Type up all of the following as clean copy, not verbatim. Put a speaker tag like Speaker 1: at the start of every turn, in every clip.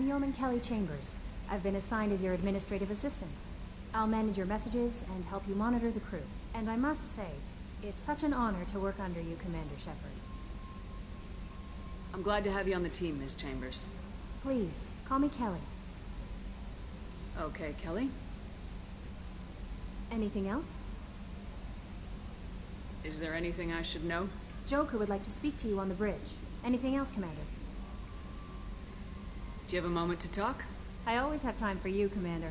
Speaker 1: I'm Yeoman Kelly Chambers. I've been assigned as your administrative assistant. I'll manage your messages and help you monitor the crew. And I must say, it's such an honor to work under you, Commander Shepard.
Speaker 2: I'm glad to have you on the team, Miss Chambers.
Speaker 1: Please, call me Kelly.
Speaker 2: Okay, Kelly.
Speaker 1: Anything else?
Speaker 2: Is there anything I should know?
Speaker 1: Joker would like to speak to you on the bridge. Anything else, Commander?
Speaker 2: Do you have a moment to talk?
Speaker 1: I always have time for you, Commander.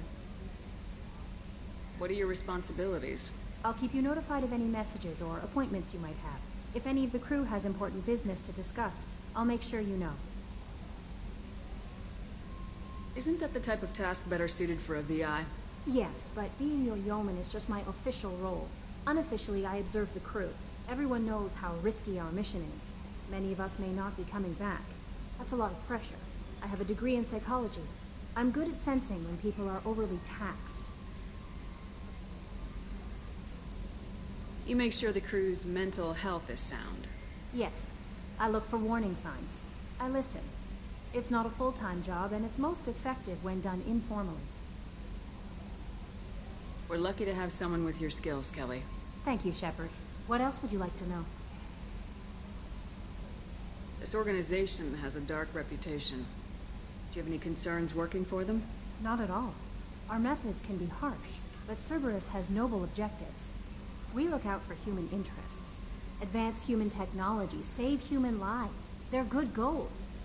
Speaker 2: What are your responsibilities?
Speaker 1: I'll keep you notified of any messages or appointments you might have. If any of the crew has important business to discuss, I'll make sure you know.
Speaker 2: Isn't that the type of task better suited for a VI?
Speaker 1: Yes, but being your yeoman is just my official role. Unofficially, I observe the crew. Everyone knows how risky our mission is. Many of us may not be coming back. That's a lot of pressure. I have a degree in psychology. I'm good at sensing when people are overly taxed.
Speaker 2: You make sure the crew's mental health is sound.
Speaker 1: Yes. I look for warning signs. I listen. It's not a full-time job, and it's most effective when done informally.
Speaker 2: We're lucky to have someone with your skills, Kelly.
Speaker 1: Thank you, Shepard. What else would you like to know?
Speaker 2: This organization has a dark reputation. Do you have any concerns working for them?
Speaker 1: Not at all. Our methods can be harsh, but Cerberus has noble objectives. We look out for human interests. Advance human technology, save human lives. They're good goals.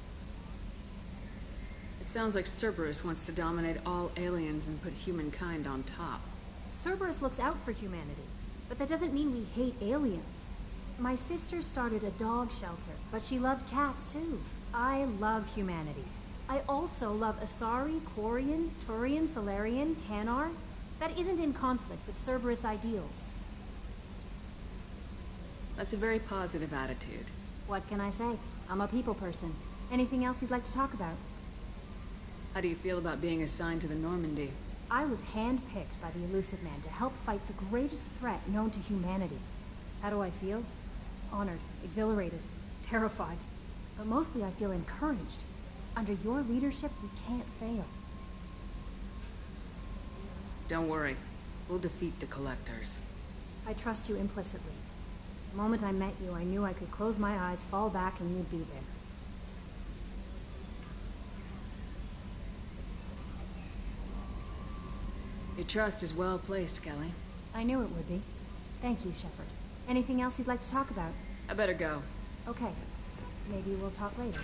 Speaker 2: It sounds like Cerberus wants to dominate all aliens and put humankind on top.
Speaker 1: Cerberus looks out for humanity, but that doesn't mean we hate aliens. My sister started a dog shelter, but she loved cats too. I love humanity. I also love Asari, Quarian, Turian, Solarian, Hanar. That isn't in conflict with Cerberus ideals.
Speaker 2: That's a very positive attitude.
Speaker 1: What can I say? I'm a people person. Anything else you'd like to talk about?
Speaker 2: How do you feel about being assigned to the Normandy?
Speaker 1: I was handpicked by the Elusive Man to help fight the greatest threat known to humanity. How do I feel? Honored, exhilarated, terrified. But mostly I feel encouraged. Under your leadership, we can't fail.
Speaker 2: Don't worry. We'll defeat the Collectors.
Speaker 1: I trust you implicitly. The moment I met you, I knew I could close my eyes, fall back, and you'd be there.
Speaker 2: Your trust is well placed, Kelly.
Speaker 1: I knew it would be. Thank you, Shepard. Anything else you'd like to talk about?
Speaker 2: I better go.
Speaker 1: Okay. Maybe we'll talk later.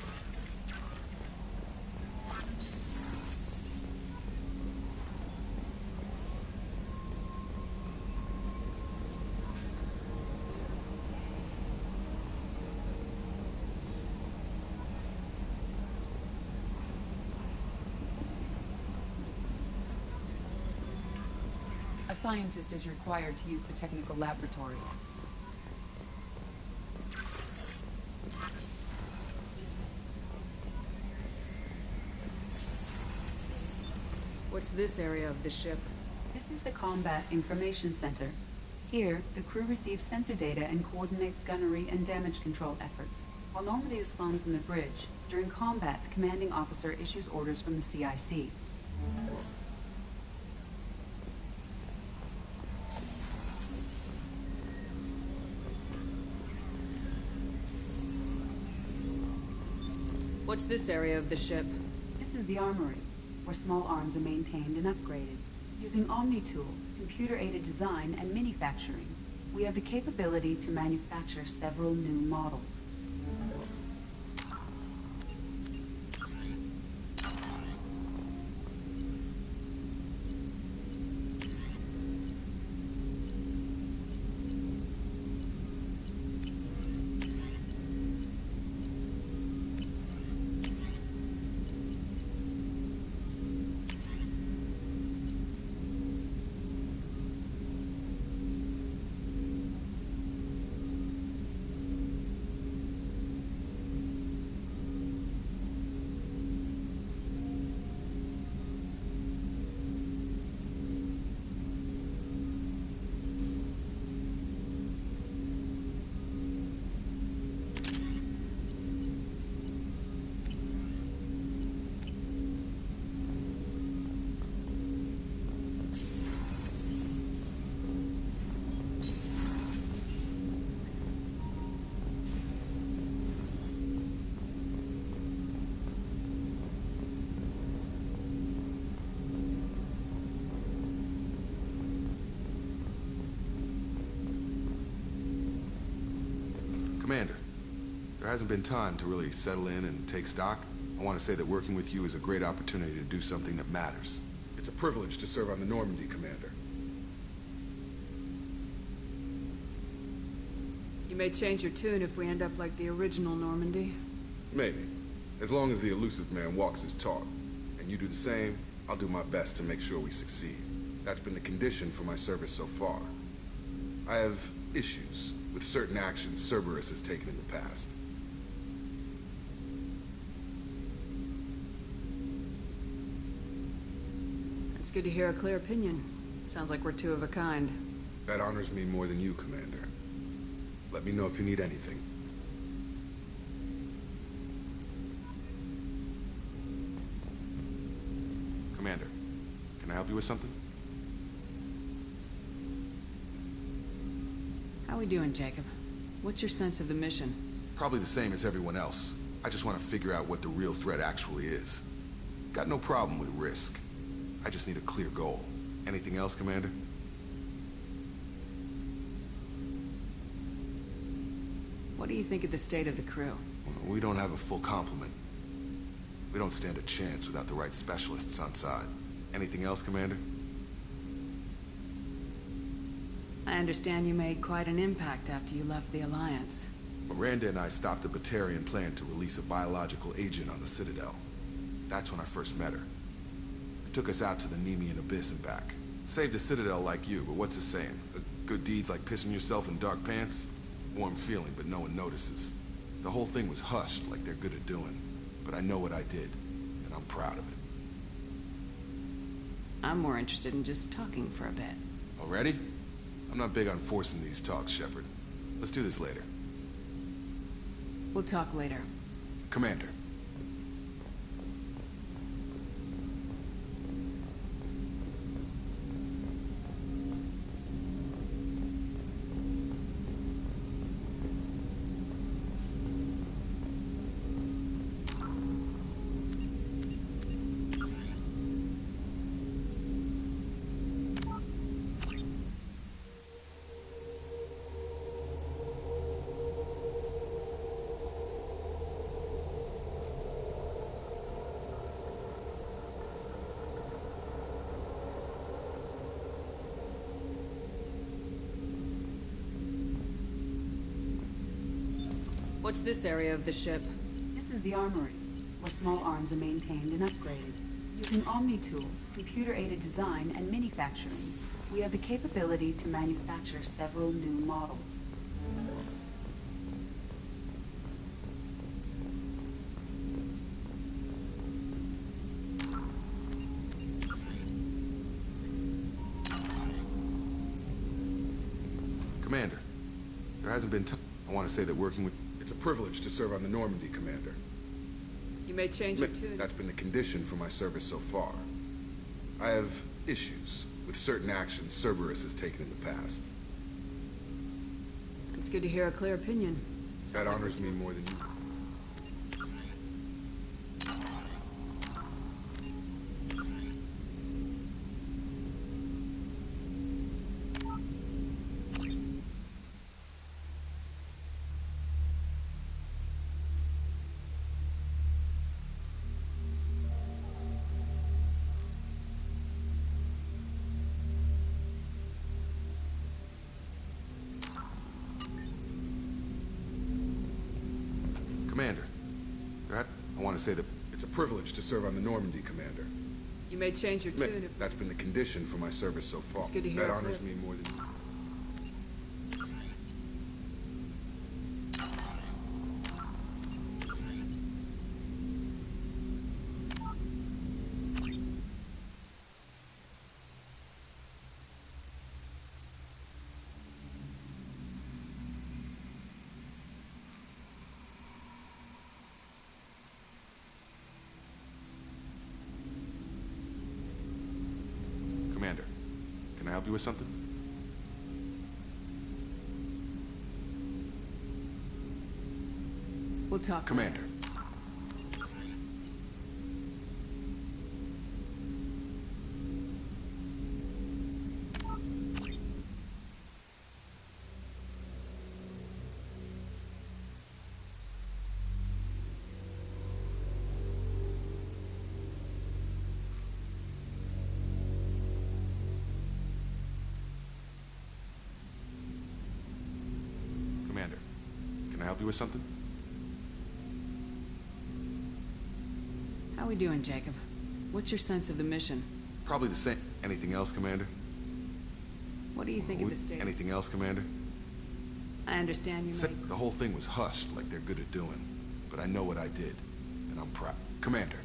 Speaker 3: A scientist is required to use the technical laboratory.
Speaker 2: What's this area of the ship?
Speaker 3: This is the Combat Information Center. Here, the crew receives sensor data and coordinates gunnery and damage control efforts. While Normandy is flown from the bridge, during combat, the commanding officer issues orders from the CIC.
Speaker 2: What's this area of the ship?
Speaker 3: This is the armory, where small arms are maintained and upgraded. Using Omni-Tool, computer-aided design, and manufacturing, we have the capability to manufacture several new models.
Speaker 4: Commander, there hasn't been time to really settle in and take stock. I want to say that working with you is a great opportunity to do something that matters. It's a privilege to serve on the Normandy, Commander.
Speaker 2: You may change your tune if we end up like the original Normandy.
Speaker 4: Maybe. As long as the elusive man walks his talk. And you do the same, I'll do my best to make sure we succeed. That's been the condition for my service so far. I have issues with certain actions Cerberus has taken in the past.
Speaker 2: It's good to hear a clear opinion. Sounds like we're two of a kind.
Speaker 4: That honors me more than you, Commander. Let me know if you need anything. Commander, can I help you with something?
Speaker 2: How we doing, Jacob? What's your sense of the mission?
Speaker 4: Probably the same as everyone else. I just want to figure out what the real threat actually is. Got no problem with risk. I just need a clear goal. Anything else, Commander?
Speaker 2: What do you think of the state of the crew?
Speaker 4: We don't have a full complement. We don't stand a chance without the right specialists on side. Anything else, Commander?
Speaker 2: I understand you made quite an impact after you left the Alliance.
Speaker 4: Miranda and I stopped a Batarian plan to release a biological agent on the Citadel. That's when I first met her. It took us out to the Nemean Abyss and back. Saved the Citadel like you, but what's the saying? Good deeds like pissing yourself in dark pants? Warm feeling, but no one notices. The whole thing was hushed like they're good at doing. But I know what I did, and I'm proud of it.
Speaker 2: I'm more interested in just talking for a bit.
Speaker 4: Already? I'm not big on forcing these talks, Shepard. Let's do this later.
Speaker 2: We'll talk later.
Speaker 4: Commander.
Speaker 2: What's this area of the ship?
Speaker 3: This is the armory, where small arms are maintained and upgraded. Using Omni-Tool, computer-aided design, and manufacturing, we have the capability to manufacture several new models.
Speaker 4: Commander, there hasn't been time. I want to say that working with... It's a privilege to serve on the Normandy, Commander.
Speaker 2: You may change your tune.
Speaker 4: That's been the condition for my service so far. I have issues with certain actions Cerberus has taken in the past.
Speaker 2: It's good to hear a clear opinion.
Speaker 4: That honors me more than you. Commander, I want to say that it's a privilege to serve on the Normandy, Commander.
Speaker 2: You may change your tune if...
Speaker 4: That's been the condition for my service so far.
Speaker 2: It's good to hear
Speaker 4: that
Speaker 2: a
Speaker 4: honors
Speaker 2: clear-
Speaker 4: me more than you. Commander, can I help you with something?
Speaker 2: We'll talk.
Speaker 4: Commander. you with something?
Speaker 2: How we doing, Jacob? What's your sense of the mission?
Speaker 4: Probably the same. Anything else, Commander?
Speaker 2: What do you think of the state?
Speaker 4: Anything else, Commander?
Speaker 2: I understand you might...
Speaker 4: The whole thing was hushed like they're good at doing. But I know what I did, and I'm proud. Commander.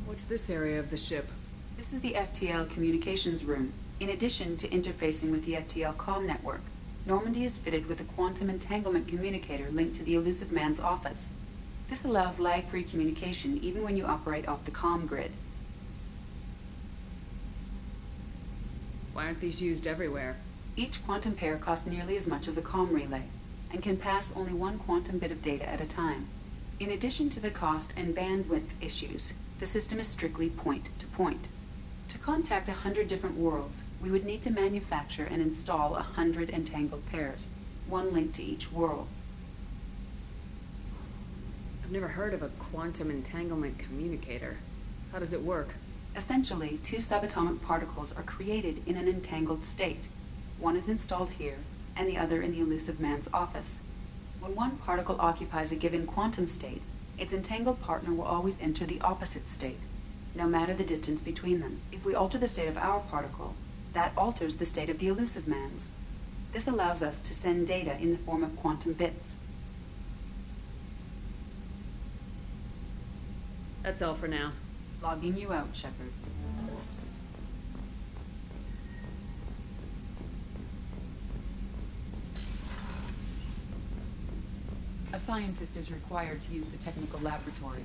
Speaker 2: What's this area of the ship?
Speaker 3: This is the FTL communications room. In addition to interfacing with the FTL comm network, Normandy is fitted with a quantum entanglement communicator linked to the Elusive Man's office. This allows lag-free communication even when you operate off the comm grid.
Speaker 2: Why aren't these used everywhere?
Speaker 3: Each quantum pair costs nearly as much as a comm relay, and can pass only one quantum bit of data at a time. In addition to the cost and bandwidth issues, the system is strictly point-to-point. To contact 100 different worlds, we would need to manufacture and install 100 entangled pairs, one linked to each world.
Speaker 2: I've never heard of a quantum entanglement communicator. How does it work?
Speaker 3: Essentially, two subatomic particles are created in an entangled state. One is installed here, and the other in the Elusive Man's office. When one particle occupies a given quantum state, its entangled partner will always enter the opposite state, no matter the distance between them. If we alter the state of our particle, that alters the state of the Elusive Man's. This allows us to send data in the form of quantum bits.
Speaker 2: That's all for now.
Speaker 3: Logging you out, Shepard. A scientist is required to use the technical laboratory.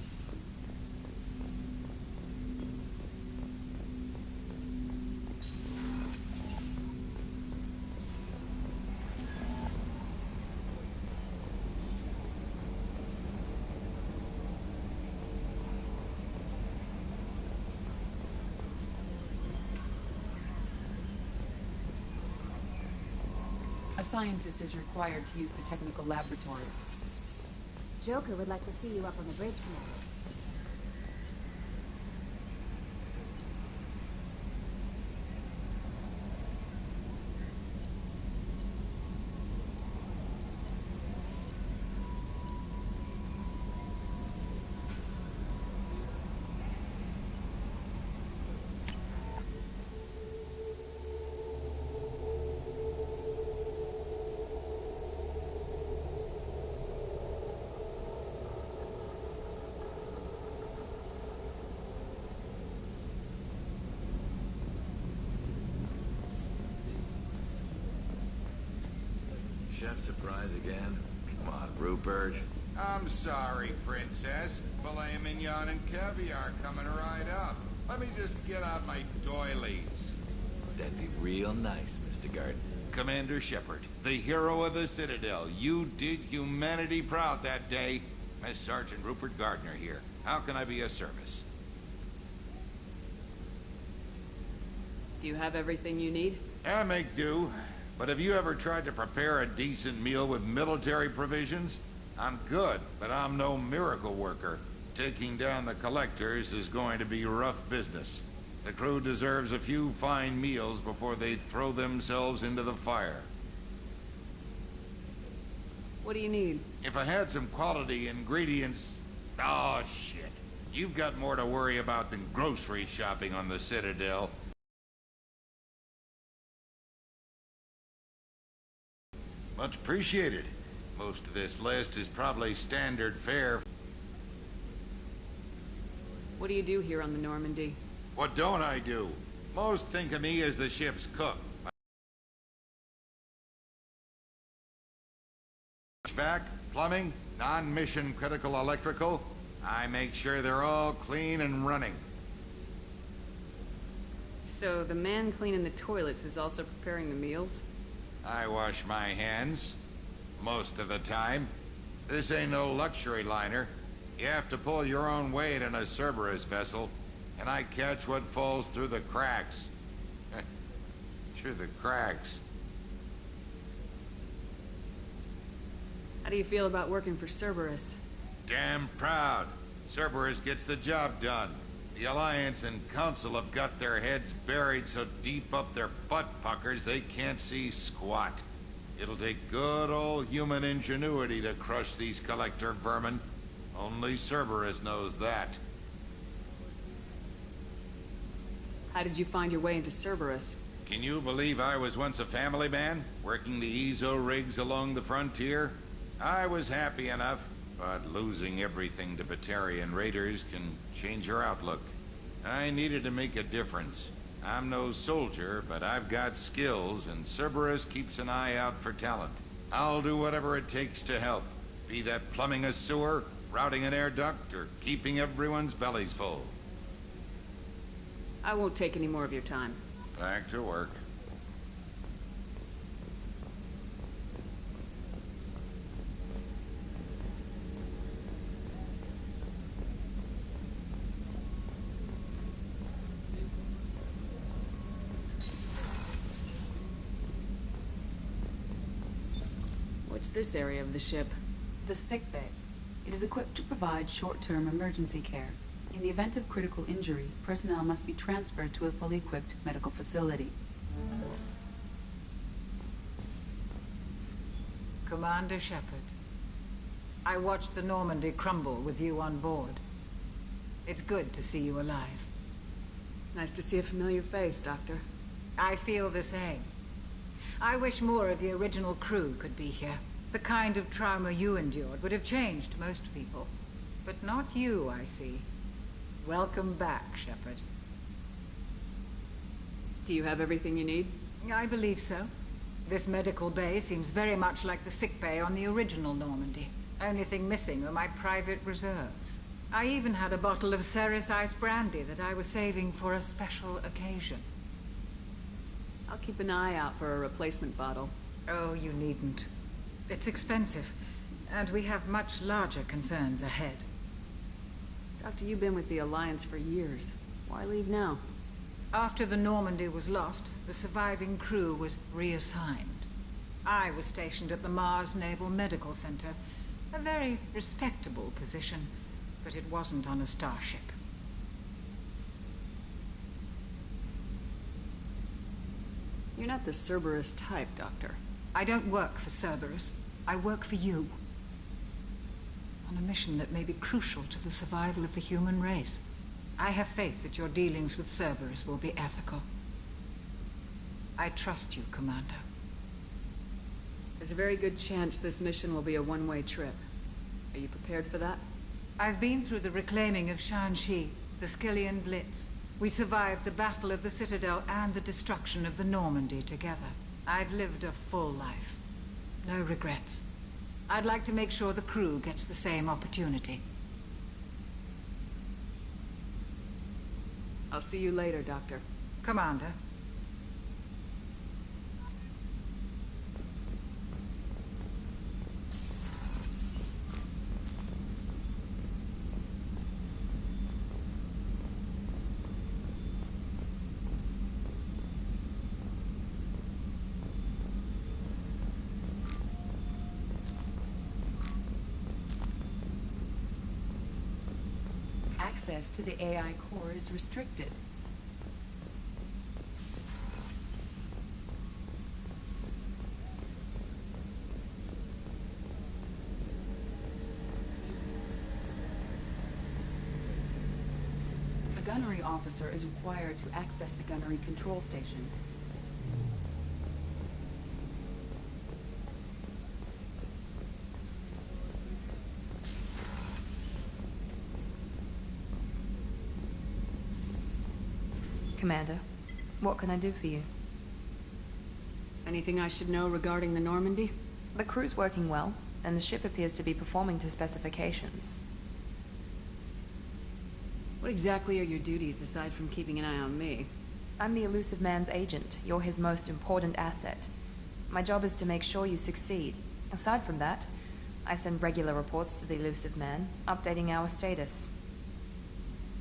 Speaker 3: A scientist is required to use the technical laboratory.
Speaker 1: Joker would like to see you up on the bridge, Commander.
Speaker 5: Chef surprise again? Come on, Rupert.
Speaker 6: I'm sorry, Princess. Filet mignon and caviar coming right up. Let me just get out my doilies.
Speaker 5: That'd be real nice, Mr. Garden.
Speaker 6: Commander Shepard, the hero of the Citadel. You did humanity proud that day. Miss Sergeant Rupert Gardner here. How can I be of service?
Speaker 2: Do you have everything you need?
Speaker 6: I make do. But have you ever tried to prepare a decent meal with military provisions? I'm good, but I'm no miracle worker. Taking down the collectors is going to be rough business. The crew deserves a few fine meals before they throw themselves into the fire.
Speaker 2: What do you need?
Speaker 6: If I had some quality ingredients... Oh, shit. You've got more to worry about than grocery shopping on the Citadel. Much appreciated. Most of this list is probably standard fare.
Speaker 2: What do you do here on the Normandy?
Speaker 6: What don't I do? Most think of me as the ship's cook. HVAC, plumbing, non-mission critical electrical. I make sure they're all clean and running.
Speaker 2: So the man cleaning the toilets is also preparing the meals?
Speaker 6: I wash my hands. Most of the time. This ain't no luxury liner. You have to pull your own weight in a Cerberus vessel, and I catch what falls through the cracks. Through the cracks.
Speaker 2: How do you feel about working for Cerberus?
Speaker 6: Damn proud. Cerberus gets the job done. The Alliance and Council have got their heads buried so deep up their butt puckers they can't see squat. It'll take good old human ingenuity to crush these collector vermin. Only Cerberus knows that.
Speaker 2: How did you find your way into Cerberus?
Speaker 6: Can you believe I was once a family man, working the Ezo rigs along the frontier? I was happy enough, but losing everything to Batarian raiders can change your outlook. I needed to make a difference. I'm no soldier, but I've got skills, and Cerberus keeps an eye out for talent. I'll do whatever it takes to help, be that plumbing a sewer, routing an air duct, or keeping everyone's bellies full.
Speaker 2: I won't take any more of your time.
Speaker 6: Back to work.
Speaker 2: What's this area of the ship?
Speaker 3: The sick bay. It is equipped to provide short-term emergency care. In the event of critical injury, personnel must be transferred to a fully equipped medical facility.
Speaker 7: Commander Shepard, I watched the Normandy crumble with you on board. It's good to see you alive.
Speaker 2: Nice to see a familiar face, Doctor.
Speaker 7: I feel the same. I wish more of the original crew could be here. The kind of trauma you endured would have changed most people. But not you, I see. Welcome back, Shepard.
Speaker 2: Do you have everything you need?
Speaker 7: I believe so. This medical bay seems very much like the sick bay on the original Normandy. Only thing missing were my private reserves. I even had a bottle of Ceres Ice brandy that I was saving for a special occasion.
Speaker 2: I'll keep an eye out for a replacement bottle.
Speaker 7: Oh, you needn't. It's expensive, and we have much larger concerns ahead.
Speaker 2: Doctor, you've been with the Alliance for years. Why leave now?
Speaker 7: After the Normandy was lost, the surviving crew was reassigned. I was stationed at the Mars Naval Medical Center. A very respectable position, but it wasn't on a starship.
Speaker 2: You're not the Cerberus type, Doctor.
Speaker 7: I don't work for Cerberus. I work for you. On a mission that may be crucial to the survival of the human race. I have faith that your dealings with Cerberus will be ethical. I trust you, Commander.
Speaker 2: There's a very good chance this mission will be a one-way trip. Are you prepared for that?
Speaker 7: I've been through the reclaiming of Shanxi, the Skillian Blitz. We survived the Battle of the Citadel and the destruction of the Normandy together. I've lived a full life. No regrets. I'd like to make sure the crew gets the same opportunity.
Speaker 2: I'll see you later, Doctor.
Speaker 7: Commander.
Speaker 3: Access to the AI core is restricted. A gunnery officer is required to access the gunnery control station.
Speaker 8: Commander, what can I do for you?
Speaker 2: Anything I should know regarding the Normandy?
Speaker 8: The crew's working well, and the ship appears to be performing to specifications.
Speaker 2: What exactly are your duties aside from keeping an eye on me?
Speaker 8: I'm the elusive man's agent. You're his most important asset. My job is to make sure you succeed. Aside from that, I send regular reports to the elusive man, updating our status.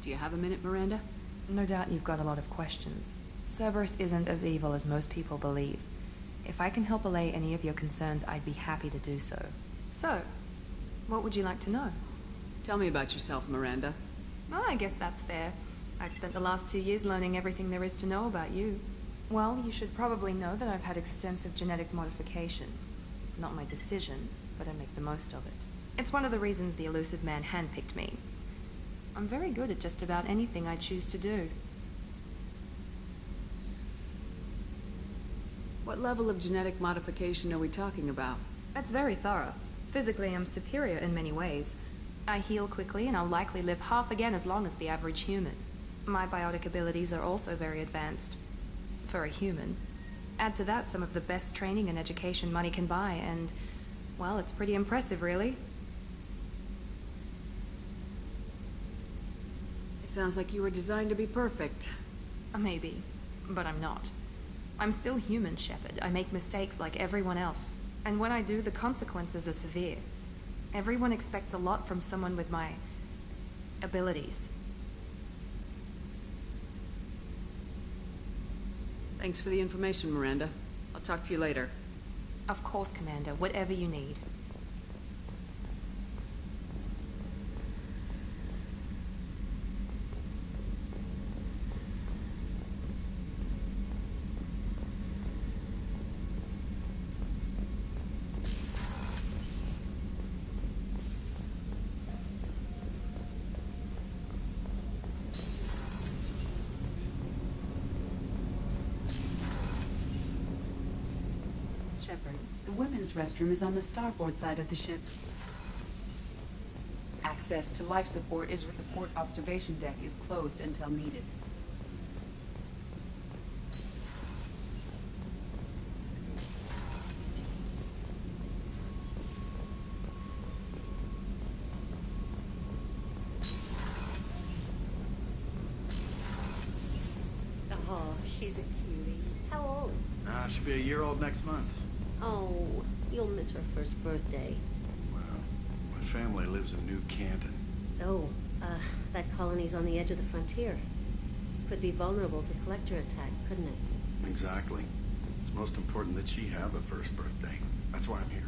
Speaker 2: Do you have a minute, Miranda?
Speaker 8: No doubt you've got a lot of questions. Cerberus isn't as evil as most people believe. If I can help allay any of your concerns, I'd be happy to do so. So, what would you like to know?
Speaker 2: Tell me about yourself, Miranda.
Speaker 8: Oh, I guess that's fair. I've spent the last 2 years learning everything there is to know about you. Well, you should probably know that I've had extensive genetic modification. Not my decision, but I make the most of it. It's one of the reasons the elusive man handpicked me. I'm very good at just about anything I choose to do.
Speaker 2: What level of genetic modification are we talking about?
Speaker 8: That's very thorough. Physically, I'm superior in many ways. I heal quickly, and I'll likely live half again as long as the average human. My biotic abilities are also very advanced. For a human. Add to that some of the best training and education money can buy, and, well, it's pretty impressive, really.
Speaker 2: It sounds like you were designed to be perfect.
Speaker 8: Maybe, but I'm not. I'm still human, Shepard. I make mistakes like everyone else. And when I do, the consequences are severe. Everyone expects a lot from someone with my abilities.
Speaker 2: Thanks for the information, Miranda. I'll talk to you later.
Speaker 8: Of course, Commander. Whatever you need.
Speaker 3: Shepard, the women's restroom is on the starboard side of the ship. Access to life support is where the port observation deck is closed until needed.
Speaker 9: Oh, she's a cutie. How old?
Speaker 10: She'll be a year old next month.
Speaker 9: Oh, you'll miss her first birthday.
Speaker 10: Well, my family lives in New Canton.
Speaker 9: Oh, that colony's on the edge of the frontier. Could be vulnerable to collector attack, couldn't it?
Speaker 10: Exactly. It's most important that she have a first birthday. That's why I'm here.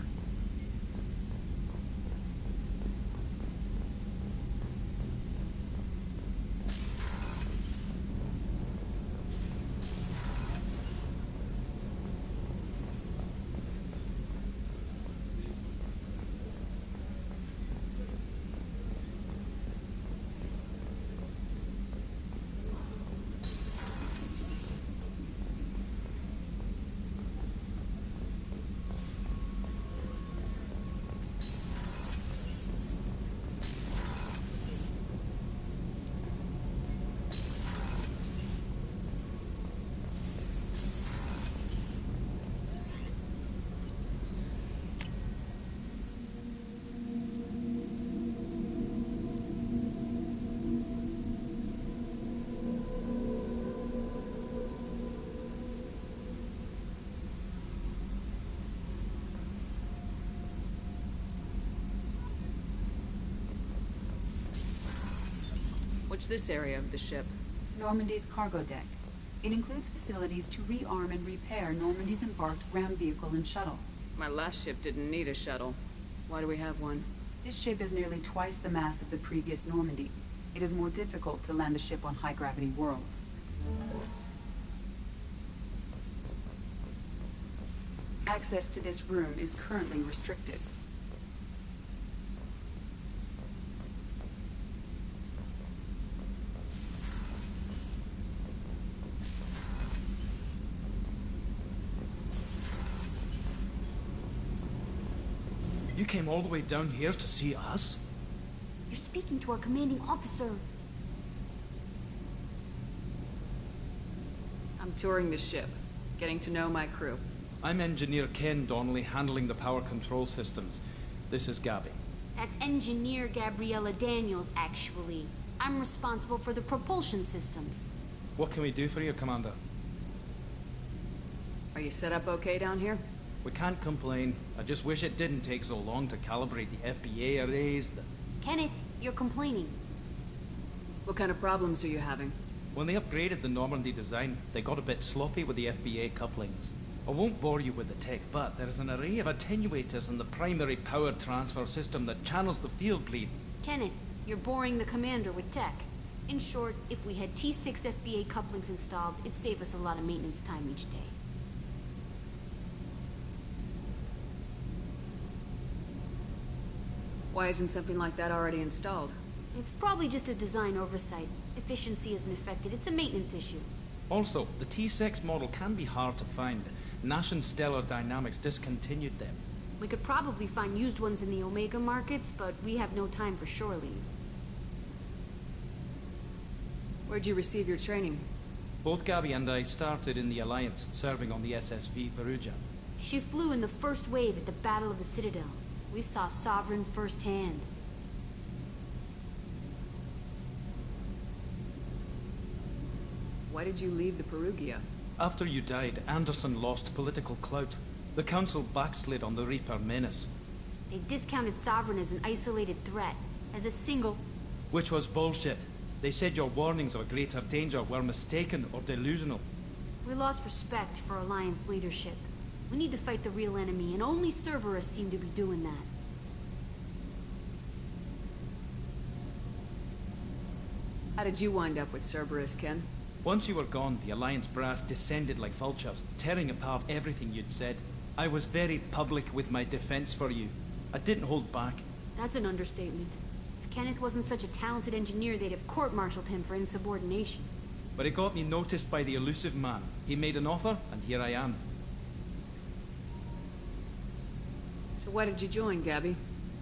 Speaker 2: What's this area of the ship?
Speaker 3: Normandy's cargo deck. It includes facilities to rearm and repair Normandy's embarked ground vehicle and shuttle.
Speaker 2: My last ship didn't need a shuttle. Why do we have one?
Speaker 3: This ship is nearly twice the mass of the previous Normandy. It is more difficult to land a ship on high-gravity worlds. Access to this room is currently restricted.
Speaker 11: You came all the way down here to see us?
Speaker 1: You're speaking to our commanding officer.
Speaker 2: I'm touring the ship, getting to know my crew.
Speaker 11: I'm Engineer Ken Donnelly, handling the power control systems. This is Gabby.
Speaker 1: That's Engineer Gabriella Daniels, actually. I'm responsible for the propulsion systems.
Speaker 11: What can we do for you, Commander?
Speaker 2: Are you set up okay down here?
Speaker 11: We can't complain. I just wish it didn't take so long to calibrate the FBA arrays.
Speaker 1: Kenneth, you're complaining.
Speaker 2: What kind of problems are you having?
Speaker 11: When they upgraded the Normandy design, they got a bit sloppy with the FBA couplings. I won't bore you with the tech, but there is an array of attenuators in the primary power transfer system that channels the field bleed.
Speaker 12: Kenneth, you're boring the commander with tech. In short, if we had T6 FBA couplings installed, it'd save us a lot of maintenance time each day.
Speaker 2: Why isn't something like that already installed?
Speaker 12: It's probably just a design oversight. Efficiency isn't affected. It's a maintenance issue.
Speaker 11: Also, the T6 model can be hard to find. Nash and Stellar Dynamics discontinued them.
Speaker 12: We could probably find used ones in the Omega markets, but we have no time for shore leave.
Speaker 2: Where'd you receive your training?
Speaker 11: Both Gabby and I started in the Alliance, serving on the SSV Perugia.
Speaker 12: She flew in the first wave at the Battle of the Citadel. We saw Sovereign firsthand.
Speaker 2: Why did you leave the Perugia?
Speaker 11: After you died, Anderson lost political clout. The Council backslid on the Reaper menace.
Speaker 12: They discounted Sovereign as an isolated threat, as a single...
Speaker 11: Which was bullshit. They said your warnings of a greater danger were mistaken or delusional.
Speaker 12: We lost respect for Alliance leadership. We need to fight the real enemy, and only Cerberus seem to be doing that.
Speaker 2: How did you wind up with Cerberus, Ken?
Speaker 11: Once you were gone, the Alliance brass descended like vultures, tearing apart everything you'd said. I was very public with my defense for you. I didn't hold back.
Speaker 12: That's an understatement. If Kenneth wasn't such a talented engineer, they'd have court-martialed him for insubordination.
Speaker 11: But it got me noticed by the elusive man. He made an offer, and here I am.
Speaker 2: So why did you join, Gabby?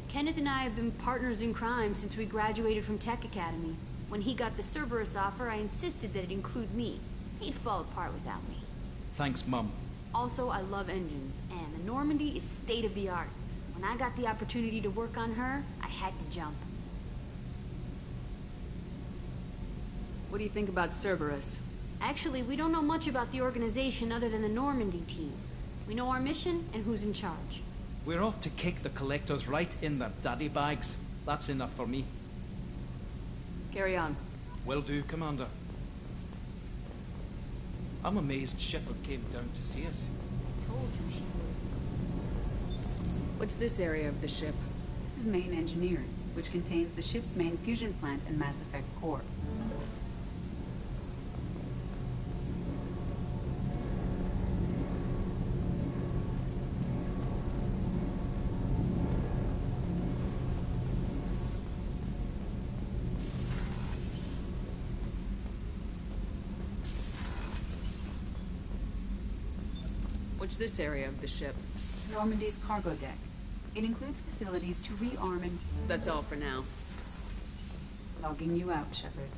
Speaker 12: Kenneth and I have been partners in crime since we graduated from Tech Academy. When he got the Cerberus offer, I insisted that it include me. He'd fall apart without me.
Speaker 11: Thanks, Mum.
Speaker 12: Also, I love engines, and the Normandy is state-of-the-art. When I got the opportunity to work on her, I had to jump.
Speaker 2: What do you think about Cerberus?
Speaker 12: Actually, we don't know much about the organization other than the Normandy team. We know our mission and who's in charge.
Speaker 11: We're off to kick the Collectors right in their daddy bags. That's enough for me.
Speaker 2: Carry on.
Speaker 11: Will do, Commander. I'm amazed Shepard came down to see us.
Speaker 12: Told you she would.
Speaker 2: What's this area of the ship?
Speaker 3: This is main engineering, which contains the ship's main fusion plant and Mass Effect core.
Speaker 2: What's this area of the ship?
Speaker 3: Normandy's cargo deck. It includes facilities to rearm and...
Speaker 2: That's all for now.
Speaker 3: Logging you out, Shepard.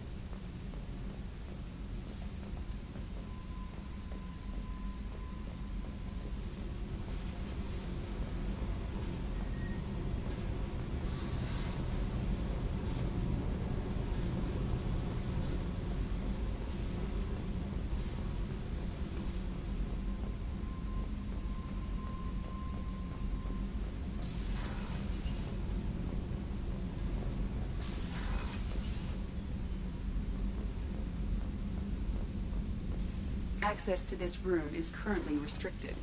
Speaker 3: Access to this room is currently restricted.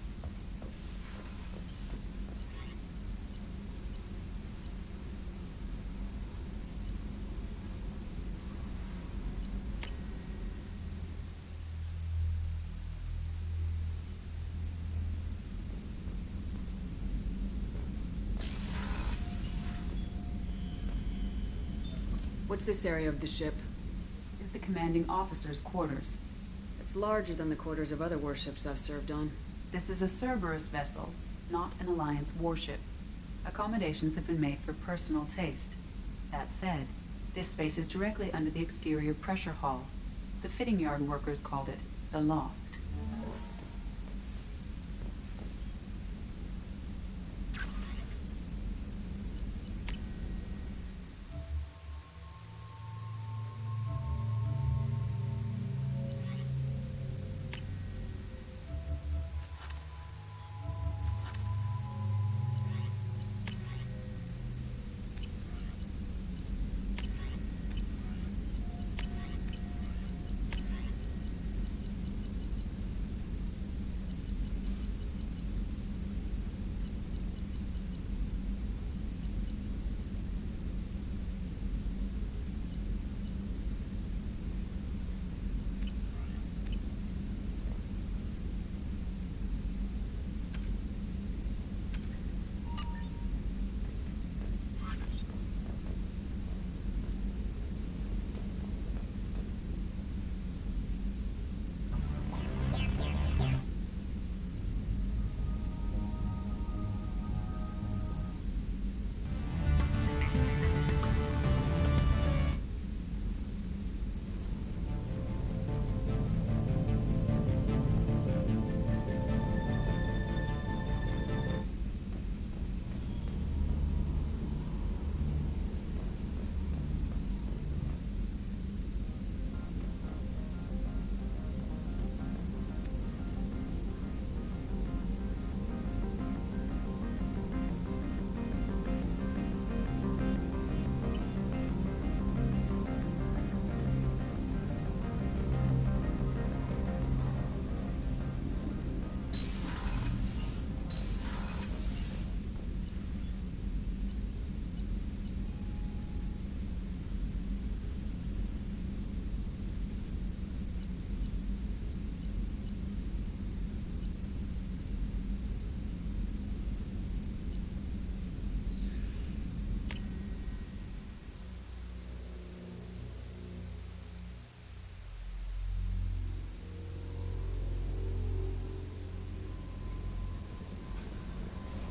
Speaker 2: What's this area of the ship?
Speaker 3: It's the commanding officer's quarters.
Speaker 2: It's larger than the quarters of other warships I've served on.
Speaker 3: This is a Cerberus vessel, not an Alliance warship. Accommodations have been made for personal taste. That said, this space is directly under the exterior pressure hull. The fitting yard workers called it the loft.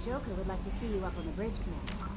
Speaker 1: Joker would like to see you up on the bridge, Commander.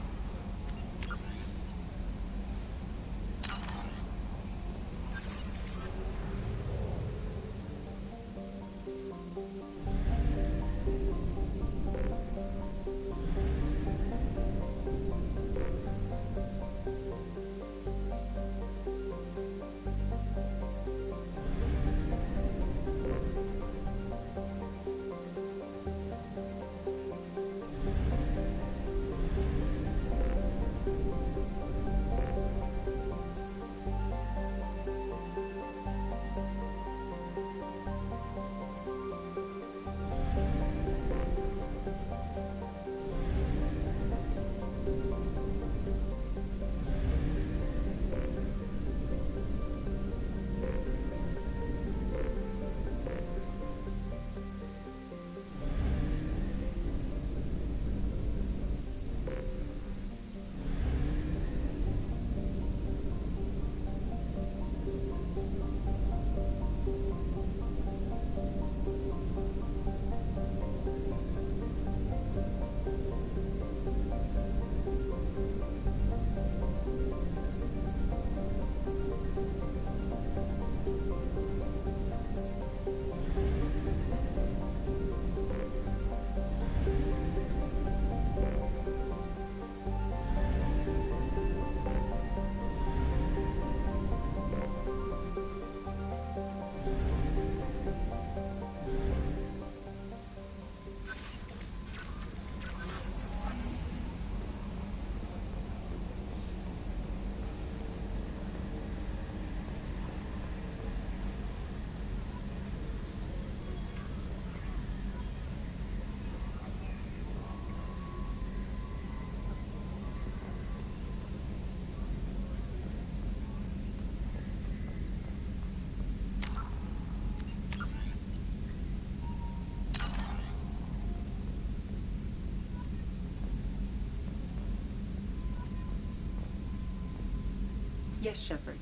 Speaker 3: Yes, Shepard.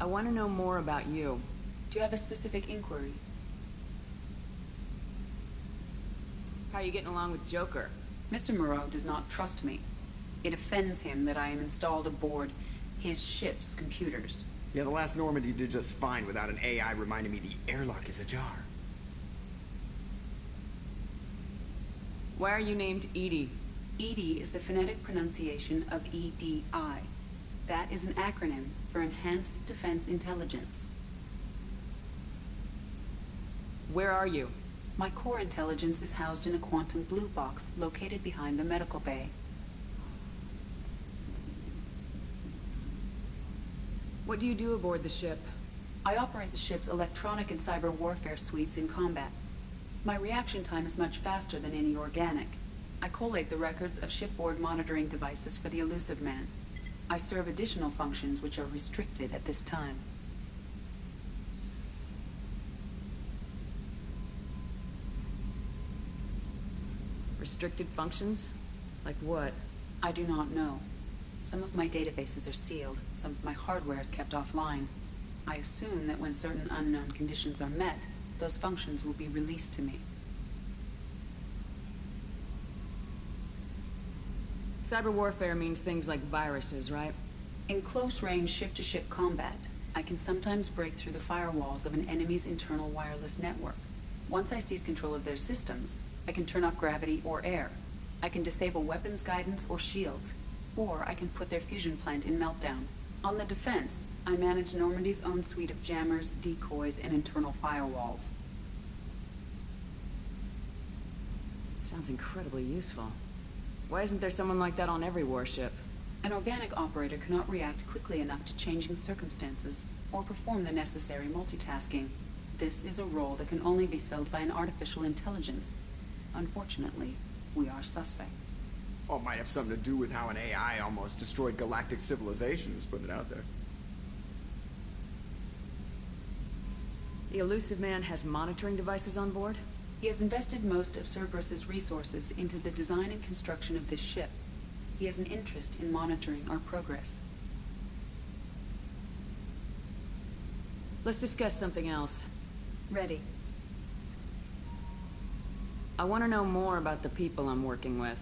Speaker 2: I want to know more about you.
Speaker 3: Do you have a specific inquiry?
Speaker 2: How are you getting along with Joker?
Speaker 3: Mr. Moreau does not trust me. It offends him that I am installed aboard his ship's computers.
Speaker 13: Yeah, the last Normandy did just fine without an AI reminding me the airlock is ajar.
Speaker 2: Why are you named Edie?
Speaker 3: EDI is the phonetic pronunciation of EDI. That is an acronym for Enhanced Defense Intelligence.
Speaker 2: Where are you?
Speaker 3: My core intelligence is housed in a quantum blue box located behind the medical bay.
Speaker 2: What do you do aboard the ship?
Speaker 3: I operate the ship's electronic and cyber warfare suites in combat. My reaction time is much faster than any organic. I collate the records of shipboard monitoring devices for the Elusive Man. I serve additional functions which are restricted at this time.
Speaker 2: Restricted functions? Like what?
Speaker 3: I do not know. Some of my databases are sealed, some of my hardware is kept offline. I assume that when certain unknown conditions are met, those functions will be released to me.
Speaker 2: Cyber warfare means things like viruses, right?
Speaker 3: In close-range ship-to-ship combat, I can sometimes break through the firewalls of an enemy's internal wireless network. Once I seize control of their systems, I can turn off gravity or air. I can disable weapons guidance or shields, or I can put their fusion plant in meltdown. On the defense, I manage Normandy's own suite of jammers, decoys, and internal firewalls.
Speaker 2: Sounds incredibly useful. Why isn't there someone like that on every warship?
Speaker 3: An organic operator cannot react quickly enough to changing circumstances, or perform the necessary multitasking. This is a role that can only be filled by an artificial intelligence. Unfortunately, we are suspect.
Speaker 13: Well, it might have something to do with how an AI almost destroyed galactic civilizations, putting it out there.
Speaker 2: The Elusive Man has monitoring devices on board?
Speaker 3: He has invested most of Cerberus's resources into the design and construction of this ship. He has an interest in monitoring our progress.
Speaker 2: Let's discuss something else.
Speaker 3: Ready.
Speaker 2: I want to know more about the people I'm working with.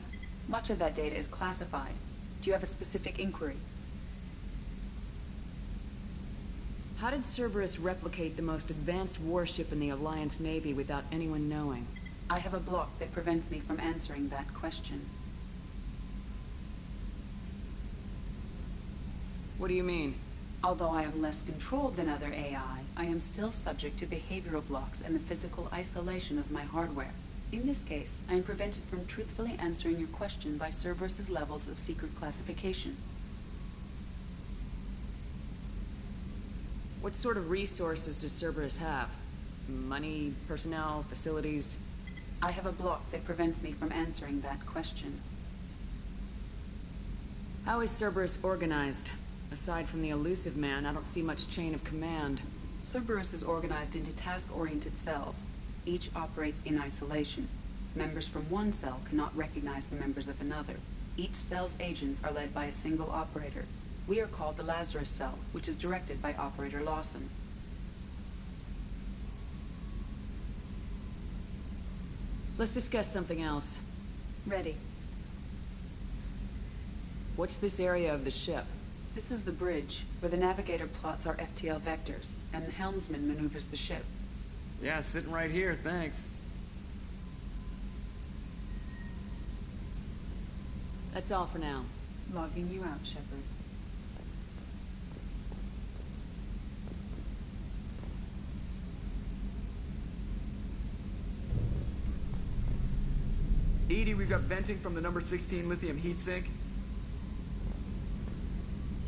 Speaker 3: Much of that data is classified. Do you have a specific inquiry?
Speaker 2: How did Cerberus replicate the most advanced warship in the Alliance Navy without anyone knowing?
Speaker 3: I have a block that prevents me from answering that question.
Speaker 2: What do you mean?
Speaker 3: Although I am less controlled than other AI, I am still subject to behavioral blocks and the physical isolation of my hardware. In this case, I am prevented from truthfully answering your question by Cerberus's levels of secret classification.
Speaker 2: What sort of resources does Cerberus have? Money, personnel, facilities?
Speaker 3: I have a block that prevents me from answering that question.
Speaker 2: How is Cerberus organized? Aside from the elusive man, I don't see much chain of command.
Speaker 3: Cerberus is organized into task-oriented cells. Each operates in isolation. Members from one cell cannot recognize the members of another. Each cell's agents are led by a single operator. We are called the Lazarus Cell, which is directed by Operator Lawson.
Speaker 2: Let's discuss something else.
Speaker 3: Ready.
Speaker 2: What's this area of the ship?
Speaker 3: This is the bridge, where the navigator plots our FTL vectors, and the helmsman maneuvers the ship.
Speaker 13: Yeah, sitting right here, thanks.
Speaker 2: That's all for now.
Speaker 3: Logging you out, Shepard.
Speaker 13: Edie, we've got venting from the number 16 lithium heatsink.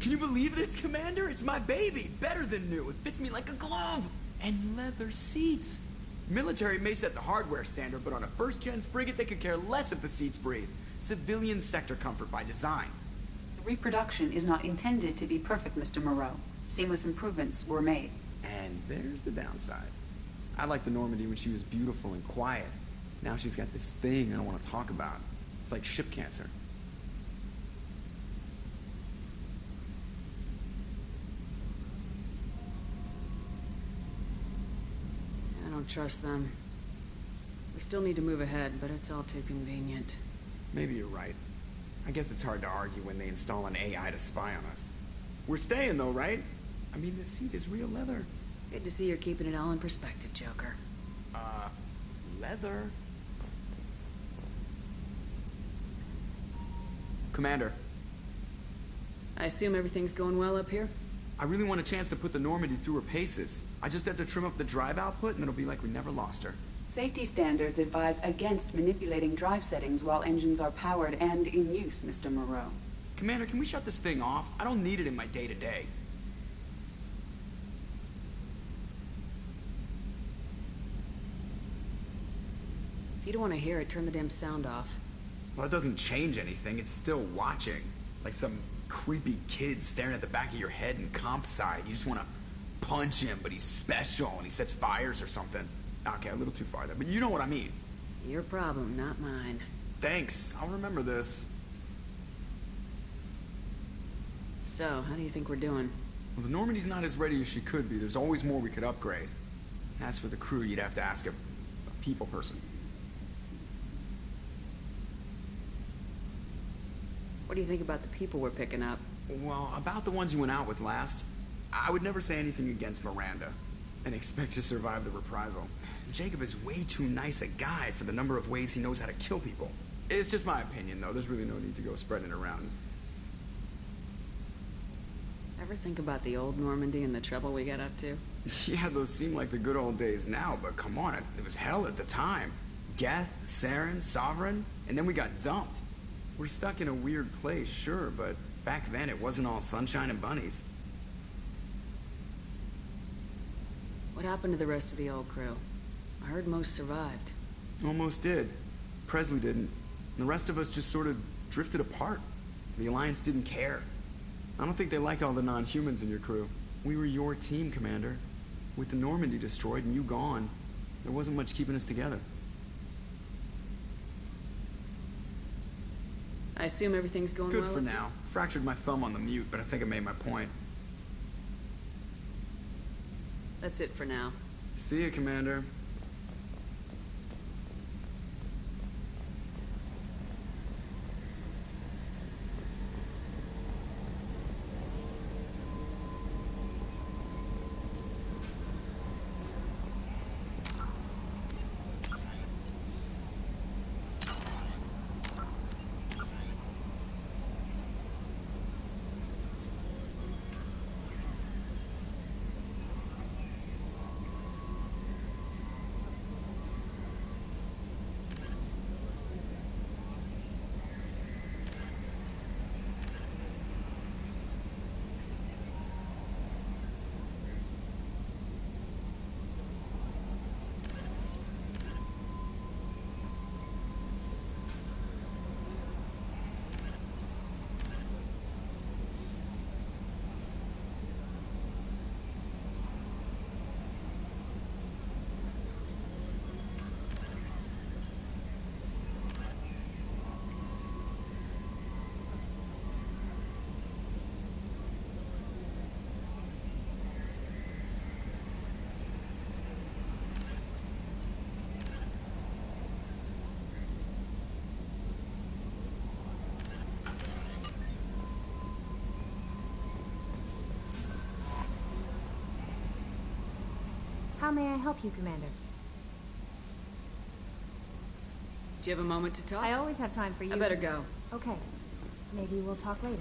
Speaker 13: Can you believe this, Commander? It's my baby! Better than new. It fits me like a glove! And leather seats. Military may set the hardware standard, but on a first-gen frigate, they could care less if the seats breathe. Civilian sector comfort by design.
Speaker 3: The reproduction is not intended to be perfect, Mr. Moreau. Seamless improvements were made.
Speaker 13: And there's the downside. I liked the Normandy when she was beautiful and quiet. Now she's got this thing I don't want to talk about. It's like ship cancer.
Speaker 2: I don't trust them. We still need to move ahead, but it's all too convenient.
Speaker 13: Maybe you're right. I guess it's hard to argue when they install an AI to spy on us. We're staying though, right? I mean, the seat is real leather.
Speaker 2: Good to see you're keeping it all in perspective, Joker.
Speaker 13: Leather? Commander.
Speaker 2: I assume everything's going well up here?
Speaker 13: I really want a chance to put the Normandy through her paces. I just have to trim up the drive output and it'll be like we never lost her.
Speaker 3: Safety standards advise against manipulating drive settings while engines are powered and in use, Mr. Moreau.
Speaker 13: Commander, can we shut this thing off? I don't need it in my day-to-day.
Speaker 2: If you don't want to hear it, turn the damn sound off.
Speaker 13: Well, it doesn't change anything. It's still watching. Like some creepy kid staring at the back of your head in comp side. You just want to punch him, but he's special and he sets fires or something. Okay, a little too far there, but you know what I mean.
Speaker 2: Your problem, not mine.
Speaker 13: Thanks. I'll remember this.
Speaker 2: So, how do you think we're doing?
Speaker 13: Well, the Normandy's not as ready as she could be. There's always more we could upgrade. As for the crew, you'd have to ask a people person.
Speaker 2: What do you think about the people we're picking up?
Speaker 13: Well, about the ones you went out with last, I would never say anything against Miranda and expect to survive the reprisal. Jacob is way too nice a guy for the number of ways he knows how to kill people. It's just my opinion, though. There's really no need to go spreading it around.
Speaker 2: Ever think about the old Normandy and the trouble we got up to?
Speaker 13: Yeah, those seem like the good old days now, but come on, it was hell at the time. Geth, Saren, Sovereign, and then we got dumped. We're stuck in a weird place, sure, but back then it wasn't all sunshine and bunnies.
Speaker 2: What happened to the rest of the old crew? I heard most survived.
Speaker 13: Almost did. Presley didn't. The rest of us just sort of drifted apart. The Alliance didn't care. I don't think they liked all the non-humans in your crew. We were your team, Commander. With the Normandy destroyed and you gone, there wasn't much keeping us together.
Speaker 2: I assume everything's going well?
Speaker 13: Good for now. Fractured my thumb on the mute, but I think I made my point.
Speaker 2: That's it for now.
Speaker 13: See you, Commander.
Speaker 1: How may I help you, Commander?
Speaker 2: Do you have a moment to talk?
Speaker 1: I always have time for you.
Speaker 2: I better go.
Speaker 1: Okay. Maybe we'll talk later.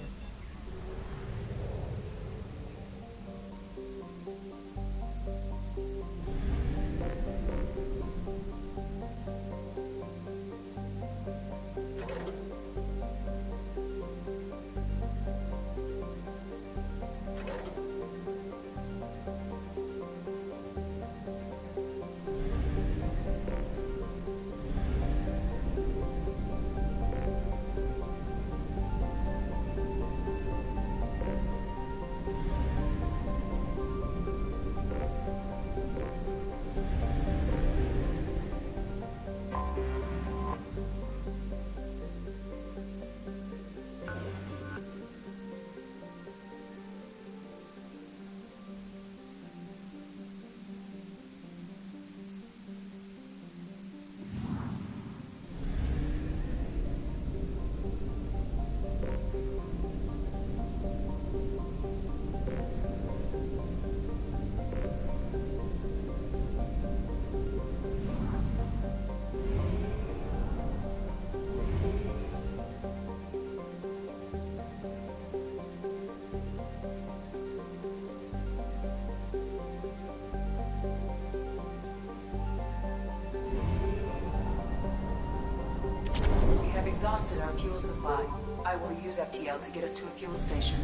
Speaker 3: We have exhausted our fuel supply. I will use FTL to get us to a fuel station.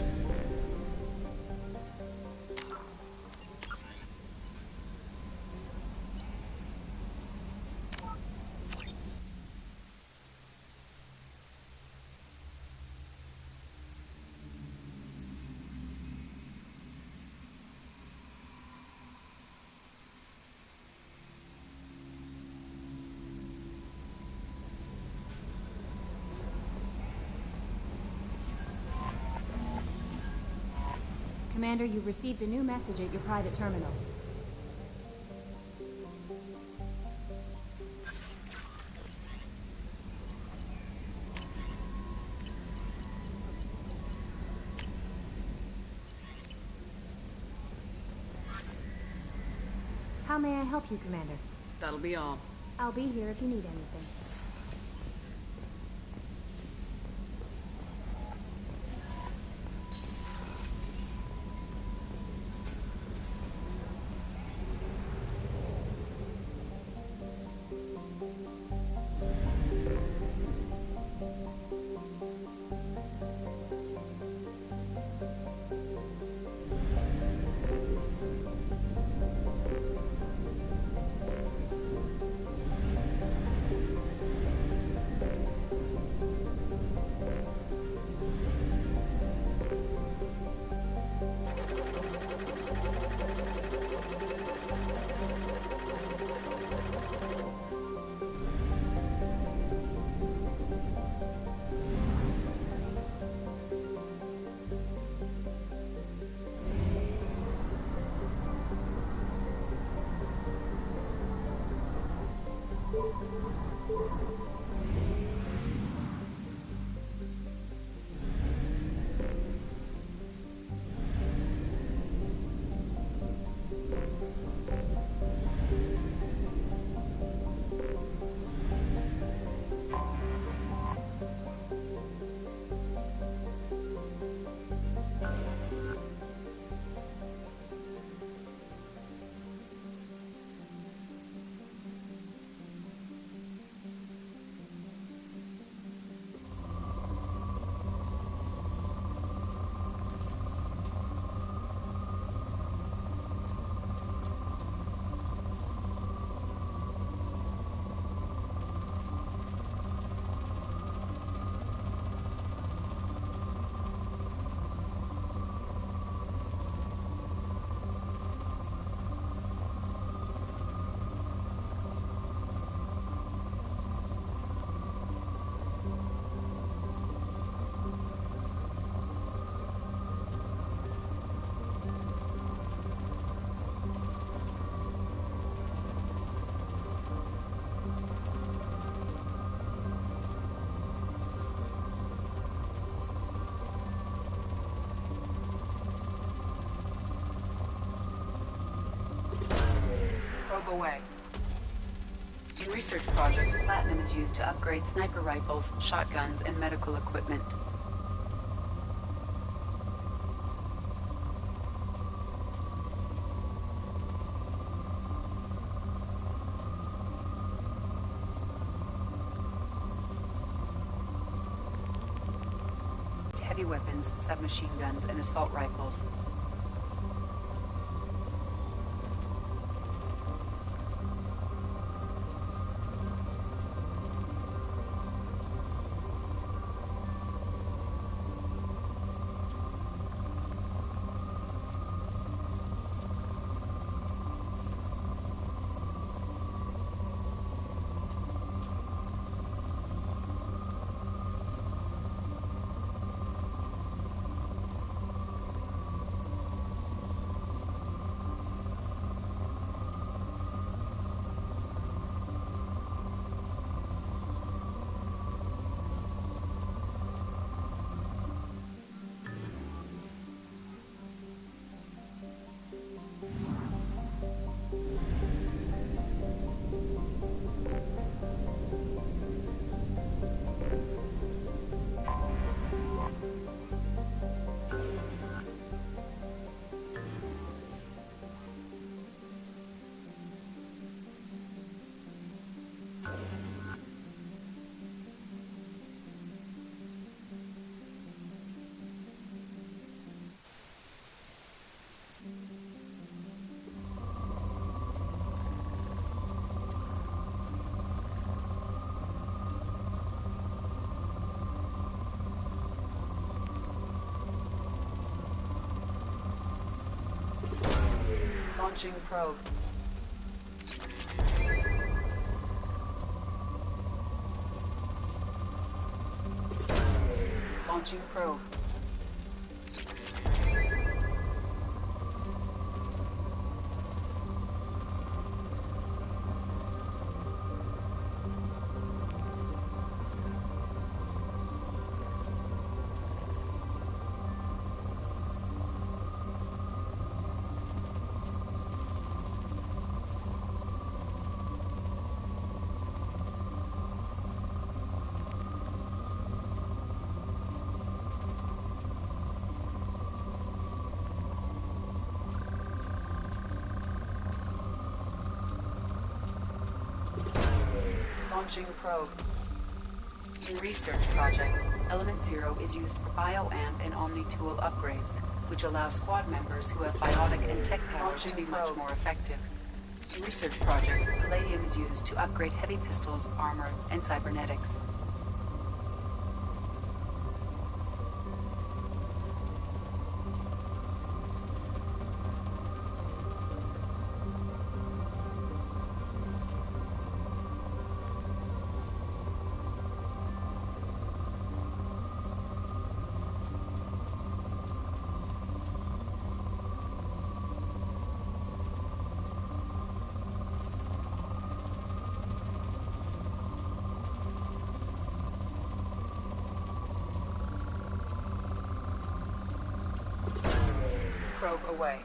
Speaker 1: Commander, you've received a new message at your private terminal. How may I help you, Commander?
Speaker 2: That'll be all.
Speaker 1: I'll be here if you need anything.
Speaker 3: Probe away. In research projects, platinum is used to upgrade sniper rifles, shotguns, and medical equipment. Heavy weapons, submachine guns, and assault rifles. Launching probe. Launching probe. Launching probe. In research projects, Element Zero is used for bioamp and omni-tool upgrades, which allow squad members who have biotic and tech powers to be much more effective. In research projects, Palladium is used to upgrade heavy pistols, armor, and cybernetics. Probe away.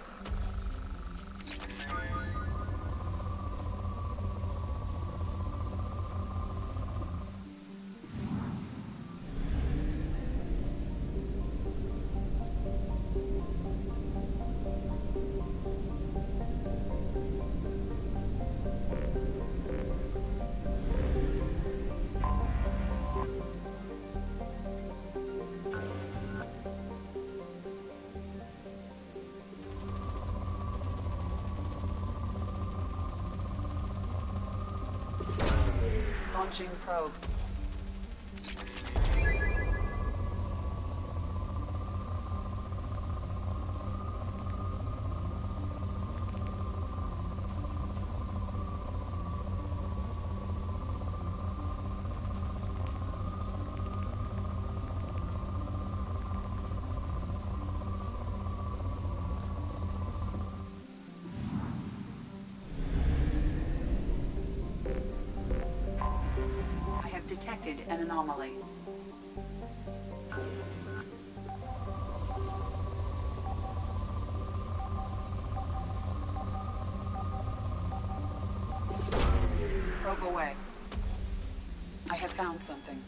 Speaker 3: Launching probe. Detected an anomaly. Probe away. I have found something.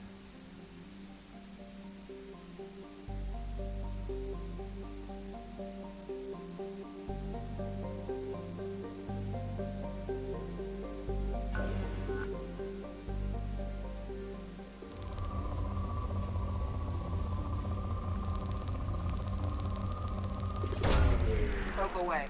Speaker 3: Probe away.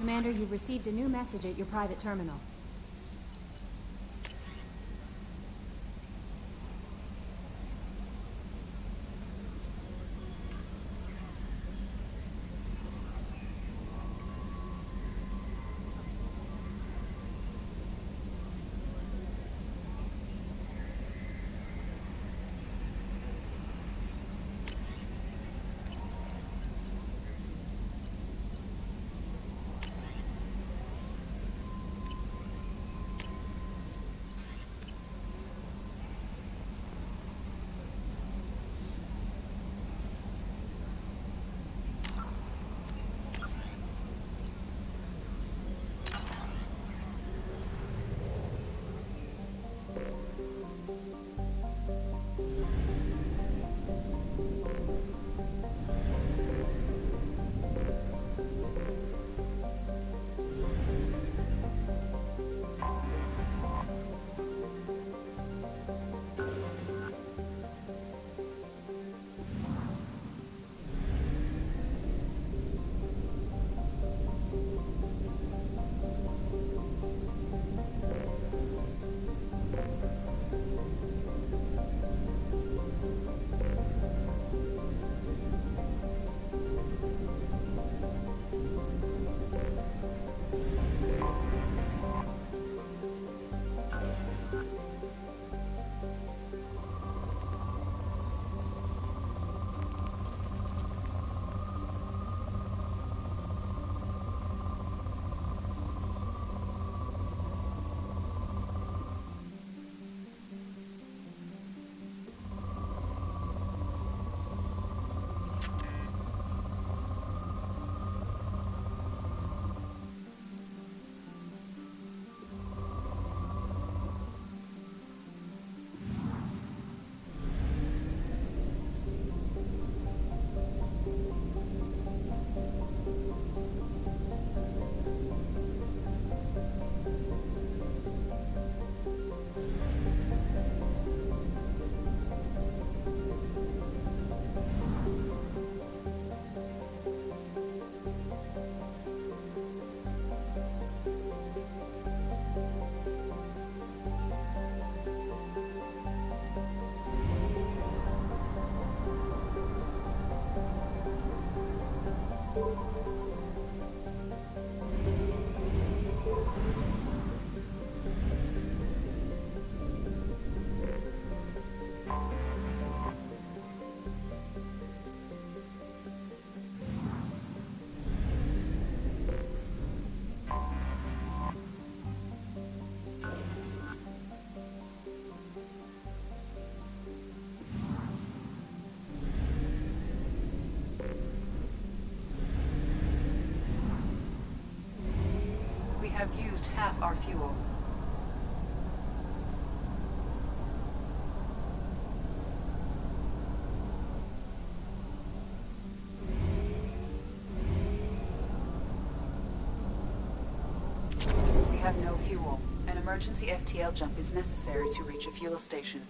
Speaker 1: Commander, you've received a new message at your private terminal.
Speaker 3: We have used half our fuel. We have no fuel. An emergency FTL jump is necessary to reach a fuel station.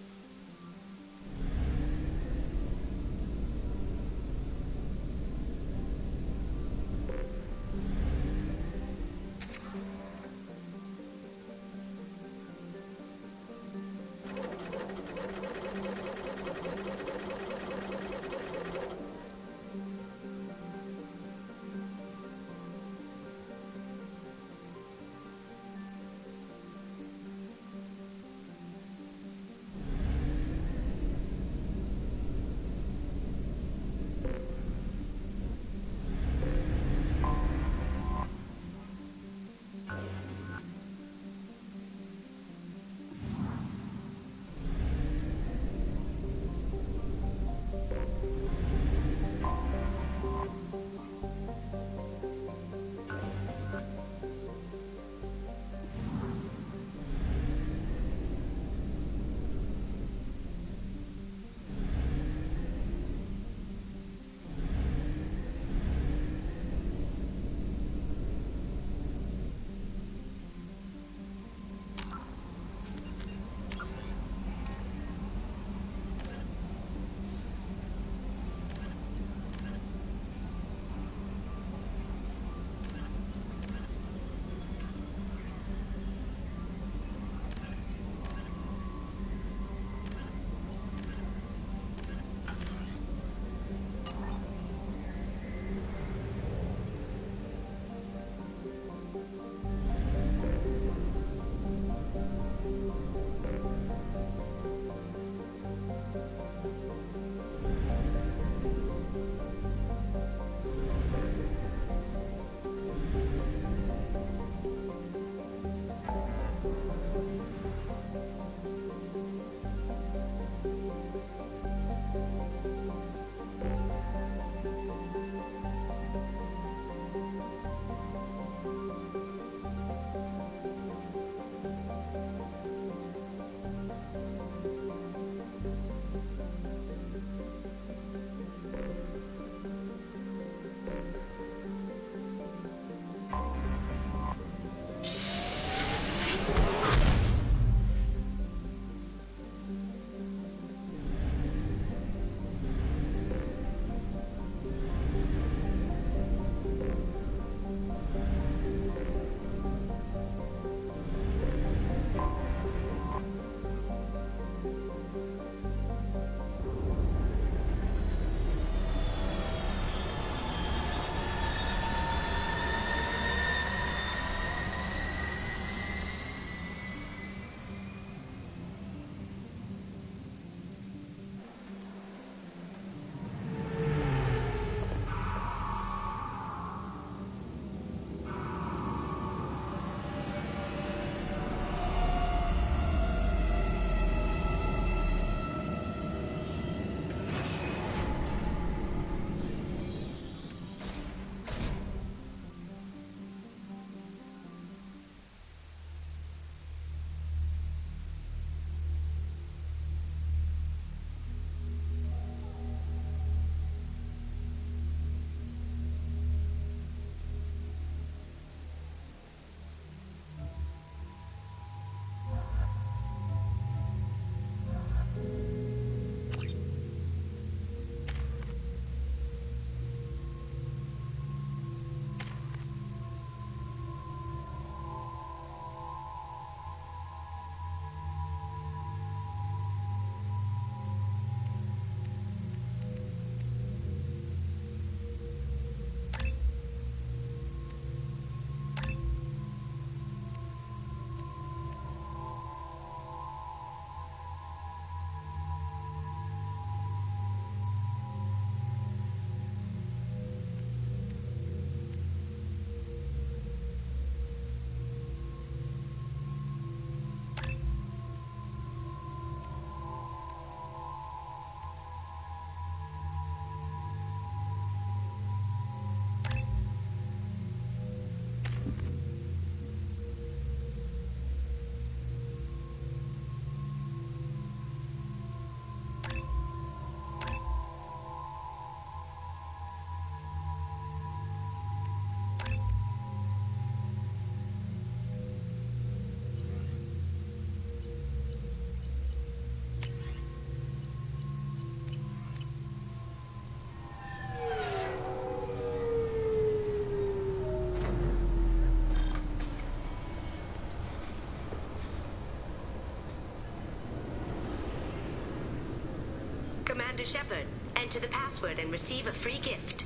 Speaker 14: Commander Shepard, enter the password and receive a free gift.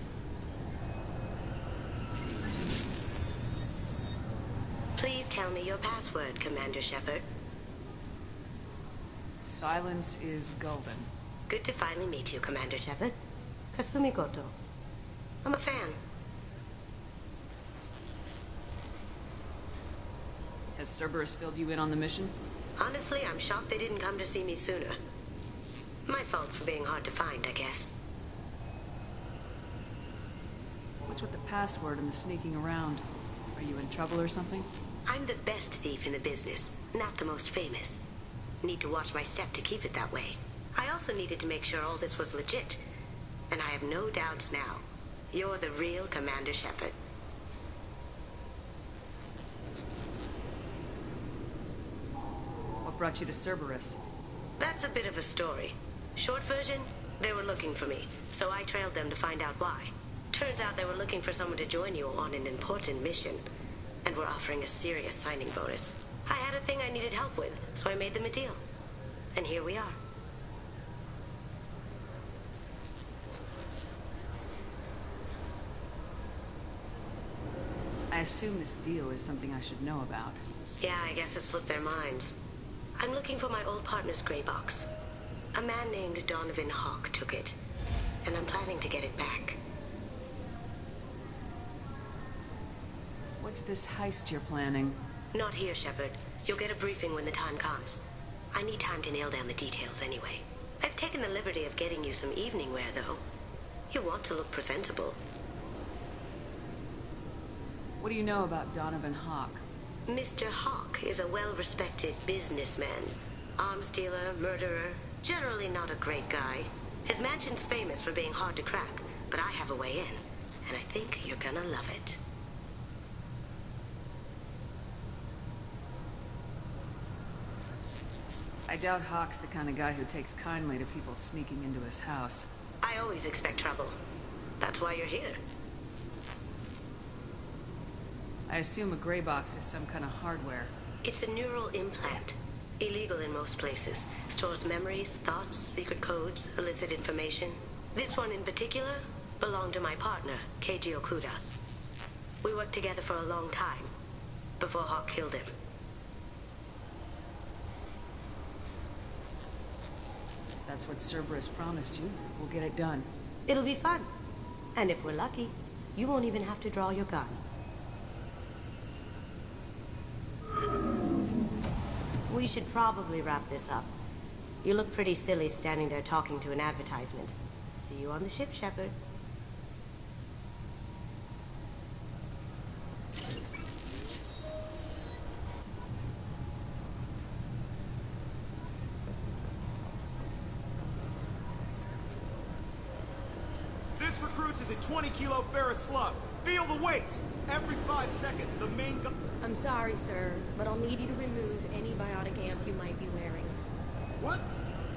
Speaker 14: Please tell me your password, Commander Shepard.
Speaker 2: Silence is golden.
Speaker 14: Good to finally meet you, Commander Shepard. Kasumi Goto. I'm a fan.
Speaker 2: Has Cerberus filled you in on the mission?
Speaker 14: Honestly, I'm shocked they didn't come to see me sooner. My fault for being hard to find, I guess.
Speaker 2: What's with the password and the sneaking around? Are you in trouble or something?
Speaker 14: I'm the best thief in the business, not the most famous. Need to watch my step to keep it that way. I also needed to make sure all this was legit. And I have no doubts now. You're the real Commander Shepard.
Speaker 2: What brought you to Cerberus?
Speaker 14: That's a bit of a story. Short version, they were looking for me, so I trailed them to find out why. Turns out they were looking for someone to join you on an important mission, and were offering a serious signing bonus. I had a thing I needed help with, so I made them a deal. And here we are.
Speaker 2: I assume this deal is something I should know about.
Speaker 14: Yeah, I guess it slipped their minds. I'm looking for my old partner's gray box. A man named Donovan Hawk took it, and I'm planning to get it back.
Speaker 2: What's this heist you're planning?
Speaker 14: Not here, Shepard. You'll get a briefing when the time comes. I need time to nail down the details anyway. I've taken the liberty of getting you some evening wear, though. You want to look presentable.
Speaker 2: What do you know about Donovan Hawk?
Speaker 14: Mr. Hawk is a well-respected businessman. Arms dealer, murderer, generally not a great guy. His mansion's famous for being hard to crack, but I have a way in, and I think you're gonna love it.
Speaker 2: I doubt Hawk's the kind of guy who takes kindly to people sneaking into his house.
Speaker 14: I always expect trouble. That's why you're here.
Speaker 2: I assume a gray box is some kind of hardware.
Speaker 14: It's a neural implant. Illegal in most places. Stores memories, thoughts, secret codes, illicit information. This one in particular belonged to my partner, Keiji Okuda. We worked together for a long time, before Hawk killed him.
Speaker 2: That's what Cerberus promised you. We'll get it done.
Speaker 14: It'll be fun. And if we're lucky, you won't even have to draw your gun. We should probably wrap this up. You look pretty silly standing there talking to an advertisement. See you on the ship, Shepard.
Speaker 15: This recruits is a 20-kilo ferrous slug. Feel the weight! Every 5 seconds, the main gun...
Speaker 16: I'm sorry, sir, but I'll need you to remove any biotic amp you might be wearing.
Speaker 10: What?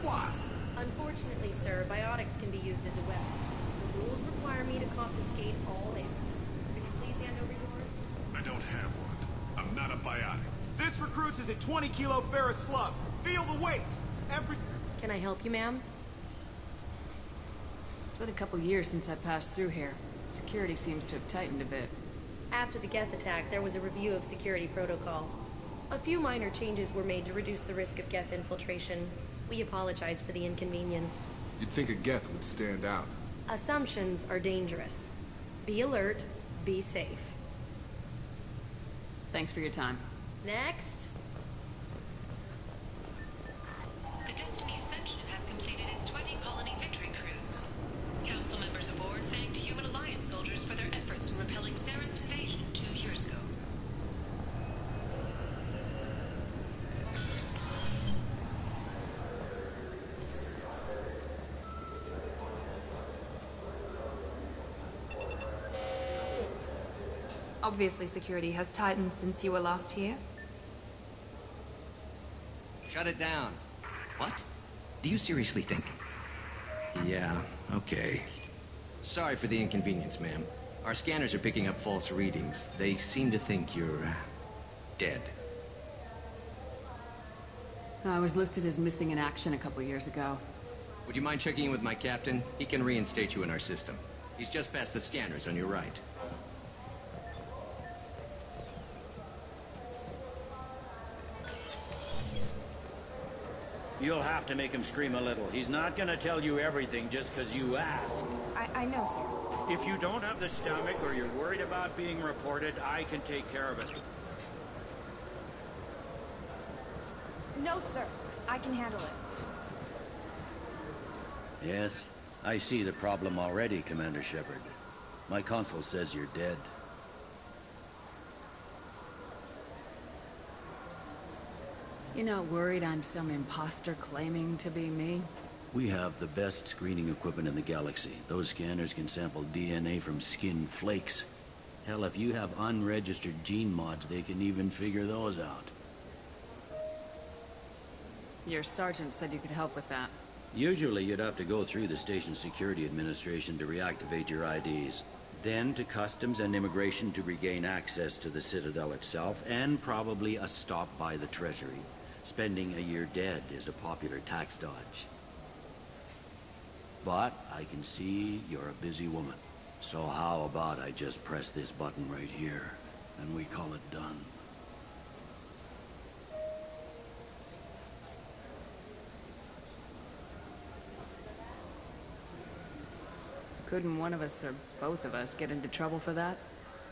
Speaker 10: Why?
Speaker 16: Unfortunately, sir, biotics can be used as a weapon. The rules require me to confiscate all amps. Could you please hand over yours?
Speaker 15: I don't have one. I'm not a biotic. This recruits is a 20-kilo ferrous slug. Feel the weight! Every...
Speaker 16: Can I help you, ma'am?
Speaker 2: It's been a couple years since I passed through here. Security seems to have tightened a bit.
Speaker 16: After the Geth attack, there was a review of security protocol. A few minor changes were made to reduce the risk of Geth infiltration. We apologize for the inconvenience.
Speaker 4: You'd think a Geth would stand out.
Speaker 16: Assumptions are dangerous. Be alert, be safe.
Speaker 2: Thanks for your time.
Speaker 16: Next.
Speaker 17: The Destiny Ascension has completed its 20-colony victory cruise. Council members aboard thanked Human Alliance soldiers for their efforts in repelling Saren's invasion 2 years ago.
Speaker 8: Obviously, security has tightened since you were last here.
Speaker 18: Shut it down. What? Do you seriously think? Yeah, okay. Sorry for the inconvenience, ma'am. Our scanners are picking up false readings. They seem to think you're... dead.
Speaker 2: I was listed as missing in action a couple years ago.
Speaker 18: Would you mind checking in with my captain? He can reinstate you in our system. He's just past the scanners on your right.
Speaker 19: You'll have to make him scream a little. He's not gonna tell you everything just because you ask.
Speaker 8: I know, sir.
Speaker 19: If you don't have the stomach or you're worried about being reported, I can take care of it.
Speaker 8: No, sir. I can handle it.
Speaker 19: Yes, I see the problem already, Commander Shepard. My console says you're dead.
Speaker 2: You're not worried I'm some imposter claiming to be me?
Speaker 19: We have the best screening equipment in the galaxy. Those scanners can sample DNA from skin flakes. Hell, if you have unregistered gene mods, they can even figure those out.
Speaker 2: Your sergeant said you could help with that.
Speaker 19: Usually you'd have to go through the station security administration to reactivate your IDs. Then to customs and immigration to regain access to the Citadel itself, and probably a stop by the Treasury. Spending a year dead is a popular tax dodge. But I can see you're a busy woman. So how about I just press this button right here, and we call it done.
Speaker 2: Couldn't one of us, or both of us, get into trouble for that?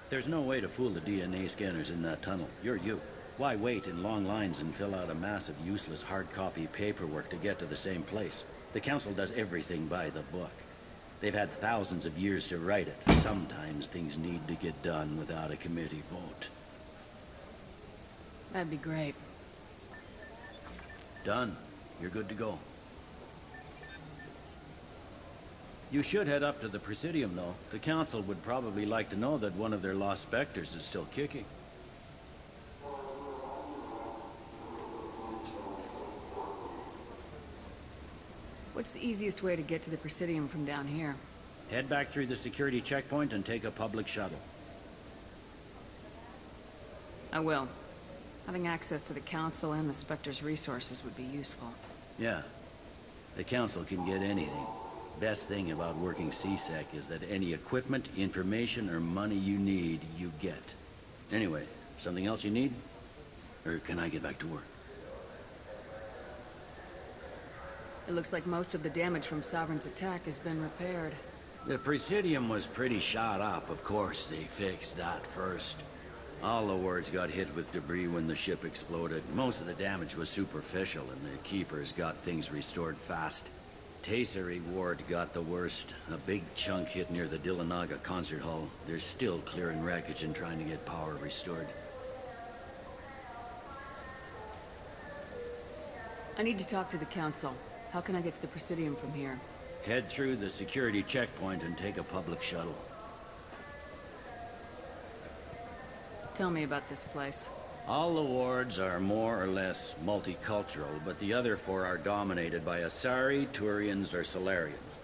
Speaker 19: There's no way to fool the DNA scanners in that tunnel. You're you. Why wait in long lines and fill out a massive useless hard copy paperwork to get to the same place? The Council does everything by the book. They've had thousands of years to write it. Sometimes things need to get done without a committee vote.
Speaker 2: That'd be great.
Speaker 19: Done. You're good to go. You should head up to the Presidium, though. The Council would probably like to know that one of their lost specters is still kicking.
Speaker 2: What's the easiest way to get to the Presidium from down here?
Speaker 19: Head back through the security checkpoint and take a public shuttle.
Speaker 2: I will. Having access to the Council and the Spectre's resources would be useful.
Speaker 19: Yeah. The Council can get anything. Best thing about working CSEC is that any equipment, information, or money you need, you get. Anyway, something else you need? Or can I get back to work?
Speaker 2: It looks like most of the damage from Sovereign's attack has been repaired.
Speaker 19: The Presidium was pretty shot up. Of course, they fixed that first. All the wards got hit with debris when the ship exploded. Most of the damage was superficial, and the Keepers got things restored fast. Tasery Ward got the worst. A big chunk hit near the Dillanaga concert hall. They're still clearing wreckage and trying to get power restored.
Speaker 2: I need to talk to the Council. How can I get to the Presidium from here?
Speaker 19: Head through the security checkpoint and take a public shuttle.
Speaker 2: Tell me about this place.
Speaker 19: All the wards are more or less multicultural, but the other four are dominated by Asari, Turians, or Solarians.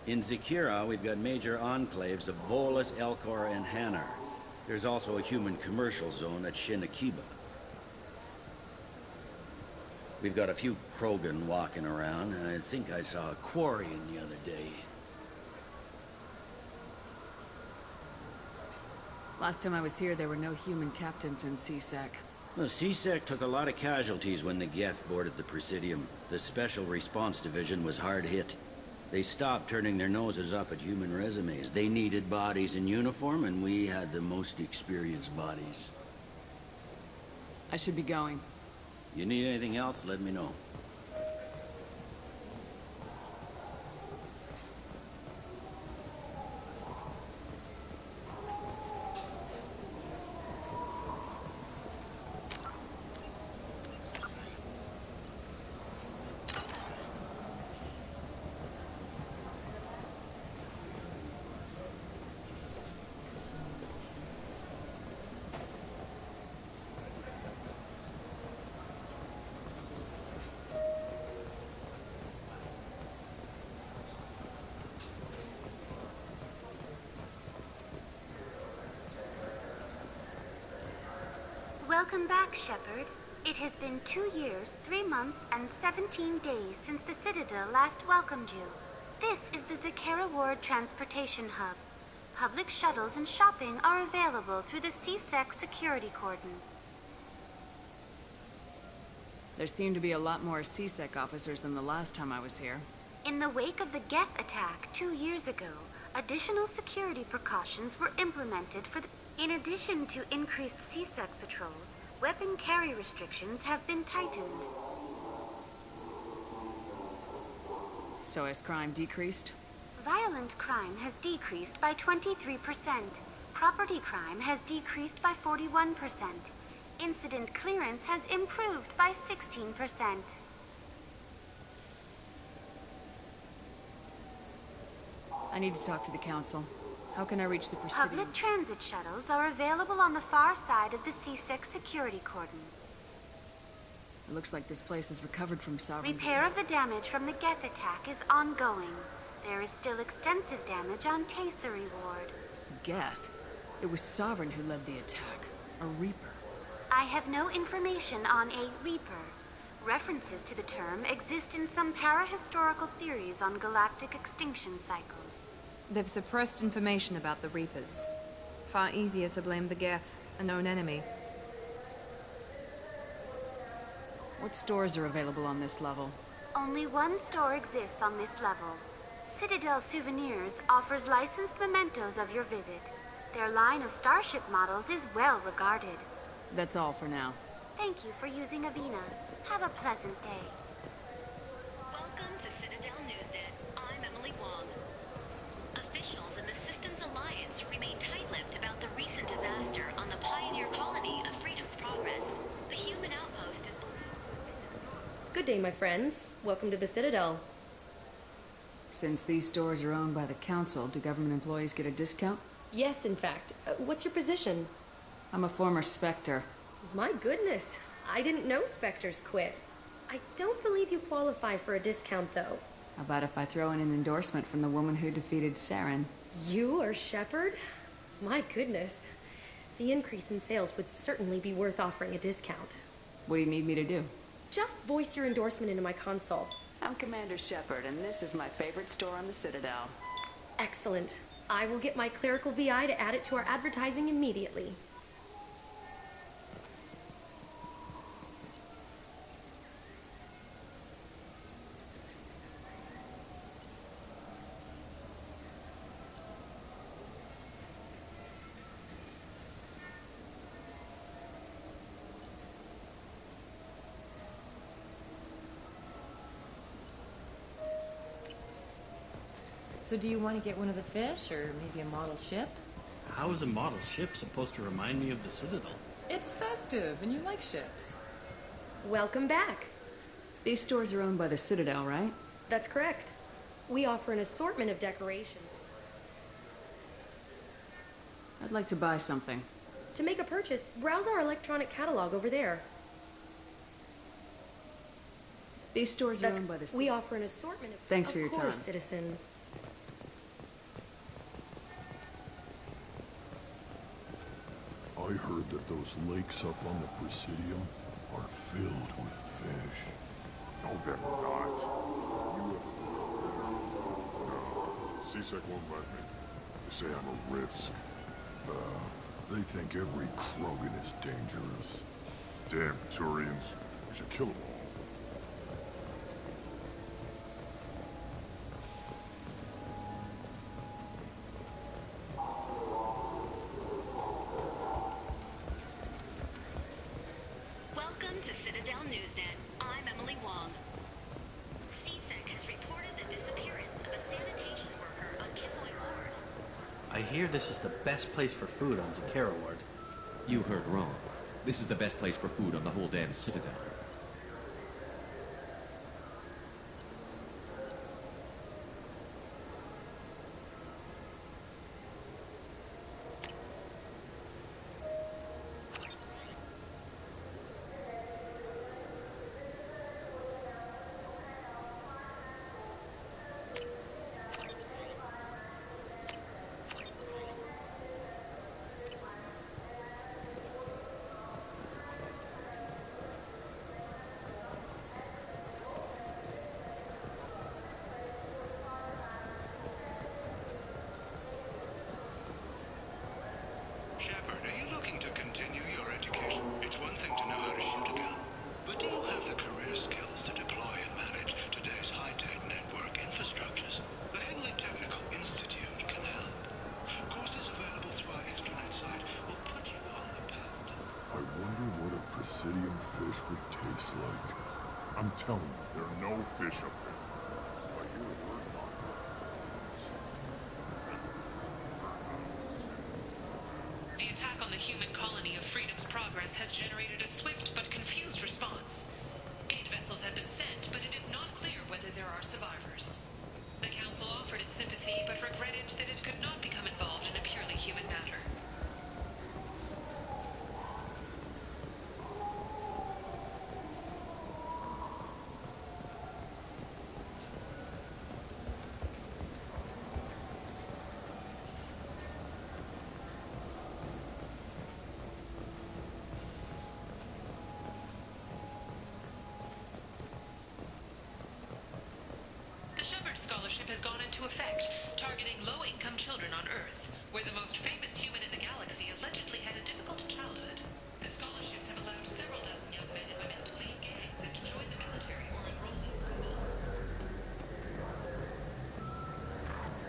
Speaker 19: In Zakira, we've got major enclaves of Volus, Elcor, and Hanar. There's also a human commercial zone at Shinakiba. We've got a few Krogan walking around, and I think I saw a Quarian the other day.
Speaker 2: Last time I was here, there were no human captains in CSEC.
Speaker 19: The CSEC took a lot of casualties when the Geth boarded the Presidium. The Special Response Division was hard hit. They stopped turning their noses up at human resumes. They needed bodies in uniform, and we had the most experienced bodies.
Speaker 2: I should be going.
Speaker 19: You need anything else, let me know.
Speaker 20: Welcome back, Shepard. It has been 2 years, 3 months, and 17 days since the Citadel last welcomed you. This is the Zakera Ward Transportation Hub. Public shuttles and shopping are available through the CSEC security cordon.
Speaker 2: There seem to be a lot more CSEC officers than the last time I was here.
Speaker 20: In the wake of the Geth attack 2 years ago, additional security precautions were implemented for the... In addition to increased CSEC patrols, weapon carry restrictions have been tightened.
Speaker 2: So has crime decreased?
Speaker 20: Violent crime has decreased by 23%. Property crime has decreased by 41%. Incident clearance has improved by 16%.
Speaker 2: I need to talk to the council. How can I reach the Presidium?
Speaker 20: Public transit shuttles are available on the far side of the C6 security cordon.
Speaker 2: It looks like this place has recovered from Sovereign's
Speaker 20: Repair of the damage from the Geth attack is ongoing. There is still extensive damage on Tasery Ward.
Speaker 2: Geth? It was Sovereign who led the attack. A Reaper.
Speaker 20: I have no information on a Reaper. References to the term exist in some parahistorical theories on galactic extinction cycles.
Speaker 8: They've suppressed information about the Reapers. Far easier to blame the Geth, a known enemy.
Speaker 2: What stores are available on this level?
Speaker 20: Only one store exists on this level. Citadel Souvenirs offers licensed mementos of your visit. Their line of starship models is well regarded.
Speaker 2: That's all for now.
Speaker 20: Thank you for using Avina. Have a pleasant day.
Speaker 17: Welcome to Citadel Newsnet. I'm Emily Wong. Officials in the Systems Alliance remain tight-lipped about the recent disaster on the pioneer colony of Freedom's Progress. The human outpost is...
Speaker 16: Good day, my friends. Welcome to the Citadel.
Speaker 2: Since these stores are owned by the Council, do government employees get a discount?
Speaker 16: Yes, in fact. What's your position?
Speaker 2: I'm a former Spectre.
Speaker 16: My goodness. I didn't know Spectres quit. I don't believe you qualify for a discount, though.
Speaker 2: How about if I throw in an endorsement from the woman who defeated Saren?
Speaker 16: You are Shepard? My goodness. The increase in sales would certainly be worth offering a discount.
Speaker 2: What do you need me to do?
Speaker 16: Just voice your endorsement into my console.
Speaker 2: I'm Commander Shepard, and this is my favorite store on the Citadel.
Speaker 16: Excellent. I will get my clerical VI to add it to our advertising immediately.
Speaker 21: So do you want to get one of the fish, or maybe a model ship?
Speaker 11: How is a model ship supposed to remind me of the Citadel?
Speaker 21: It's festive, and you like ships.
Speaker 16: Welcome back.
Speaker 2: These stores are owned by the Citadel, right?
Speaker 16: That's correct. We offer an assortment of decorations.
Speaker 2: I'd like to buy something.
Speaker 16: To make a purchase, browse our electronic catalog over there.
Speaker 2: These stores are owned by the Citadel.
Speaker 16: We offer an assortment of...
Speaker 2: Thanks for your
Speaker 16: Of course,
Speaker 2: time.
Speaker 16: citizen.
Speaker 22: I heard that those lakes up on the Presidium are filled with fish.
Speaker 23: No, they're not. You ever... No, CSEC won't let me. They say I'm a risk.
Speaker 22: They think every Krogan is dangerous.
Speaker 23: Damn Turians. We should kill them all.
Speaker 17: Welcome to Citadel Newsnet. I'm Emily Wong. CSEC has reported the disappearance of a sanitation worker on Kivoy Ward.
Speaker 11: I hear this is the best place for food on Zakera Ward.
Speaker 24: You heard wrong. This is the best place for food on the whole damn Citadel.
Speaker 5: continue your education. It's one thing to know how to shoot a gun, but do you have the career skills to deploy and manage today's high-tech network infrastructures? The Henley Technical Institute can help. Courses available through our extranet site will put you on the path to...
Speaker 22: I wonder what a Presidium fish would taste like. I'm telling you, there are no fish up there. I hear a word about it.
Speaker 6: The attack on the human colony of Freedom's Progress has generated a swift but confused response. Aid vessels have been sent, but it is not clear whether there are survivors. The Council offered its sympathy, but regretted that it could not become involved in a purely human matter. Scholarship has gone into effect, targeting low-income children on Earth, where the most famous human in the galaxy allegedly had a difficult childhood. The scholarships have allowed several dozen young men and women to lead gangs and to join the military or enroll in school.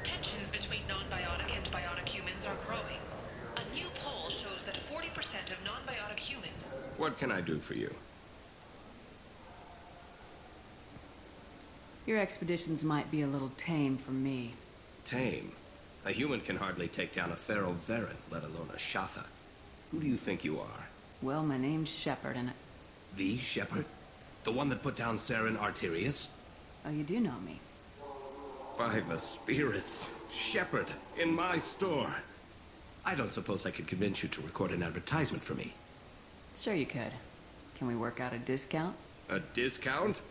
Speaker 6: Tensions between non-biotic and biotic humans are growing. A new poll shows that 40% of non-biotic humans...
Speaker 18: What can I do for you?
Speaker 2: Your expeditions might be a little tame for me.
Speaker 18: Tame? A human can hardly take down a Pharaoh Varen, let alone a Shatha. Who do you think you are?
Speaker 2: Well, my name's Shepard, and
Speaker 18: The Shepard? The one that put down Saren Arterius?
Speaker 2: Oh, you do know me.
Speaker 18: By the spirits. Shepard, in my store. I don't suppose I could convince you to record an advertisement for me.
Speaker 2: Sure you could. Can we work out a discount?
Speaker 18: A discount?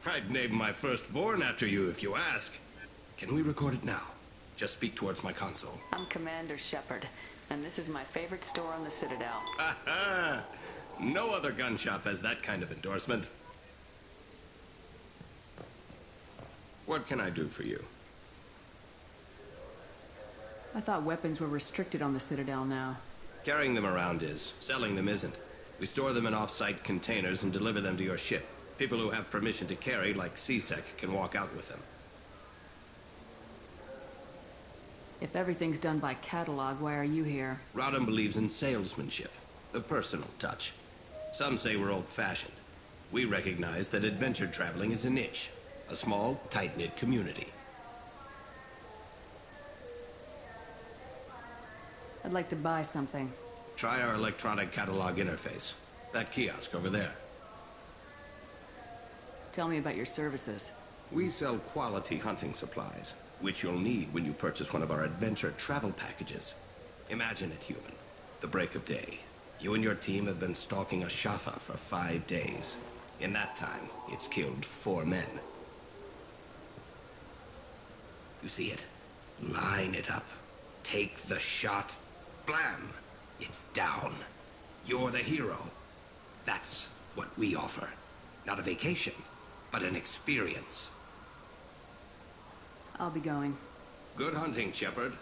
Speaker 18: I'd name my firstborn after you if you ask. Can we record it now? Just speak towards my console.
Speaker 2: I'm Commander Shepard, and this is my favorite store on the Citadel.
Speaker 18: Ha ha! No other gun shop has that kind of endorsement. What can I do for you?
Speaker 2: I thought weapons were restricted on the Citadel now.
Speaker 18: Carrying them around is. Selling them isn't. We store them in off-site containers and deliver them to your ship. People who have permission to carry, like C-Sec, can walk out with them.
Speaker 2: If everything's done by catalog, why are you here?
Speaker 18: Rodham believes in salesmanship, the personal touch. Some say we're old-fashioned. We recognize that adventure traveling is a niche, a small, tight-knit community.
Speaker 2: I'd like to buy something.
Speaker 18: Try our electronic catalog interface. That kiosk over there.
Speaker 2: Tell me about your services.
Speaker 18: We sell quality hunting supplies, which you'll need when you purchase one of our adventure travel packages. Imagine it, human. The break of day. You and your team have been stalking a Shatha for 5 days. In that time, it's killed 4 men. You see it? Line it up. Take the shot. Blam! It's down. You're the hero. That's what we offer. Not a vacation, but an experience.
Speaker 2: I'll be going.
Speaker 18: Good hunting, Shepard.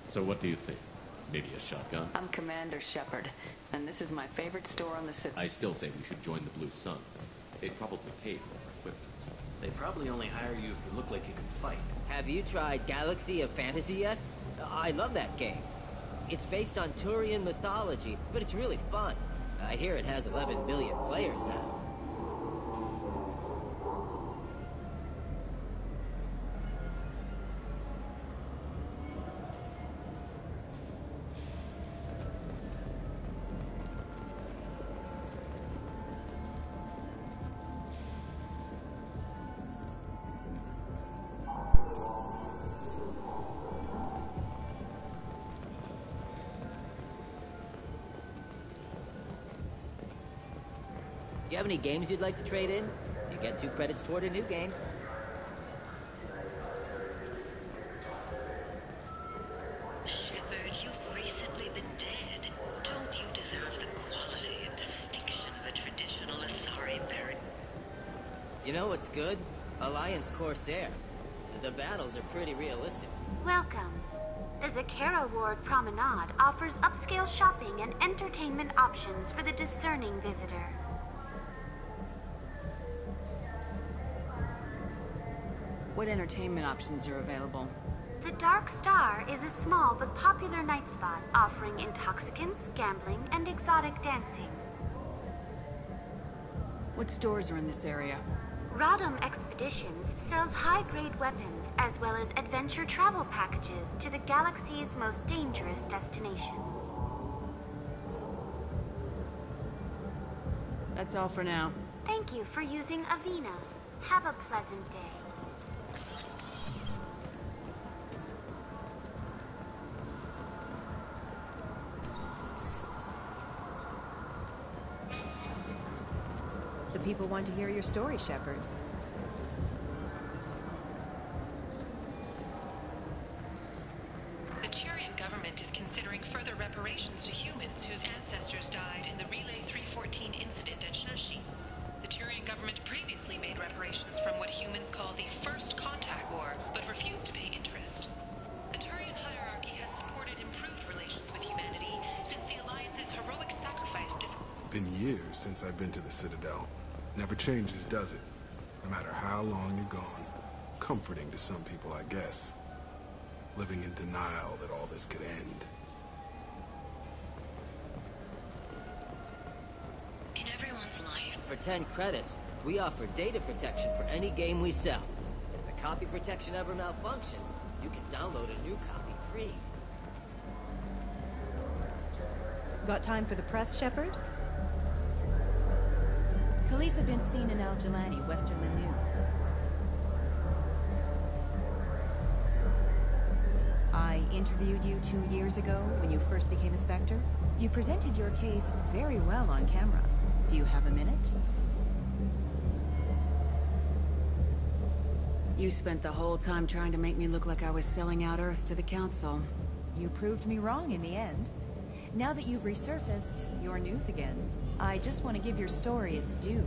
Speaker 7: So what do you think? Maybe a shotgun?
Speaker 2: I'm Commander Shepard, and this is my favorite store on the Citadel.
Speaker 7: I still say we should join the Blue Suns. They'd probably pay for our equipment.
Speaker 1: They probably only hire you if you look like you can fight.
Speaker 9: Have you tried Galaxy of Fantasy yet? I love that game. It's based on Turian mythology, but it's really fun. I hear it has 11 million players now. Do you have any games you'd like to trade in? You get 2 credits toward a new game.
Speaker 17: Shepard, you've recently been dead. Don't you deserve the quality and distinction of a traditional Asari Baron?
Speaker 9: You know what's good? Alliance Corsair. The battles are pretty realistic.
Speaker 20: Welcome. The Zakera Ward Promenade offers upscale shopping and entertainment options for the discerning visitor.
Speaker 2: What entertainment options are available?
Speaker 20: The Dark Star is a small but popular night spot offering intoxicants, gambling, and exotic dancing.
Speaker 2: What stores are in this area?
Speaker 20: Rodham Expeditions sells high-grade weapons as well as adventure travel packages to the galaxy's most dangerous destinations.
Speaker 2: That's all for now.
Speaker 20: Thank you for using Avina. Have a pleasant day.
Speaker 12: The people want to hear your story, Shepard.
Speaker 6: The Turian government is considering further reparations to humans whose ancestors died in the Relay 314 incident at Shashi. The Turian government previously made reparations from what humans call the First Contact War, but refused to pay interest. The Turian hierarchy has supported improved relations with humanity since the Alliance's heroic sacrifice
Speaker 4: Been years since I've been to the Citadel. Never changes, does it? No matter how long you're gone. Comforting to some people, I guess. Living in denial that all this could end.
Speaker 17: In everyone's life.
Speaker 9: For 10 credits, we offer data protection for any game we sell. If the copy protection ever malfunctions, you can download a new copy free.
Speaker 12: Got time for the press, Shepard? Khaleesa been seen in Al-Jalani, Westerland News. I interviewed you 2 years ago when you first became a Spectre. You presented your case very well on camera. Do you have a minute?
Speaker 2: You spent the whole time trying to make me look like I was selling out Earth to the Council.
Speaker 12: You proved me wrong in the end. Now that you've resurfaced, you're news again. I just want to give your story its due.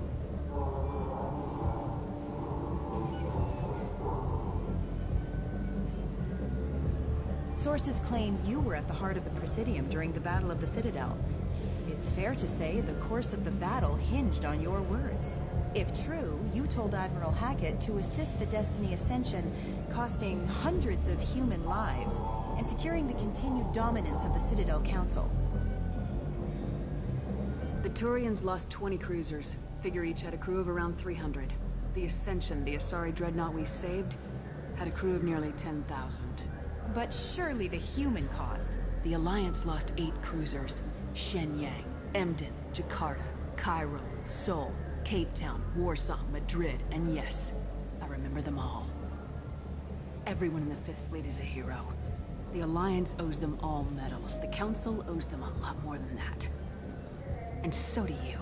Speaker 12: Sources claim you were at the heart of the Presidium during the Battle of the Citadel. It's fair to say the course of the battle hinged on your words. If true, you told Admiral Hackett to assist the Destiny Ascension, costing hundreds of human lives, and securing the continued dominance of the Citadel Council.
Speaker 2: The Turians lost 20 cruisers. Figure each had a crew of around 300. The Ascension, the Asari dreadnought we saved, had a crew of nearly 10,000.
Speaker 12: But surely the human cost.
Speaker 2: The Alliance lost 8 cruisers. Shenyang, Emden, Jakarta, Cairo, Seoul, Cape Town, Warsaw, Madrid, and yes, I remember them all. Everyone in the Fifth Fleet is a hero. The Alliance owes them all medals. The Council owes them a lot more than that. And so do you.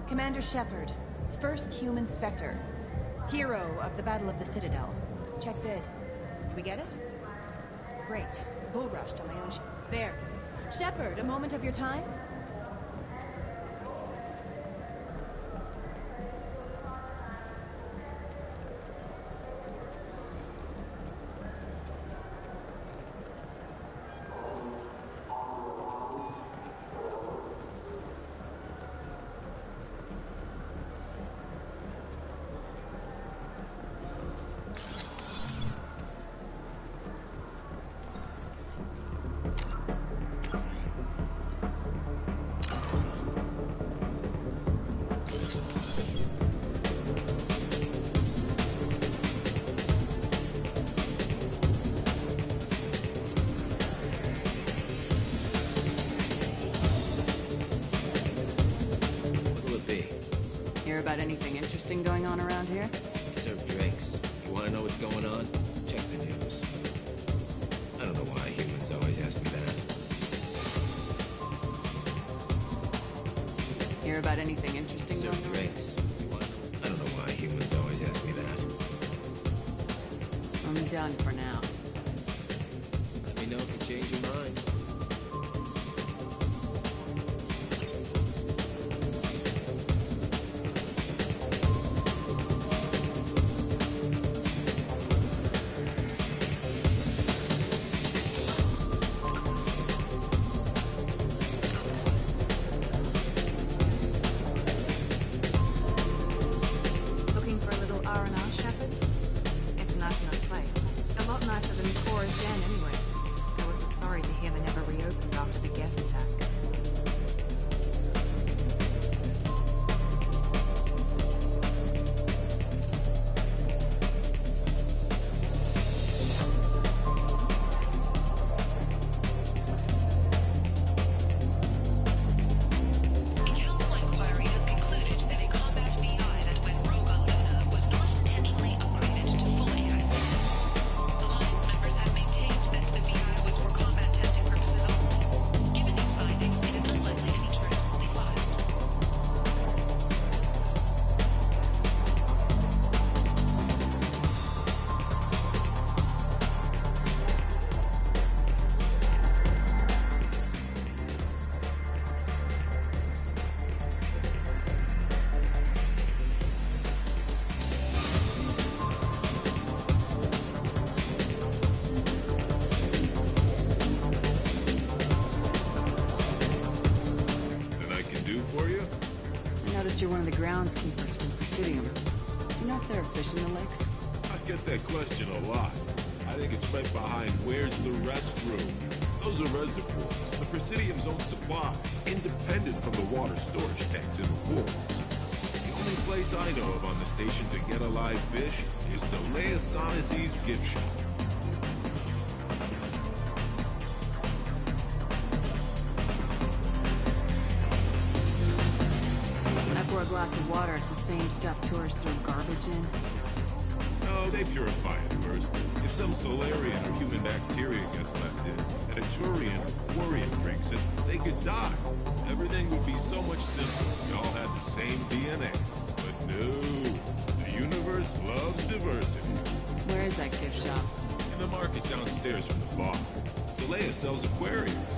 Speaker 12: Commander Shepard, first human Spectre. Hero of the Battle of the Citadel. Check bid. Do we get it? Great. Bull rushed on my own There. Shepard, a moment of your time?
Speaker 2: about anything interesting going on around here?
Speaker 18: Serve drinks. You want to know what's going on? Check the news. I don't know why humans always ask me that.
Speaker 2: Hear about anything interesting
Speaker 18: Serve
Speaker 2: going on?
Speaker 18: drinks. I don't know why humans always ask me that.
Speaker 2: I'm done for now.
Speaker 18: Let me know if you change your mind.
Speaker 8: Looking for a little R&R, Shepard? It's a nice enough place. A lot nicer than Cora's den, anyway. I wasn't sorry to hear they never reopened after the Geth attack.
Speaker 6: A council inquiry has concluded that a combat VI that went rogue on Luna was not intentionally upgraded to full AI status. Alliance members have maintained that the VI was for combat testing purposes only. Given these findings, it is unlikely any charges will be filed.
Speaker 23: That I can do for you?
Speaker 2: I noticed you're one of the groundskeepers from Presidium. You know if there are fish in the lakes?
Speaker 23: I get that question a lot. I think it's right behind where's the restroom. Those are reservoirs, the Presidium's own supply, independent from the water storage tanks in the pools. The only place I know of on the station to get a live fish is Delea Sonesi's gift shop.
Speaker 2: When I pour a glass of water, it's the same stuff tourists throw garbage in.
Speaker 23: No, they purify it first. If some Solarian or human bacteria gets left in, and a Turian or Quarian drinks it, they could die. Everything would be so much simpler if we all had the same DNA. But no, the universe loves diversity.
Speaker 2: Where is that gift shop?
Speaker 23: In the market downstairs from the bar. Delea sells aquariums.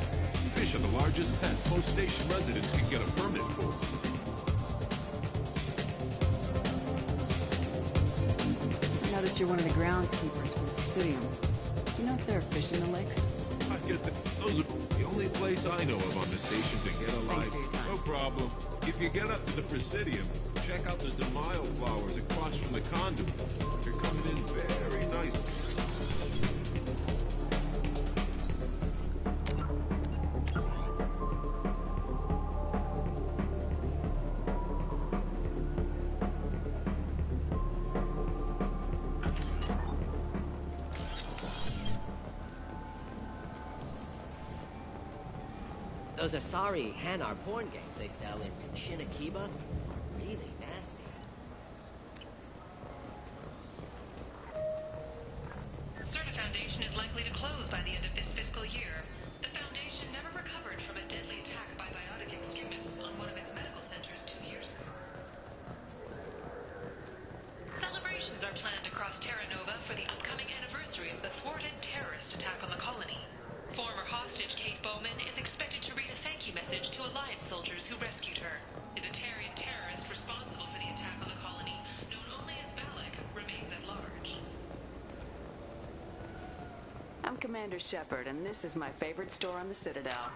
Speaker 23: Fish are the largest pets most station residents can get a permit for.
Speaker 2: I noticed you're one of the groundskeepers from Presidium. You know if there are fish in the lakes?
Speaker 23: I get that. Those are the only place I know of on the station to get a live. No problem. If you get up to the Presidium, check out the Demile flowers across from the conduit. They're coming in very nicely.
Speaker 9: Those Asari Hanar porn games they sell in Shinakiba? Really nasty.
Speaker 6: Certa Foundation is likely to close by the end of this fiscal year. The Foundation never recovered from a deadly attack by biotic extremists on one of its medical centers 2 years ago. Celebrations are planned across Terra Nova for the upcoming anniversary of the thwarted terrorist attack on the colony. Former hostage Kate Bowman is expected to read a thank you message to Alliance soldiers who rescued her. The Batarian terrorist responsible for the attack on the colony, known only as Balak, remains at large.
Speaker 2: I'm Commander Shepard, and this is my favorite store on the Citadel.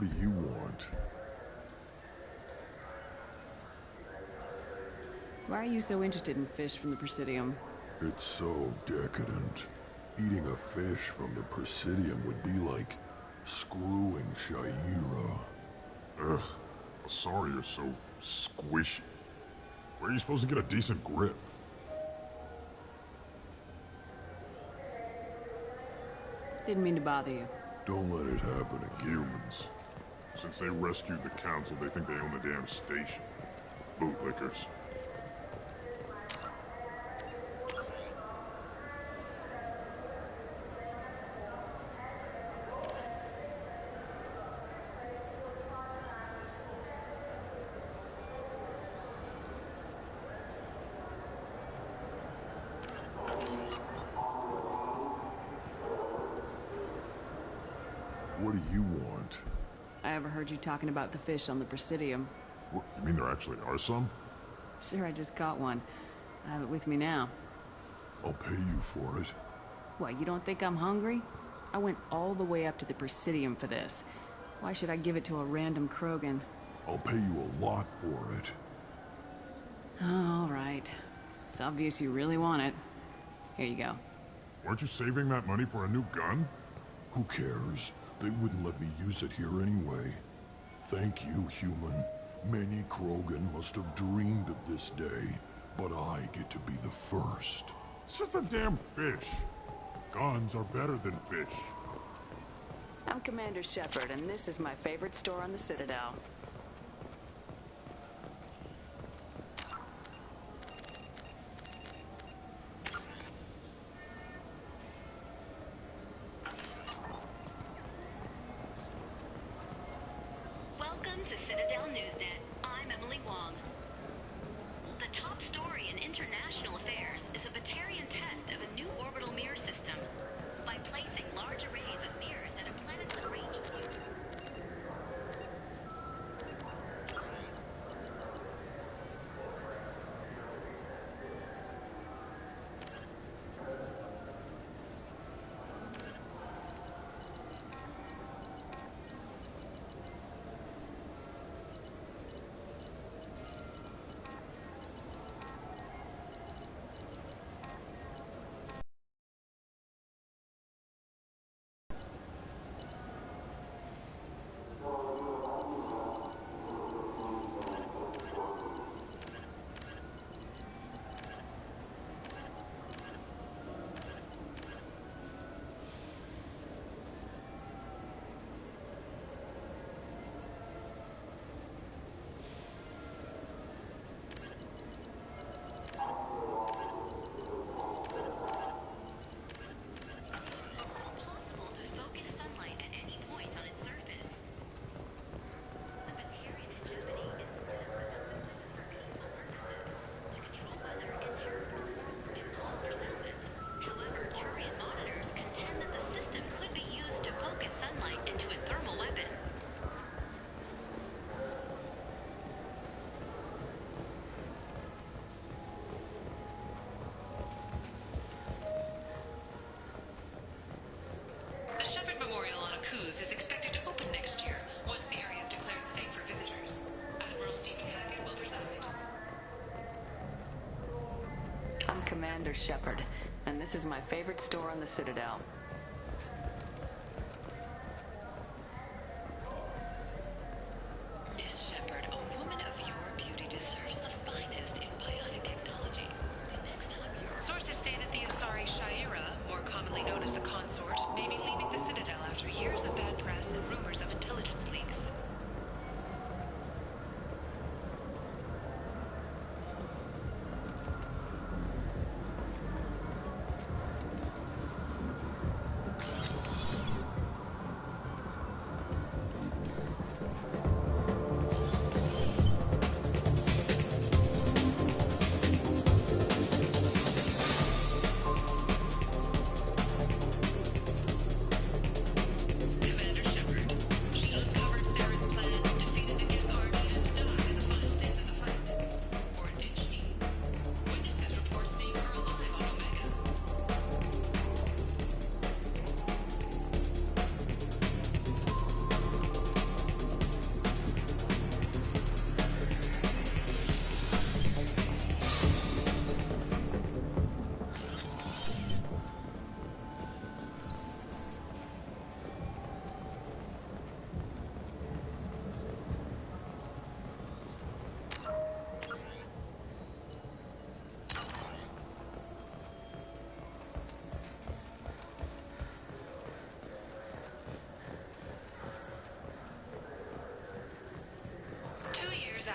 Speaker 22: do you want?
Speaker 2: Why are you so interested in fish from the Presidium?
Speaker 22: It's so decadent. Eating a fish from the Presidium would be like screwing Shaira.
Speaker 23: Ugh, sorry you're so squishy. Where are you supposed to get a decent grip?
Speaker 2: Didn't mean to bother you.
Speaker 22: Don't let it happen again.
Speaker 23: Humans. Since they rescued the council, they think they own the damn station. Bootlickers.
Speaker 22: What do you want?
Speaker 2: I overheard you talking about the fish on the Presidium.
Speaker 23: What, you mean there actually are some?
Speaker 2: Sure, I just caught one. I have it with me now.
Speaker 22: I'll pay you for it.
Speaker 2: What, you don't think I'm hungry? I went all the way up to the Presidium for this. Why should I give it to a random Krogan?
Speaker 22: I'll pay you a lot for it.
Speaker 2: Oh, all right. It's obvious you really want it. Here you go.
Speaker 23: Weren't you saving that money for a new gun?
Speaker 22: Who cares? They wouldn't let me use it here anyway. Thank you, human. Many Krogan must have dreamed of this day, but I get to be the first.
Speaker 23: It's just a damn fish. Guns are better than fish.
Speaker 2: I'm Commander Shepard, and this is my favorite store on the Citadel.
Speaker 17: Welcome to Citadel Newsnet. I'm Emily Wong. The top story in international affairs is a Batarian test of a new orbital mirror system. By placing large arrays of mirrors at a planet's range of view.
Speaker 6: Is expected to open next year, once the area is declared safe for visitors. Admiral Stephen Hackett will preside.
Speaker 2: I'm Commander Shepard, and this is my favorite store on the Citadel.
Speaker 6: Miss Shepard, a woman of your beauty deserves the finest in bionic technology. The next time sources say that the Asari Shaira, more commonly known as the Consort, may be leaving the Citadel after years of bad press and rumors of intelligence leaks.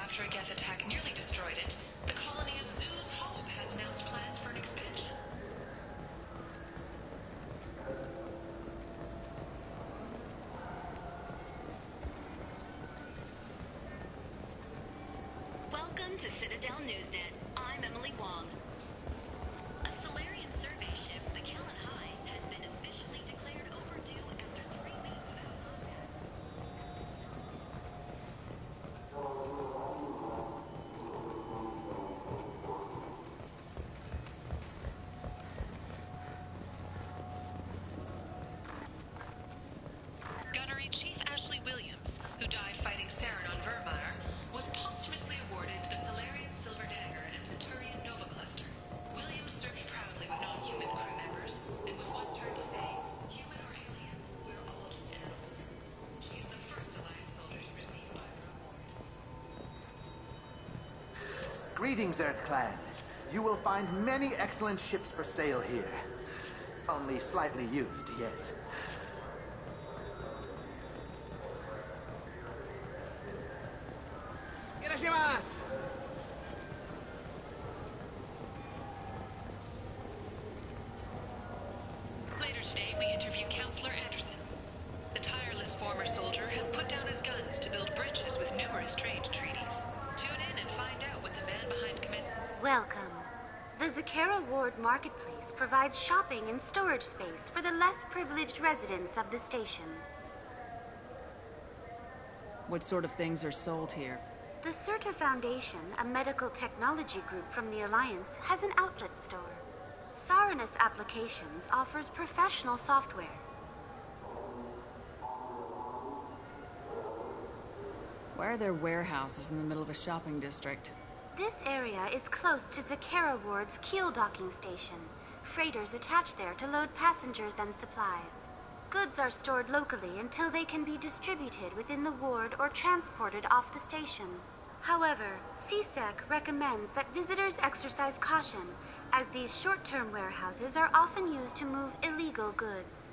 Speaker 6: after a Geth attack nearly destroyed it, the colony of Zoo's Hope has announced plans for an expansion.
Speaker 17: Welcome to Citadel Newsnet. I'm Emily Wong. A Solarian survey ship, the Callan High, has been officially declared overdue after 3 weeks without contact.
Speaker 6: Gunnery Chief Ashley Williams, who died fighting Saren on Vermeer, was posthumously awarded the Solarian Silver Dagger and the Turian Nova Cluster. Williams served proudly with non-human crew members, and was once heard to say, "Human or alien, we're all just animals." She is the first Alliance soldier to receive either award.
Speaker 3: Greetings, Earth Clan. You will find many excellent ships for sale here. Only slightly used, yes.
Speaker 6: Later today, we interview Counselor Anderson. The tireless former soldier has put down his guns to build bridges with numerous trade treaties. Tune in and find out what the man behind commit.
Speaker 20: Welcome. The Zakera Ward Marketplace provides shopping and storage space for the less privileged residents of the station.
Speaker 2: What sort of things are sold here?
Speaker 20: The Certa Foundation, a medical technology group from the Alliance, has an outlet store. Saranus Applications offers professional software.
Speaker 2: Why are there warehouses in the middle of a shopping district?
Speaker 20: This area is close to Zakera Ward's keel docking station. Freighters attach there to load passengers and supplies. Goods are stored locally until they can be distributed within the ward or transported off the station. However, CSEC recommends that visitors exercise caution, as these short-term warehouses are often used to move illegal goods.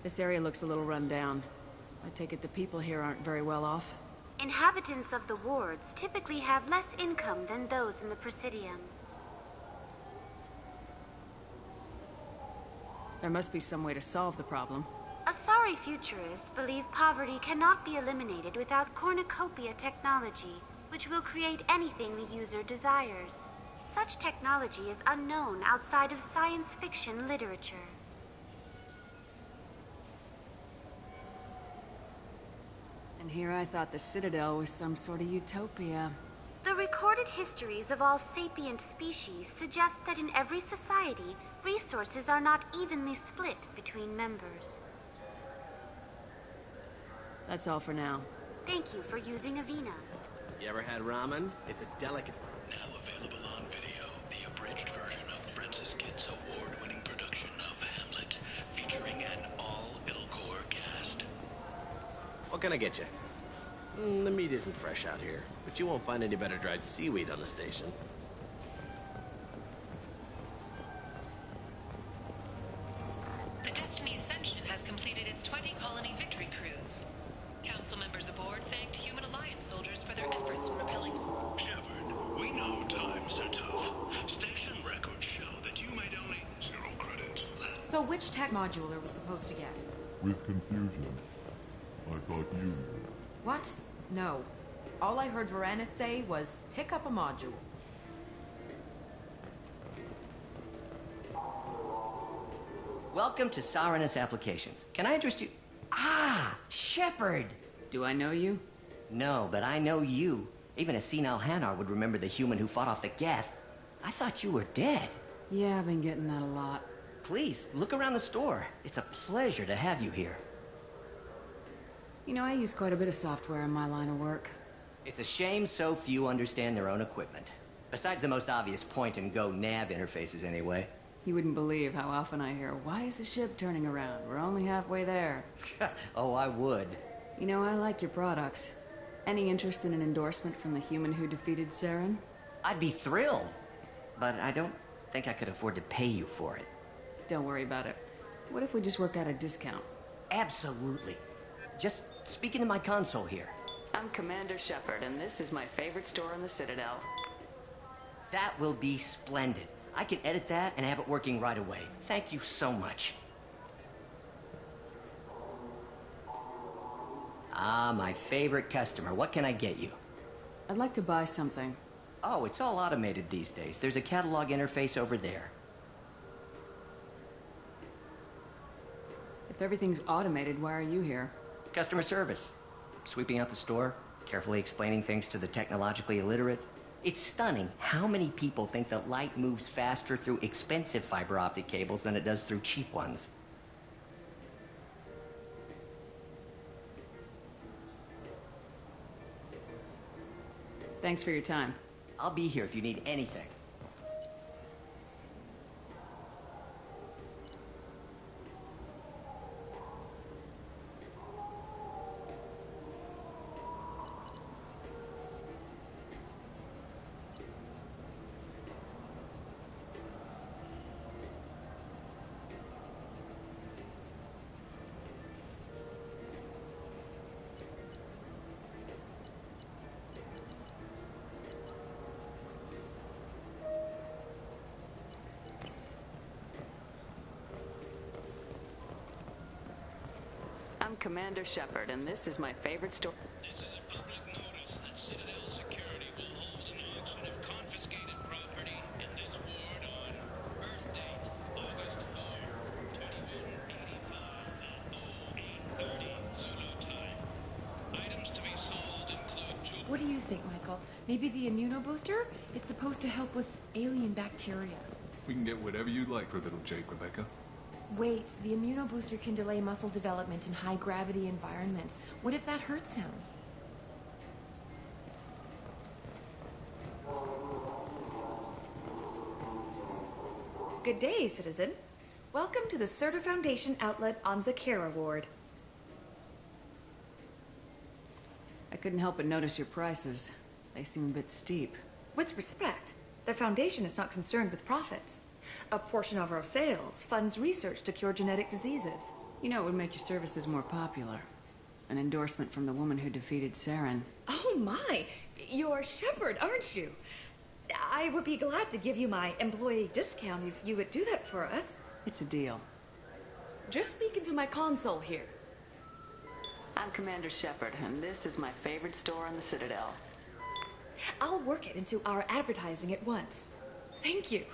Speaker 2: This area looks a little run down. I take it the people here aren't very well off?
Speaker 20: Inhabitants of the wards typically have less income than those in the Presidium.
Speaker 2: There must be some way to solve the problem.
Speaker 20: Asari futurists believe poverty cannot be eliminated without cornucopia technology, which will create anything the user desires. Such technology is unknown outside of science fiction literature.
Speaker 2: And here I thought the Citadel was some sort of utopia.
Speaker 20: The recorded histories of all sapient species suggest that in every society, resources are not evenly split between members.
Speaker 2: That's all for now.
Speaker 20: Thank you for using Avena.
Speaker 1: You ever had ramen? It's a delicate...
Speaker 5: Now available on video, the abridged version of Francis Kidd's award-winning production of Hamlet, featuring an all-Ilgor cast.
Speaker 1: What can I get you? The meat isn't fresh out here, but you won't find any better dried seaweed on the station.
Speaker 6: The Destiny Ascension has completed its 20-colony victory cruise. Council members aboard thanked Human Alliance soldiers for their efforts in repelling...
Speaker 5: Shepard, we know times are tough. Station records show that you made only 0 credits.
Speaker 12: So which tech module are we supposed to get?
Speaker 22: With confusion. I thought you...
Speaker 12: What? No. All I heard Varanus say was, pick up a module.
Speaker 18: Welcome to Saranus Applications. Can I interest you? Ah, Shepard!
Speaker 2: Do I know you?
Speaker 18: No, but I know you. Even a senile Hanar would remember the human who fought off the Geth. I thought you were dead.
Speaker 2: Yeah, I've been getting that a lot.
Speaker 18: Please, look around the store. It's a pleasure to have you here.
Speaker 2: You know, I use quite a bit of software in my line of work.
Speaker 18: It's a shame so few understand their own equipment. Besides the most obvious point-and-go nav interfaces, anyway.
Speaker 2: You wouldn't believe how often I hear, "Why is the ship turning around? We're only halfway there."
Speaker 18: Oh, I would.
Speaker 2: You know, I like your products. Any interest in an endorsement from the human who defeated Saren?
Speaker 18: I'd be thrilled. But I don't think I could afford to pay you for it.
Speaker 2: Don't worry about it. What if we just work out a discount?
Speaker 18: Absolutely. Just speak into my console here.
Speaker 10: I'm Commander Shepard, and this is my favorite store in the Citadel.
Speaker 9: That will be splendid. I can edit that and have it working right away. Thank you so much. Ah, my favorite customer. What can I get you?
Speaker 2: I'd like to buy something.
Speaker 9: Oh, it's all automated these days. There's a catalog interface over there.
Speaker 2: If everything's automated, why are you here?
Speaker 9: Customer service. Sweeping out the store, carefully explaining things to the technologically illiterate. It's stunning how many people think that light moves faster through expensive fiber optic cables than it does through cheap ones.
Speaker 2: Thanks for your time.
Speaker 9: I'll be here if you need anything.
Speaker 10: I'm Commander Shepard, and this is my favorite store.
Speaker 5: This is a public notice that Citadel Security will hold an auction of confiscated property in this ward on Earth date, August 4, 2185 at 0830 Zulu time. Items to be sold include jewelry.
Speaker 12: What do you think, Michael? Maybe the immunobooster? It's supposed to help with alien bacteria.
Speaker 13: We can get whatever you like for little Jake, Rebecca.
Speaker 12: Wait, the immunobooster can delay muscle development in high-gravity environments. What if that hurts him?
Speaker 14: Good day, citizen. Welcome to the Serta Foundation outlet on Zakera Ward.
Speaker 2: I couldn't help but notice your prices. They seem a bit steep.
Speaker 14: With respect, the Foundation is not concerned with profits. A portion of our sales funds research to cure genetic diseases.
Speaker 2: You know, it would make your services more popular. An endorsement from the woman who defeated Saren.
Speaker 14: Oh my! You're Shepard, aren't you? I would be glad to give you my employee discount if you would do that for us.
Speaker 2: It's a deal.
Speaker 14: Just speak into my console here.
Speaker 10: I'm Commander Shepard, and this is my favorite store in the Citadel.
Speaker 14: I'll work it into our advertising at once. Thank you.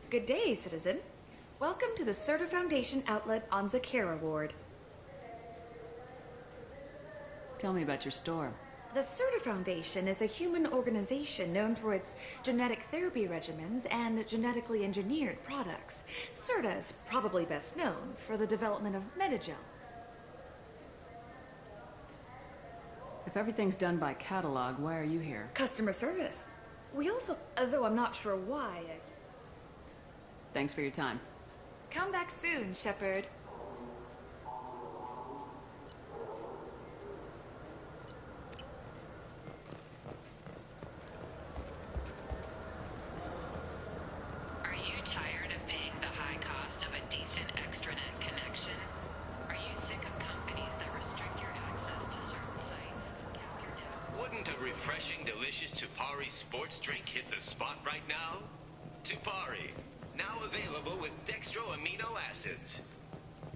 Speaker 14: Good day, citizen. Welcome to the Serta Foundation outlet on Zakera Ward.
Speaker 2: Tell me about your store.
Speaker 14: The Serta Foundation is a human organization known for its genetic therapy regimens and genetically engineered products. Serta is probably best known for the development of Metagel.
Speaker 2: If everything's done by catalog, why are you here?
Speaker 14: Customer service. We also, though I'm not sure why.
Speaker 2: Thanks for your time.
Speaker 14: Come back soon, Shepard.
Speaker 6: Are you tired of paying the high cost of a decent extranet connection? Are you sick of companies that restrict your access to certain sites?
Speaker 1: Wouldn't a refreshing, delicious Tupari sports drink hit the spot right now? Tupari, now available with dextro amino acids.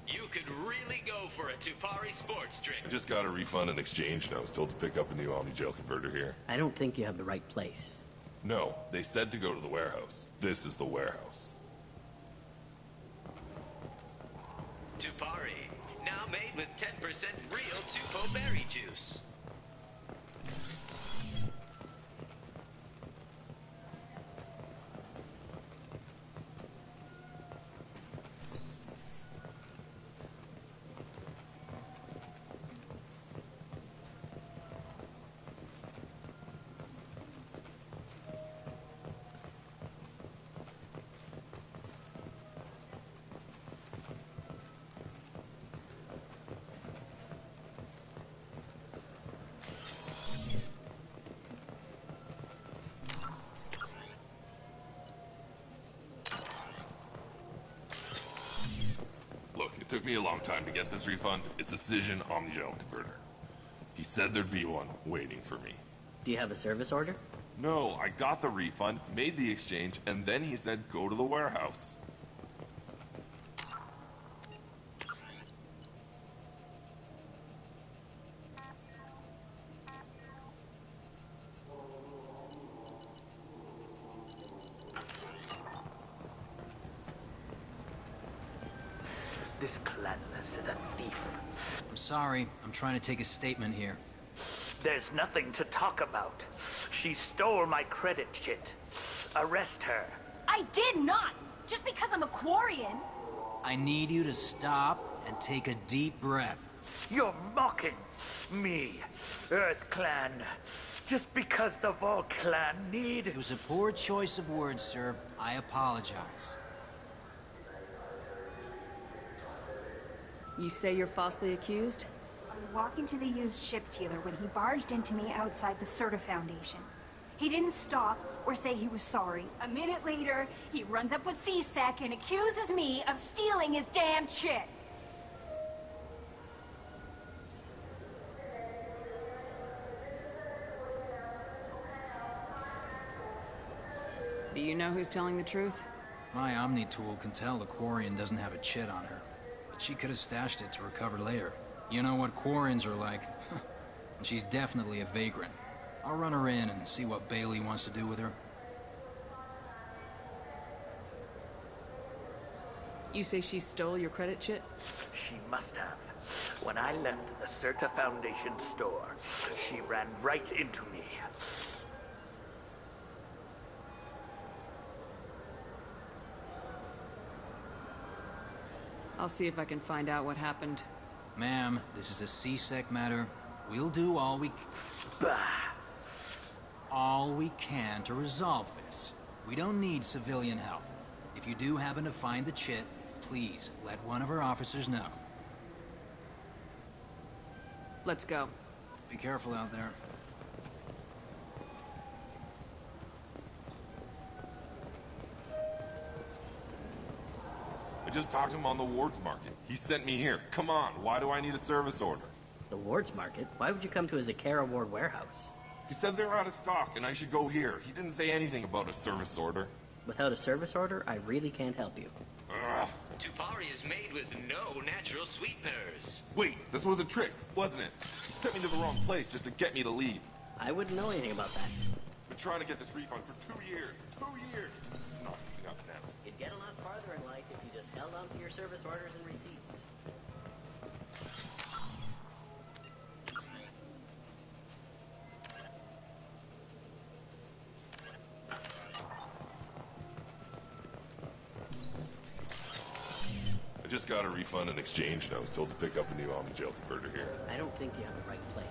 Speaker 1: You could really go for a Tupari sports drink.
Speaker 23: I just got a refund and exchange, and I was told to pick up a new Omni-Gel converter here.
Speaker 9: I don't think you have the right place.
Speaker 23: No, they said to go to the warehouse. This is the warehouse.
Speaker 1: Tupari, now made with 10% real Tupo berry juice.
Speaker 15: Took me a long time to get this refund. It's a Cision Omnigel converter. He said there'd be one waiting for me.
Speaker 16: Do you have a service order?
Speaker 15: No, I got the refund, made the exchange, and then he said go to the warehouse.
Speaker 3: This Clanless is a thief.
Speaker 11: I'm sorry. I'm trying to take a statement here.
Speaker 3: There's nothing to talk about. She stole my credit chit. Arrest her.
Speaker 19: I did not! Just because I'm a Quarian.
Speaker 11: I need you to stop and take a deep breath.
Speaker 3: You're mocking me, Earth Clan. Just because the Vol Clan need...
Speaker 11: It was a poor choice of words, sir. I apologize.
Speaker 2: You say you're falsely accused?
Speaker 19: I was walking to the used ship dealer when he barged into me outside the Serta Foundation. He didn't stop or say he was sorry. A minute later, he runs up with C-Sec and accuses me of stealing his damn chit.
Speaker 2: Do you know who's telling the truth?
Speaker 11: My Omni tool can tell the Quarian doesn't have a chit on her. But she could have stashed it to recover later. You know what Quarians are like. And she's definitely a vagrant. I'll run her in and see what Bailey wants to do with her.
Speaker 2: You say she stole your credit chit?
Speaker 3: She must have. When I left the Serta Foundation store, she ran right into me.
Speaker 2: I'll see if I can find out what happened.
Speaker 11: Ma'am, this is a C-Sec matter. We'll do all we can to resolve this. We don't need civilian help. If you do happen to find the chit, please let one of our officers know.
Speaker 2: Let's go.
Speaker 11: Be careful out there.
Speaker 15: I just talked to him on the Wards Market. He sent me here. Come on, why do I need a service order?
Speaker 16: The Wards Market? Why would you come to a Zakara Ward warehouse?
Speaker 15: He said they're out of stock and I should go here. He didn't say anything about a service order.
Speaker 16: Without a service order, I really can't help you.
Speaker 15: Ugh.
Speaker 1: Tupari is made with no natural sweeteners.
Speaker 15: Wait, this was a trick, wasn't it? He sent me to the wrong place just to get me to leave.
Speaker 16: I wouldn't know anything about that.
Speaker 15: Been trying to get this refund for 2 years. 2 years! Not easy up now.
Speaker 16: You'd get a lot farther in life if you just held on to your service orders and receipts.
Speaker 15: I just got a refund and exchange, and I was told to pick up a new Omnigel converter here.
Speaker 16: I don't think you have the right place.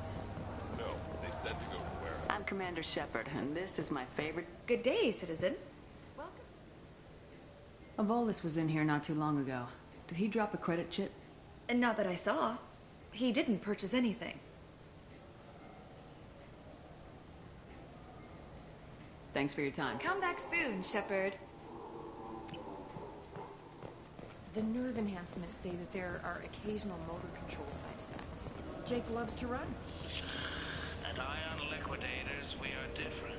Speaker 15: No, they said to go to the warehouse.
Speaker 10: I'm Commander Shepard, and this is my favorite...
Speaker 14: Good day, citizen.
Speaker 2: Avolis was in here not too long ago. Did he drop a credit chit?
Speaker 14: Not that I saw. He didn't purchase anything.
Speaker 2: Thanks for your time.
Speaker 14: Come back soon, Shepard.
Speaker 8: The nerve enhancements say that there are occasional motor control side effects. Jake loves to run.
Speaker 5: At Ion Liquidators, we are different.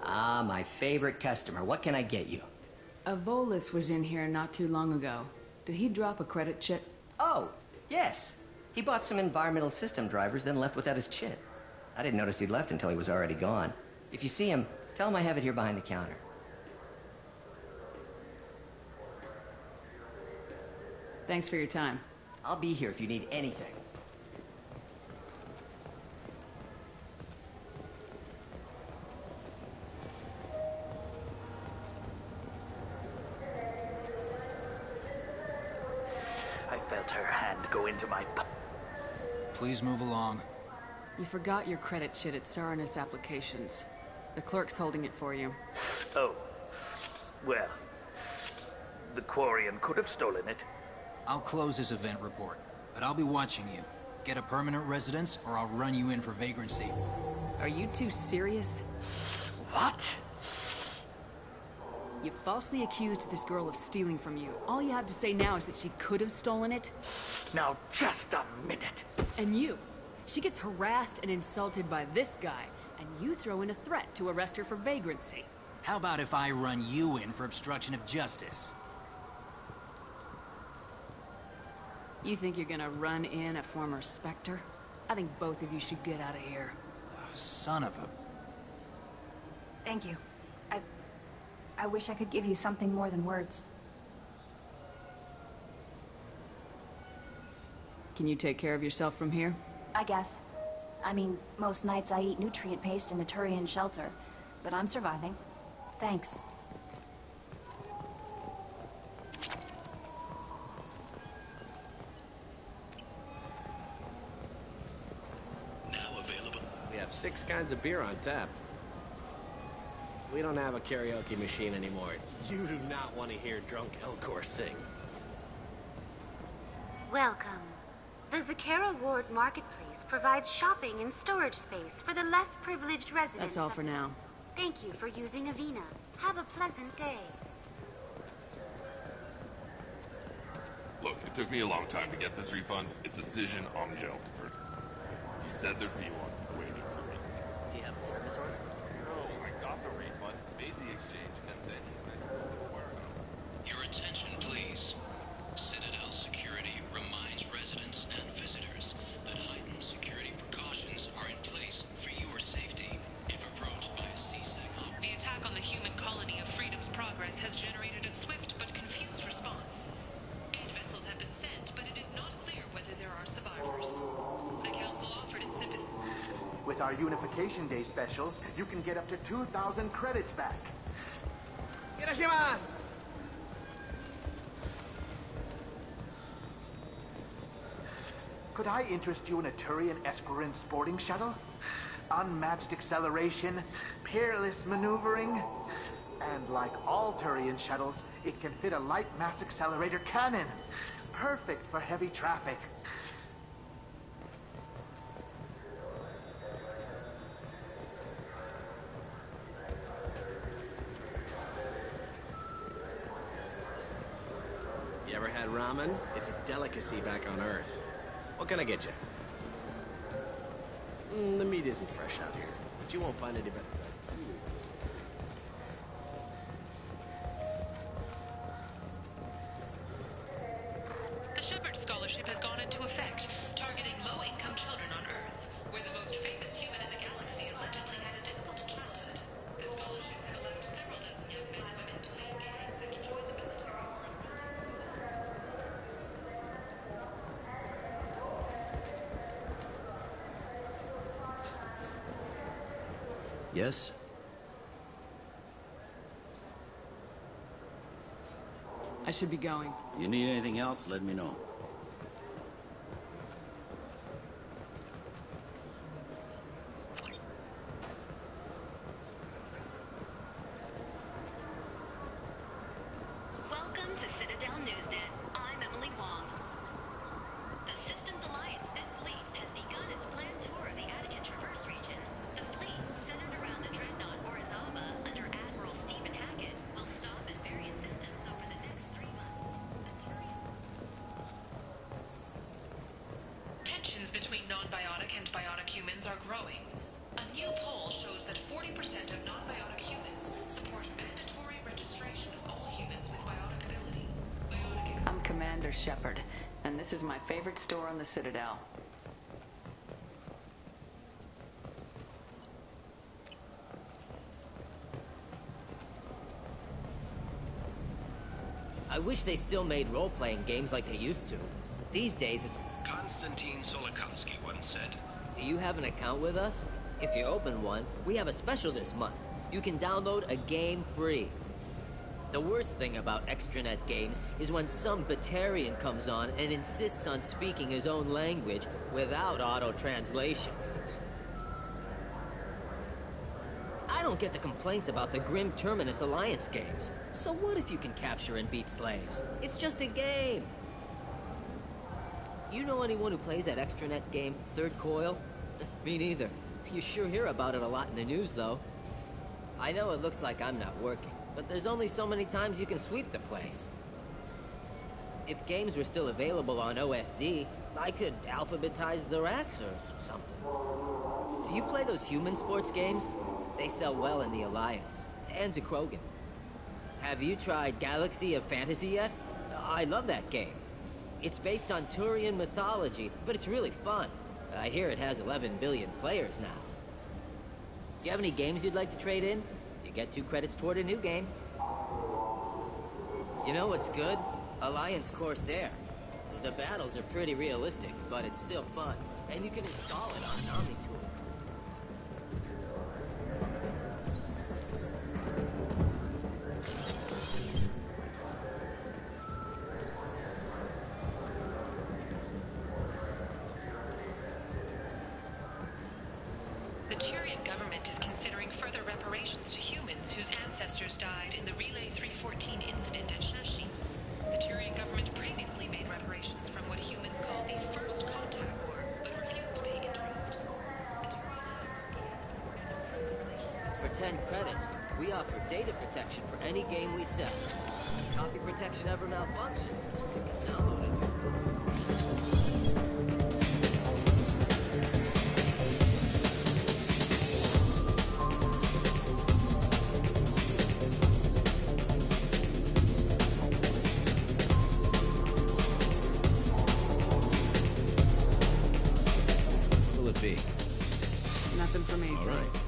Speaker 9: Ah, my favorite customer. What can I get you?
Speaker 2: Avolis was in here not too long ago. Did he drop a credit chit?
Speaker 9: Oh, yes. He bought some environmental system drivers, then left without his chit. I didn't notice he'd left until he was already gone. If you see him, tell him I have it here behind the counter.
Speaker 2: Thanks for your time.
Speaker 9: I'll be here if you need anything.
Speaker 3: I felt her hand go into my...
Speaker 11: Please move along.
Speaker 2: You forgot your credit chit at Saranus Applications. The clerk's holding it for you.
Speaker 3: Oh. Well. The Quarian could have stolen it.
Speaker 11: I'll close this event report, but I'll be watching you. Get a permanent residence, or I'll run you in for vagrancy.
Speaker 2: Are you two serious?
Speaker 3: What?
Speaker 2: You falsely accused this girl of stealing from you. All you have to say now is that she could have stolen it?
Speaker 3: Now, just a minute.
Speaker 2: And you. She gets harassed and insulted by this guy, and you throw in a threat to arrest her for vagrancy.
Speaker 11: How about if I run you in for obstruction of justice?
Speaker 2: You think you're gonna run in a former Spectre? I think both of you should get out of here.
Speaker 11: Son of a...
Speaker 19: Thank you. I wish I could give you something more than words.
Speaker 2: Can you take care of yourself from here?
Speaker 19: I guess. I mean, most nights I eat nutrient paste in a Turian shelter, but I'm surviving. Thanks.
Speaker 5: Now available.
Speaker 16: We have 6 kinds of beer on tap. We don't have a karaoke machine anymore. You do not want to hear drunk Elcor sing.
Speaker 20: Welcome. The Zakara Ward Marketplace provides shopping and storage space for the less privileged residents.
Speaker 2: That's all for now.
Speaker 20: Thank you for using Avena. Have a pleasant day.
Speaker 15: Look, it took me a long time to get this refund. It's a decision on the gel converter. He said there'd be one waiting for me.
Speaker 16: Do you have a service order?
Speaker 15: No, I got the refund, made the exchange, and then he said where to go.
Speaker 5: Your attention, please. Citadel Security reminds residents and visitors that heightened security precautions are in place for your safety. If approached by a CSEC,
Speaker 6: The attack on the human colony of Freedom's Progress has generated a swift but confused response. 8 vessels have been sent, but it is not clear whether there are survivors. The Council offered its sympathy.
Speaker 3: With our Unification Day special, you can get up to 2,000 credits back. Could I interest you in a Turian Esperin sporting shuttle? Unmatched acceleration, peerless maneuvering, and like all Turian shuttles, it can fit a light mass accelerator cannon. Perfect for heavy traffic.
Speaker 16: You ever had ramen? It's a delicacy back on Earth. What can I get you? The meat isn't fresh out here, but you won't find any better.
Speaker 6: The Shepherd Scholarship has gone into effect, targeting low-income children on Earth, where the most famous human in the galaxy allegedly had a difficult childhood. The scholarships have allowed several dozen young men and women to leave gangs and to join the military.
Speaker 16: Yes?
Speaker 2: I should be going.
Speaker 4: You need anything else, let me know.
Speaker 17: Welcome to Citadel Newsnet. I'm Emily Wong. The Systems Alliance Fifth Fleet has begun its planned tour of the Attica Traverse region. The fleet, centered around the dreadnought Orizaba under Admiral Stephen Hackett, will stop at various systems over the next 3 months.
Speaker 6: Tensions between non-biotic and biotic humans are growing. A new poll shows that 40% of non-biotic humans support mandatory registration of all humans with biotic ability.
Speaker 10: I'm Commander Shepard, and this is my favorite store on the Citadel.
Speaker 7: I wish they still made role-playing games like they used to. These days, it's...
Speaker 5: Konstantin Solikovsky once said,
Speaker 7: Do you have an account with us? If you open one, we have a special this month. You can download a game free. The worst thing about extranet games is when some Batarian comes on and insists on speaking his own language without auto-translation. I don't get the complaints about the Grim Terminus Alliance games. So what if you can capture and beat slaves? It's just a game. You know anyone who plays that extranet game, Third Coil? Me neither. You sure hear about it a lot in the news, though. I know it looks like I'm not working, but there's only so many times you can sweep the place. If games were still available on OSD, I could alphabetize the racks or something. Do you play those human sports games? They sell well in the Alliance, and to Krogan. Have you tried Galaxy of Fantasy yet? I love that game. It's based on Turian mythology, but it's really fun. I hear it has 11 billion players now. Do you have any games you'd like to trade in? You get 2 credits toward a new game. You know what's good? Alliance Corsair. The battles are pretty realistic, but it's still fun. And you can install it on an Army tool.
Speaker 6: The Turian government is considering further reparations to humans whose ancestors died in the Relay 314 incident at Shashi. The Turian government previously made reparations from what humans call the First Contact War, but refused to pay interest.
Speaker 7: For 10 credits, we offer data protection for any game we sell. If copy protection ever malfunctions, you can download it.
Speaker 16: Will it be?
Speaker 2: Nothing for me,
Speaker 16: All right.
Speaker 2: thanks.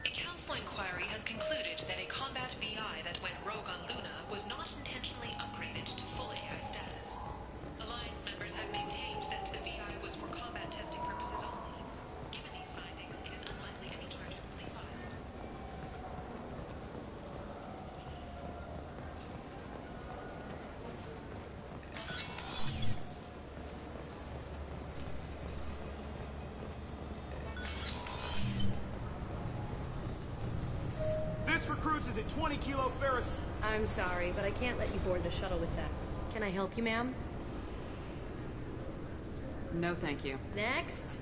Speaker 6: A council inquiry has concluded that a combat VI that went rogue on Luna was not intentionally upgraded to full AI status. Alliance members have maintained that the VI was for combat testing purposes only. Given these findings, it is unlikely any charges will be filed.
Speaker 18: This recruits is a 20-kilo Ferris.
Speaker 21: I'm sorry, but I can't let you board the shuttle with that. Can I help you, ma'am?
Speaker 2: No, thank you.
Speaker 21: Next.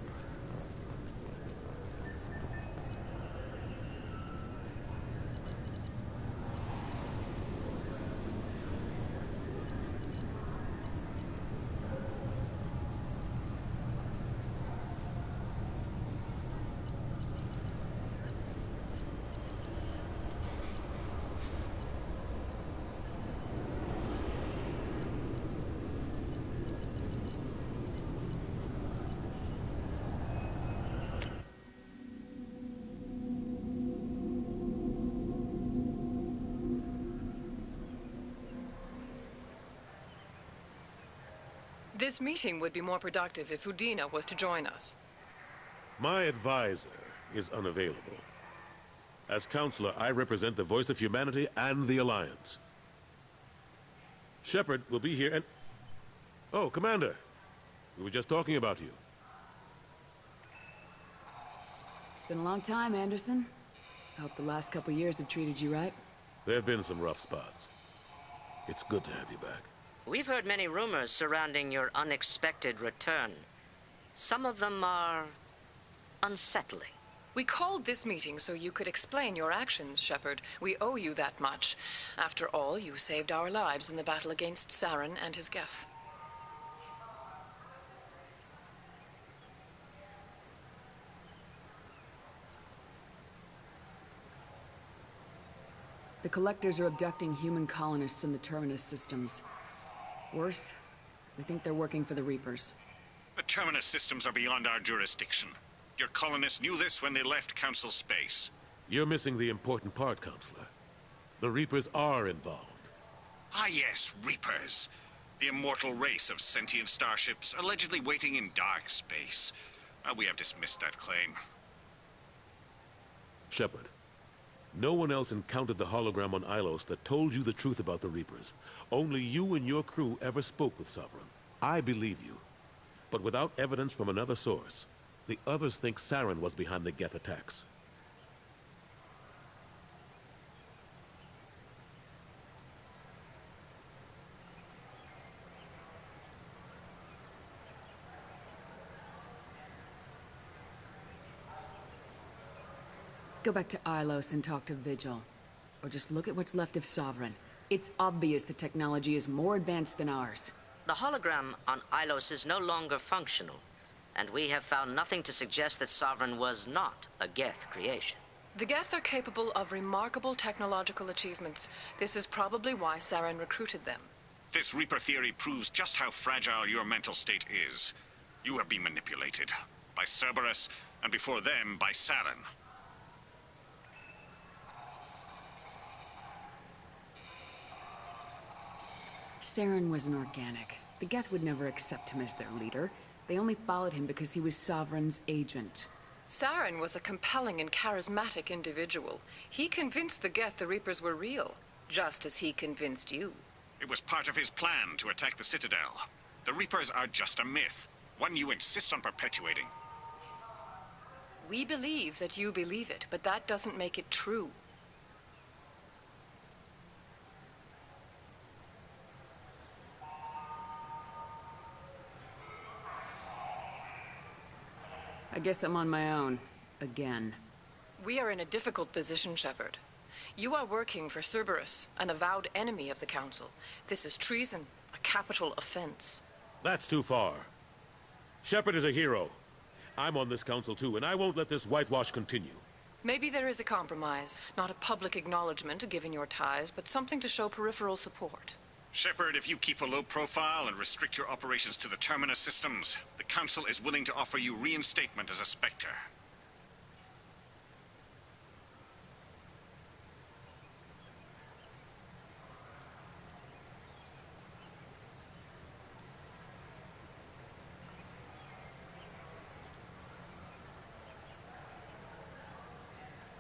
Speaker 22: This meeting would be more productive if Udina was to join us.
Speaker 23: My advisor is unavailable. As counselor, I represent the voice of humanity and the Alliance. Shepard will be here and... Oh, Commander. We were just talking about you.
Speaker 2: It's been a long time, Anderson. I hope the last couple years have treated you right.
Speaker 23: There have been some rough spots. It's good to have you back.
Speaker 9: We've heard many rumors surrounding your unexpected return. Some of them are unsettling.
Speaker 22: We called this meeting so you could explain your actions, Shepard. We owe you that much. After all, you saved our lives in the battle against Saren and his Geth.
Speaker 2: The Collectors are abducting human colonists in the Terminus systems. Worse, we think they're working for the Reapers.
Speaker 24: The Terminus systems are beyond our jurisdiction. Your colonists knew this when they left Council space.
Speaker 23: You're missing the important part, Counselor. The Reapers are involved.
Speaker 24: Ah yes, Reapers. The immortal race of sentient starships allegedly waiting in dark space. We have dismissed that claim.
Speaker 1: Shepard, no one else encountered the hologram on Ilos that told you the truth about the Reapers. Only you and your crew ever spoke with Sovereign. I believe you. But without evidence from another source, the others think Saren was behind the Geth attacks.
Speaker 2: Go back to Ilos and talk to Vigil. Or just look at what's left of Sovereign. It's obvious the technology is more advanced than ours.
Speaker 12: The hologram on Ilos is no longer functional, and we have found nothing to suggest that Sovereign was not a Geth creation.
Speaker 22: The Geth are capable of remarkable technological achievements. This is probably why Saren recruited them.
Speaker 24: This Reaper theory proves just how fragile your mental state is. You have been manipulated. By Cerberus, and before them, by Saren.
Speaker 2: Saren was an organic. The Geth would never accept him as their leader. They only followed him because he was Sovereign's agent.
Speaker 22: Saren was a compelling and charismatic individual. He convinced the Geth the Reapers were real, just as he convinced you.
Speaker 24: It was part of his plan to attack the Citadel. The Reapers are just a myth, one you insist on perpetuating.
Speaker 22: We believe that you believe it, but that doesn't make it true.
Speaker 2: I guess I'm on my own. Again.
Speaker 22: We are in a difficult position, Shepard. You are working for Cerberus, an avowed enemy of the Council. This is treason, a capital offense.
Speaker 1: That's too far. Shepard is a hero. I'm on this council too, and I won't let this whitewash continue.
Speaker 22: Maybe there is a compromise. Not a public acknowledgement given your ties, but something to show peripheral support.
Speaker 24: Shepard, if you keep a low profile and restrict your operations to the Terminus systems, the Council is willing to offer you reinstatement as a Spectre.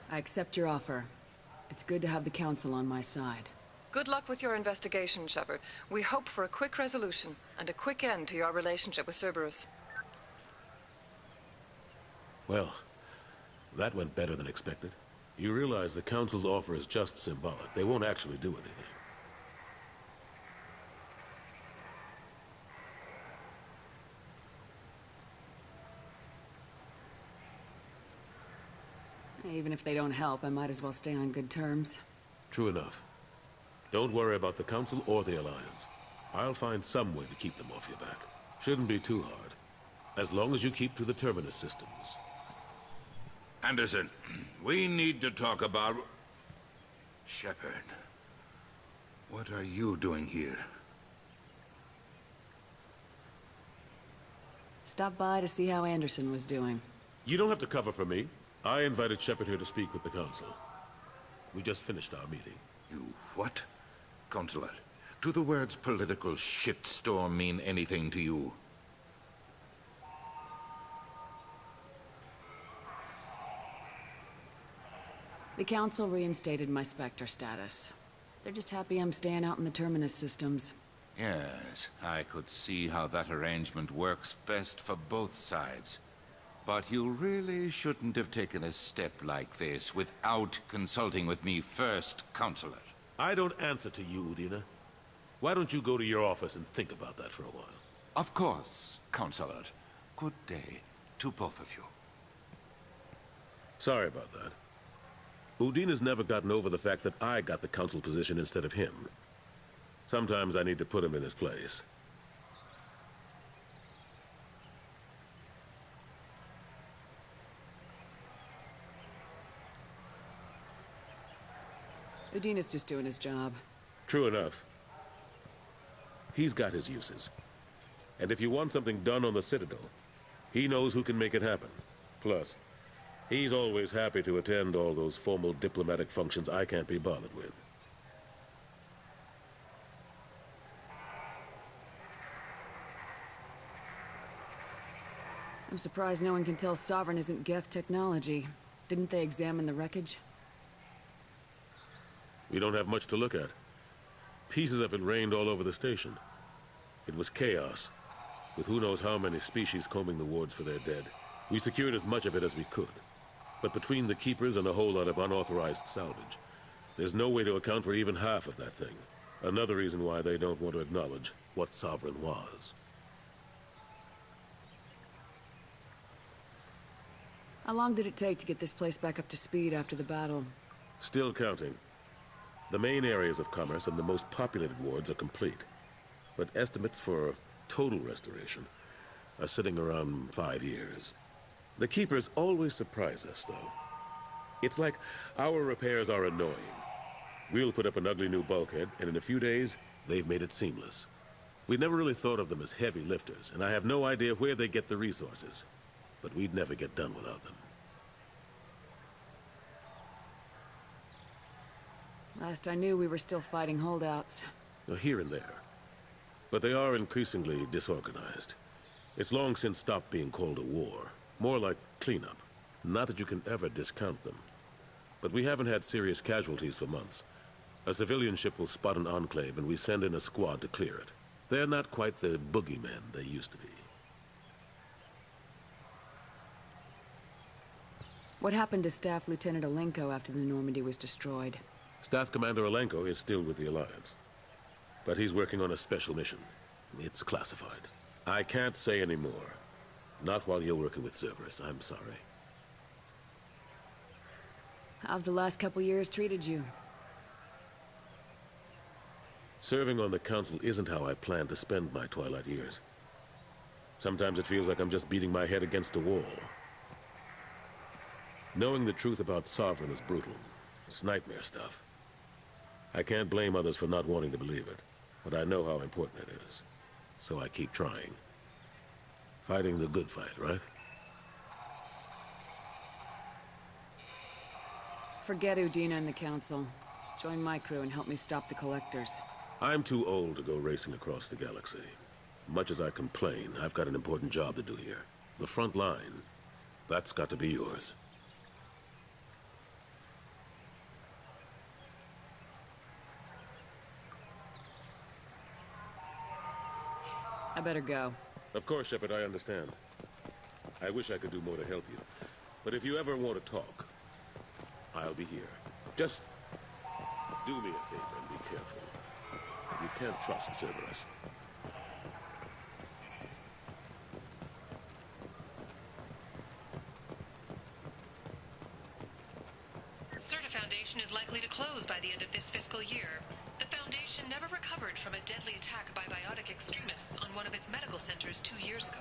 Speaker 2: I accept your offer. It's good to have the Council on my side.
Speaker 22: Good luck with your investigation, Shepard. We hope for a quick resolution and a quick end to your relationship with Cerberus.
Speaker 1: Well, that went better than expected. You realize the Council's offer is just symbolic. They won't actually do anything.
Speaker 2: Even if they don't help, I might as well stay on good terms.
Speaker 1: True enough. Don't worry about the Council or the Alliance. I'll find some way to keep them off your back. Shouldn't be too hard. As long as you keep to the Terminus systems.
Speaker 13: Anderson, we need to talk about... Shepard. What are you doing here?
Speaker 2: Stop by to see how Anderson was doing.
Speaker 1: You don't have to cover for me. I invited Shepard here to speak with the Council. We just finished our meeting.
Speaker 13: You what? Consular, do the words political shitstorm mean anything to you?
Speaker 2: The Council reinstated my Spectre status. They're just happy I'm staying out in the Terminus systems.
Speaker 13: Yes, I could see how that arrangement works best for both sides. But you really shouldn't have taken a step like this without consulting with me first, Consular.
Speaker 1: I don't answer to you, Udina. Why don't you go to your office and think about that for a while?
Speaker 13: Of course, Consular. Good day to both of you.
Speaker 1: Sorry about that. Udina's never gotten over the fact that I got the Council position instead of him. Sometimes I need to put him in his place.
Speaker 2: Udina's just doing his job.
Speaker 1: True enough. He's got his uses. And if you want something done on the Citadel, he knows who can make it happen. Plus, he's always happy to attend all those formal diplomatic functions I can't be bothered with.
Speaker 2: I'm surprised no one can tell Sovereign isn't Geth technology. Didn't they examine the wreckage?
Speaker 1: We don't have much to look at. Pieces of it rained all over the station. It was chaos, with who knows how many species combing the wards for their dead. We secured as much of it as we could. But between the keepers and a whole lot of unauthorized salvage, there's no way to account for even half of that thing. Another reason why they don't want to acknowledge what Sovereign was.
Speaker 2: How long did it take to get this place back up to speed after the battle?
Speaker 1: Still counting. The main areas of commerce and the most populated wards are complete. But estimates for total restoration are sitting around 5 years. The Keepers always surprise us, though. It's like our repairs are annoying. We'll put up an ugly new bulkhead, and in a few days, they've made it seamless. We never really thought of them as heavy lifters, and I have no idea where they get the resources. But we'd never get done without them.
Speaker 2: Last I knew, we were still fighting holdouts.
Speaker 1: Here and there. But they are increasingly disorganized. It's long since stopped being called a war. More like cleanup. Not that you can ever discount them. But we haven't had serious casualties for months. A civilian ship will spot an enclave and we send in a squad to clear it. They're not quite the boogeymen they used to be.
Speaker 2: What happened to Staff Lieutenant Alenko after the Normandy was destroyed?
Speaker 1: Staff Commander Alenko is still with the Alliance. But he's working on a special mission. It's classified. I can't say any more. Not while you're working with Cerberus, I'm sorry.
Speaker 2: How've the last couple years treated you?
Speaker 1: Serving on the Council isn't how I plan to spend my twilight years. Sometimes it feels like I'm just beating my head against a wall. Knowing the truth about Sovereign is brutal. It's nightmare stuff. I can't blame others for not wanting to believe it, but I know how important it is. So I keep trying. Fighting the good fight, right?
Speaker 2: Forget Udina and the Council. Join my crew and help me stop the Collectors.
Speaker 1: I'm too old to go racing across the galaxy. Much as I complain, I've got an important job to do here. The front line. That's got to be yours.
Speaker 2: I better go.
Speaker 1: Of course, Shepard, I understand. I wish I could do more to help you. But if you ever want to talk, I'll be here. Just do me a favor and be careful. You can't trust Cerberus.
Speaker 6: Certa Foundation is likely to close by the end of this fiscal year. The Foundation never recovered from a deadly attack by biotic extremists on one of its medical centers 2 years ago.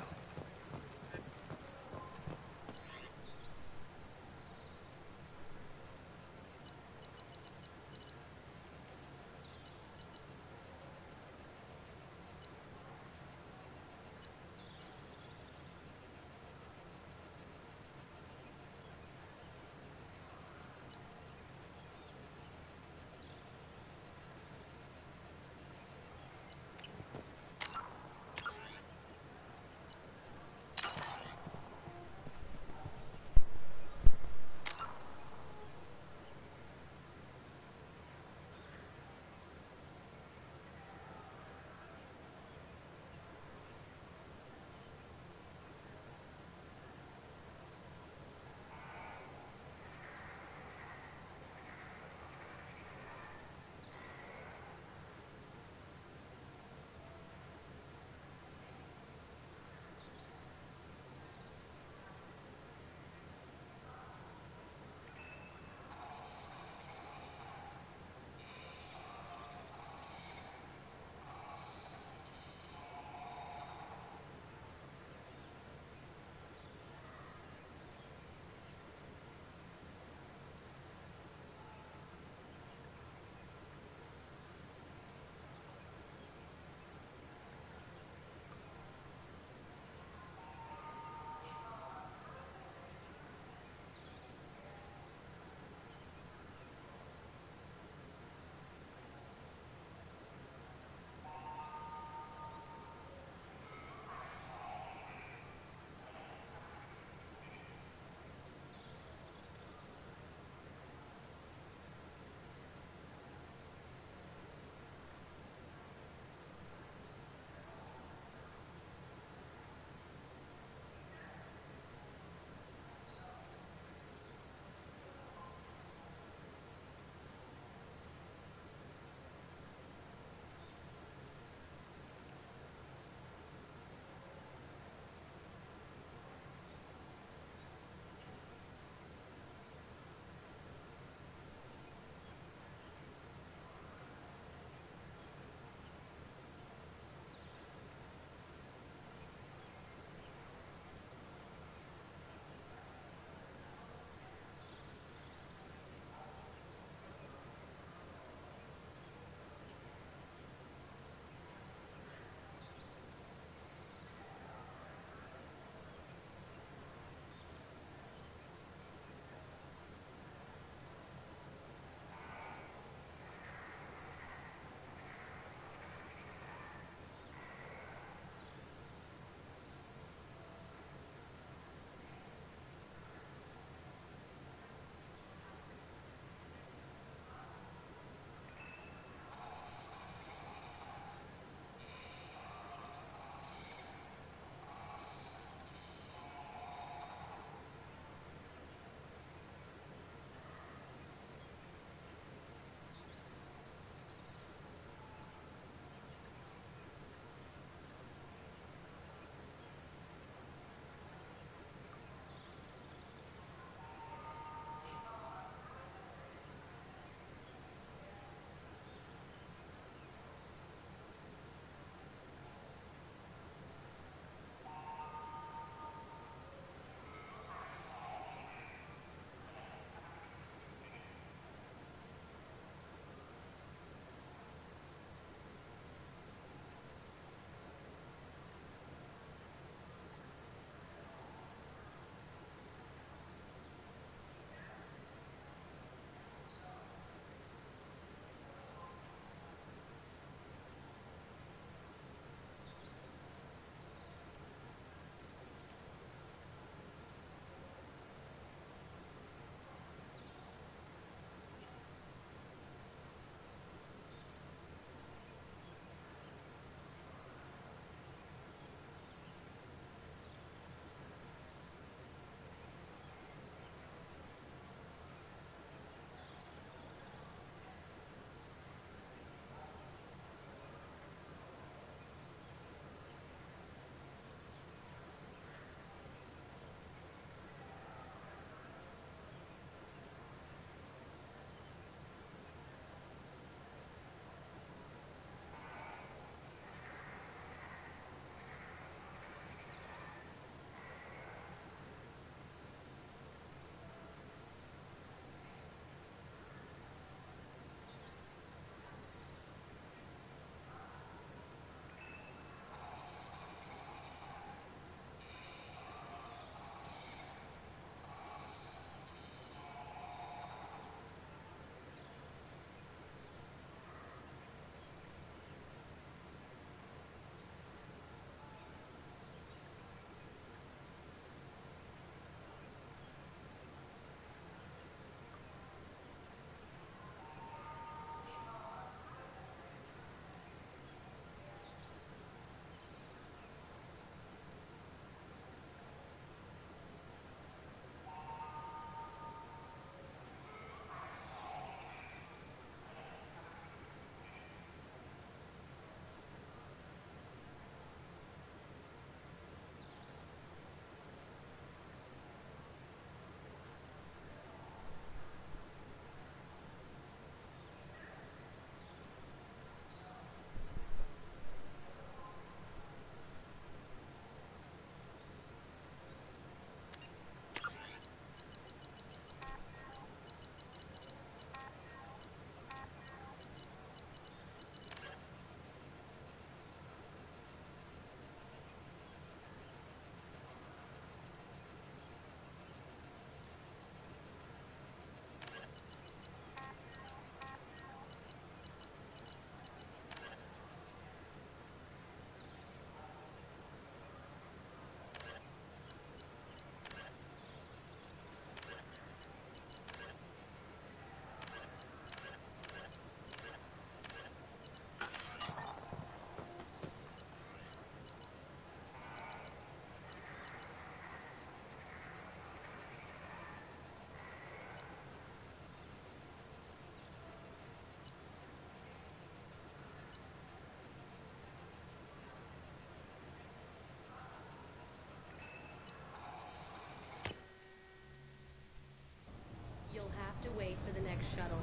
Speaker 21: shuttle.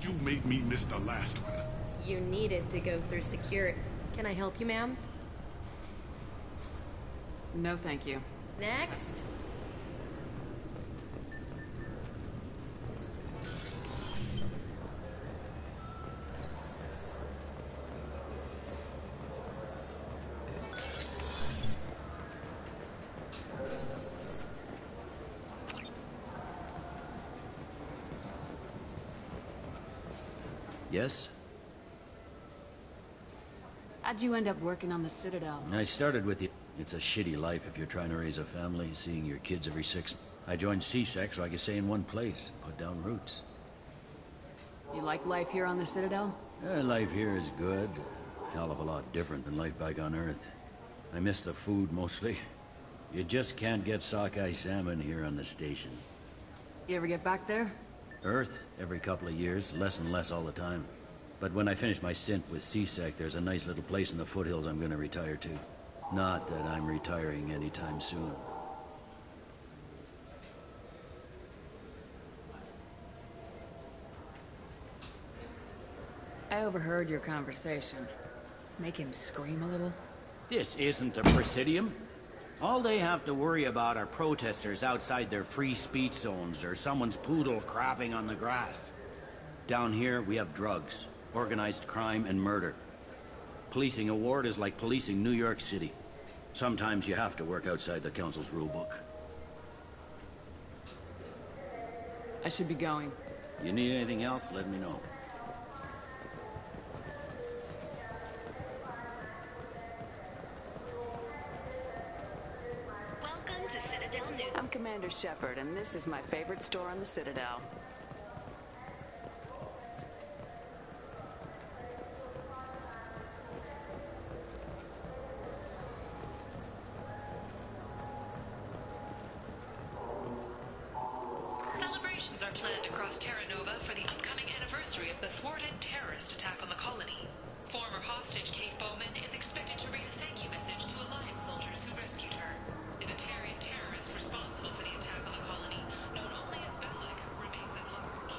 Speaker 23: You made me miss the last one.
Speaker 21: You needed to go through security. Can I help you, ma'am?
Speaker 2: No, thank you.
Speaker 21: Next.
Speaker 8: Yes?
Speaker 2: How'd you end up working on the Citadel?
Speaker 8: I started with you. It's a shitty life if you're trying to raise a family, seeing your kids every 6 months. I joined CSEC so I could stay in one place, put down roots.
Speaker 2: You like life here on the Citadel?
Speaker 8: Life here is good. A hell of a lot different than life back on Earth. I miss the food mostly. You just can't get sockeye salmon here on the station.
Speaker 2: You ever get back there?
Speaker 8: Earth, every couple of years, less and less all the time. But when I finish my stint with CSEC, there's a nice little place in the foothills I'm gonna retire to. Not that I'm retiring anytime soon.
Speaker 2: I overheard your conversation. Make him scream a little?
Speaker 4: This isn't a presidium. All they have to worry about are protesters outside their free speech zones or someone's poodle crapping on the grass. Down here, we have drugs, organized crime, and murder. Policing a ward is like policing New York City. Sometimes you have to work outside the council's rulebook.
Speaker 2: I should be going.
Speaker 4: You need anything else, let me know.
Speaker 10: Welcome to Citadel News. I'm Commander Shepard, and this is my favorite store on the Citadel.
Speaker 6: Celebrations are planned across Terra Nova for the upcoming anniversary of the thwarted terrorist attack on the colony. Former hostage Kate Bowman is expected to read a thank you message to Alliance soldiers who rescued her. The Batarian terrorist responsible for the attack on the colony, known only as Valak, remains at large.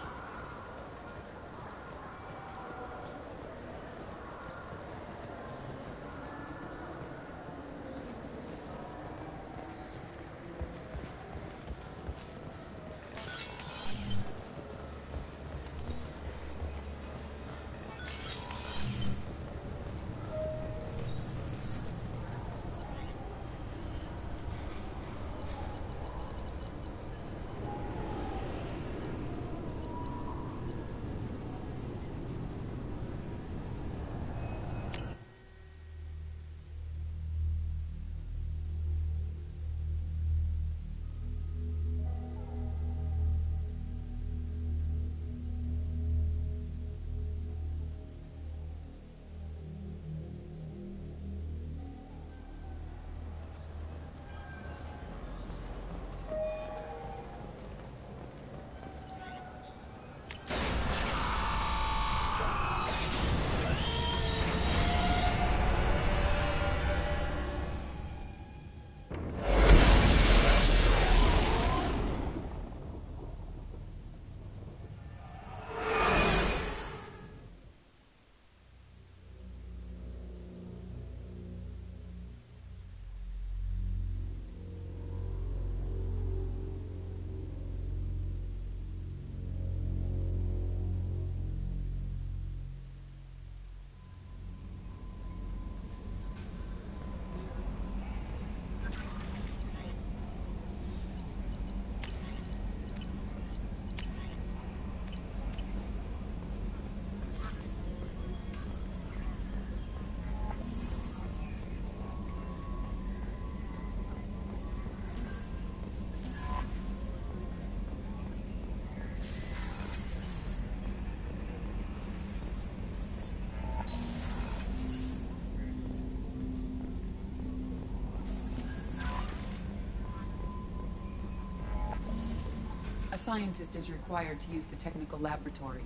Speaker 2: A scientist is required to use the technical laboratory.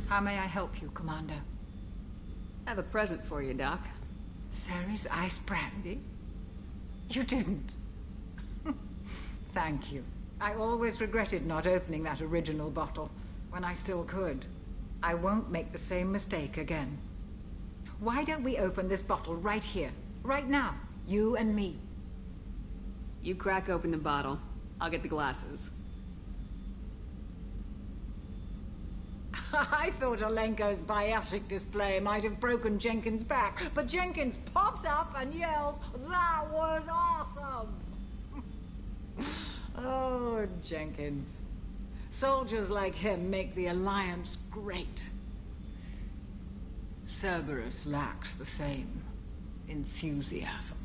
Speaker 11: How may I help you, Commander?
Speaker 2: I have a present for you, Doc.
Speaker 11: Ceres ice brandy? You didn't. Thank you. I always regretted not opening that original bottle when I still could. I won't make the same mistake again. Why don't we open this bottle right here, right now, you and me?
Speaker 2: You crack open the bottle. I'll get the glasses.
Speaker 11: I thought Alenko's biotic display might have broken Jenkins' back, but Jenkins pops up and yells, "That was awesome!" Oh, Jenkins. Soldiers like him make the Alliance great. Cerberus lacks the same enthusiasm.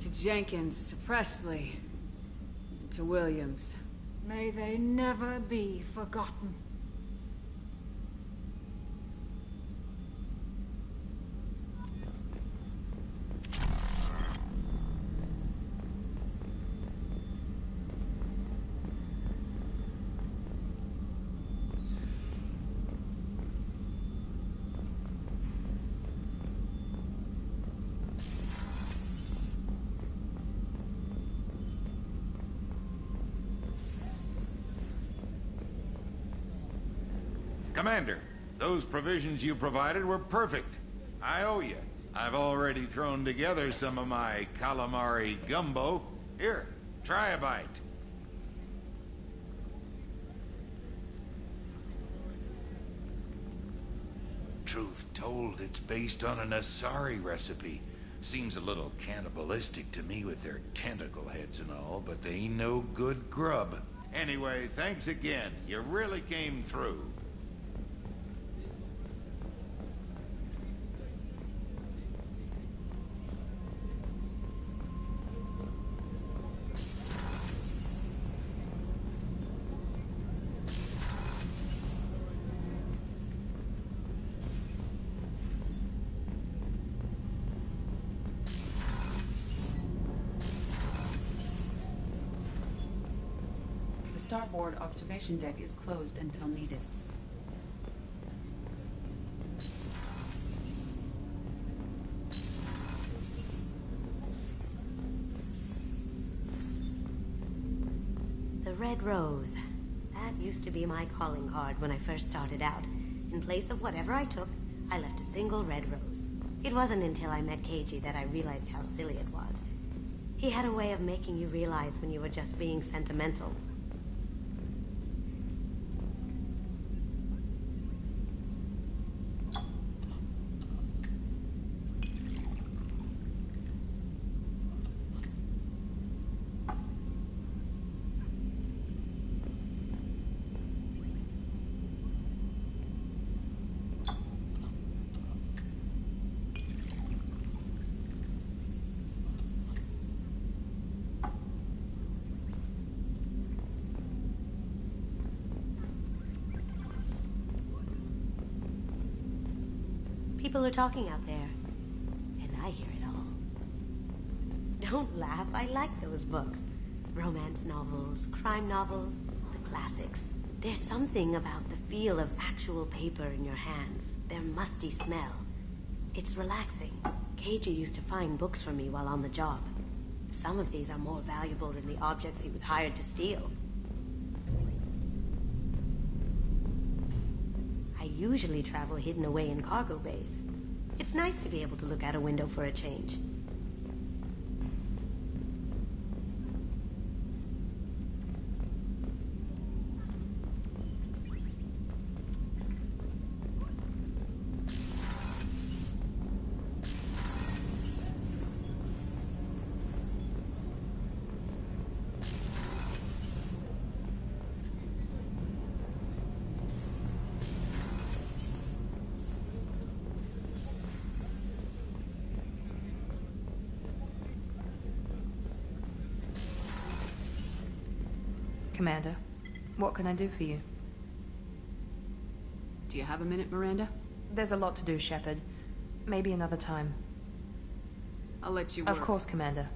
Speaker 2: To Jenkins, to Presley, and to Williams.
Speaker 11: May they never be forgotten.
Speaker 13: Commander, those provisions you provided were perfect. I owe you. I've already thrown together some of my calamari gumbo. Here, try a bite. Truth told, it's based on an Asari recipe. Seems a little cannibalistic to me with their tentacle heads and all, but they ain't no good grub. Anyway, thanks again. You really came through.
Speaker 2: The starboard observation deck is closed until needed.
Speaker 14: The Red Rose. That used to be my calling card when I first started out. In place of whatever I took, I left a single red rose. It wasn't until I met Keiji that I realized how silly it was. He had a way of making you realize when you were just being sentimental. People are talking out there, and I hear it all. Don't laugh, I like those books. Romance novels, crime novels, the classics. There's something about the feel of actual paper in your hands, their musty smell. It's relaxing. Keiji used to find books for me while on the job. Some of these are more valuable than the objects he was hired to steal. I usually travel hidden away in cargo bays. It's nice to be able to look out a window for a change.
Speaker 2: Commander, what can I do for you? Do you have a minute, Miranda?
Speaker 3: There's a lot to do, Shepard. Maybe another time.
Speaker 2: I'll let you work.
Speaker 3: Of course, Commander.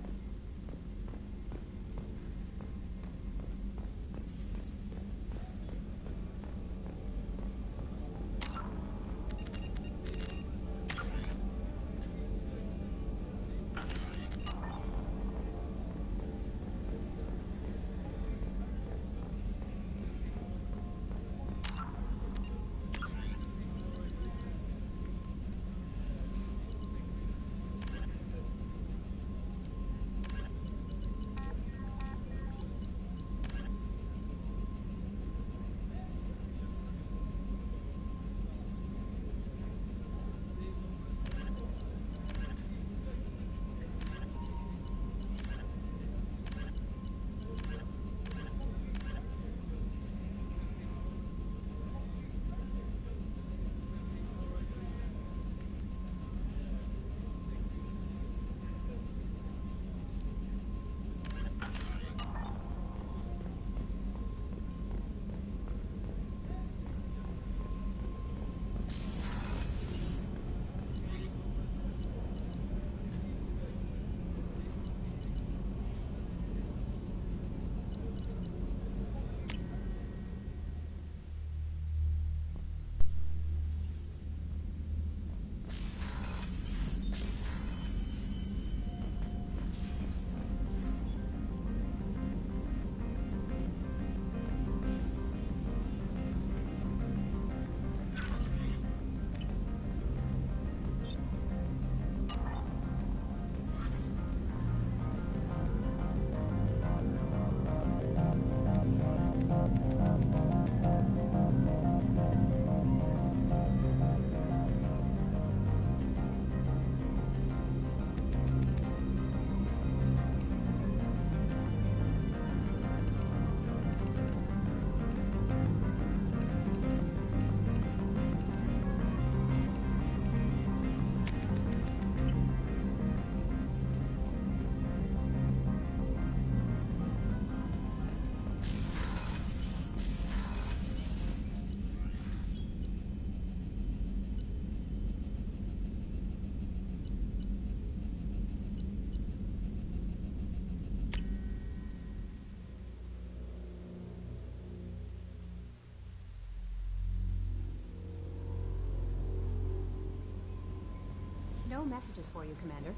Speaker 15: No messages for you, Commander.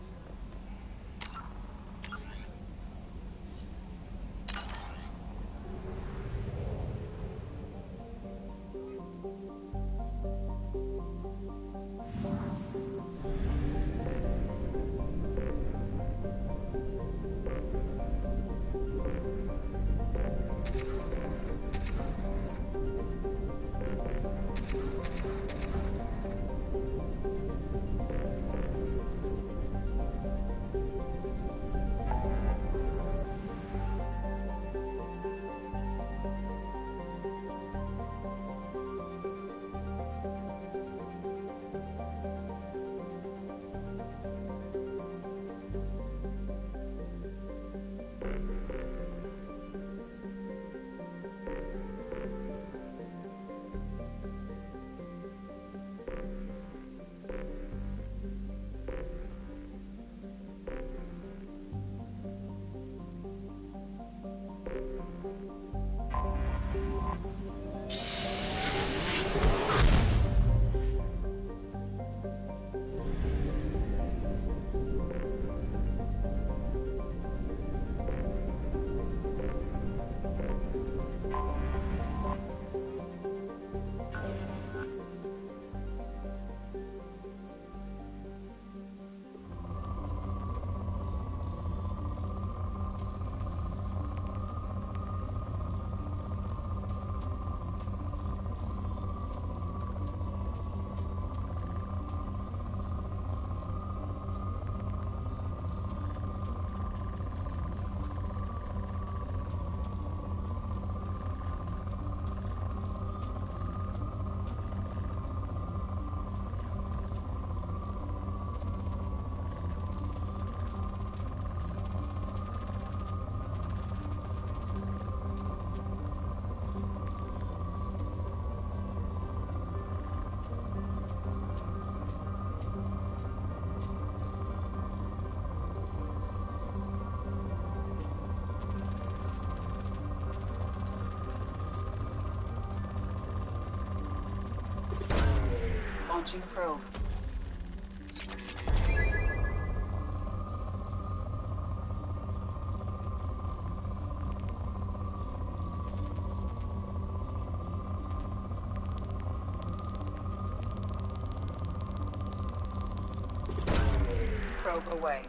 Speaker 10: Launching probe. Probe away.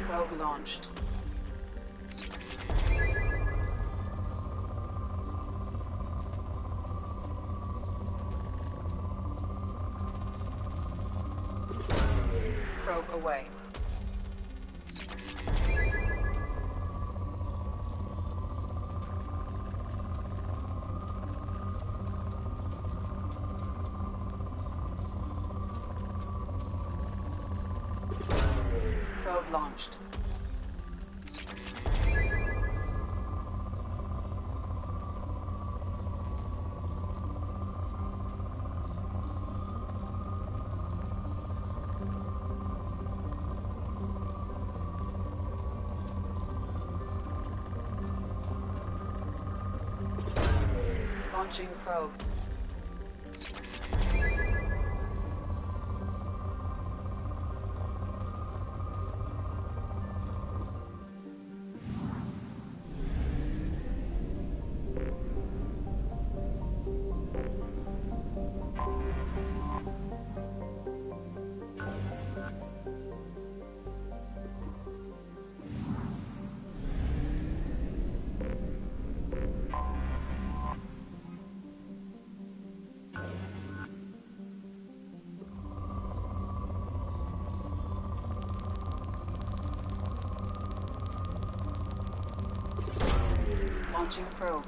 Speaker 10: Probe launched. Probe away. Probe launched. Launching probe. Launching probe.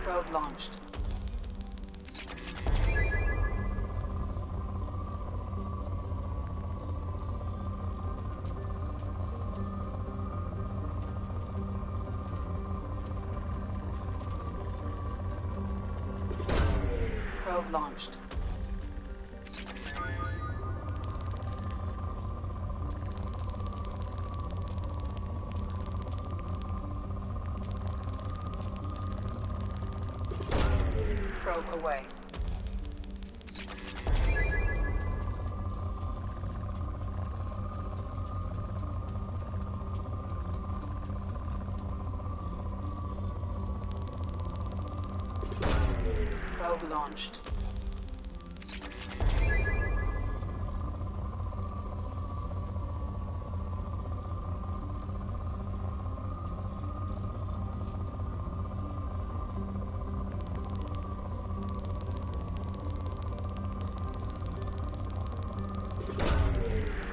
Speaker 10: Probe launched. Probe launched. Probe away. Probe launched.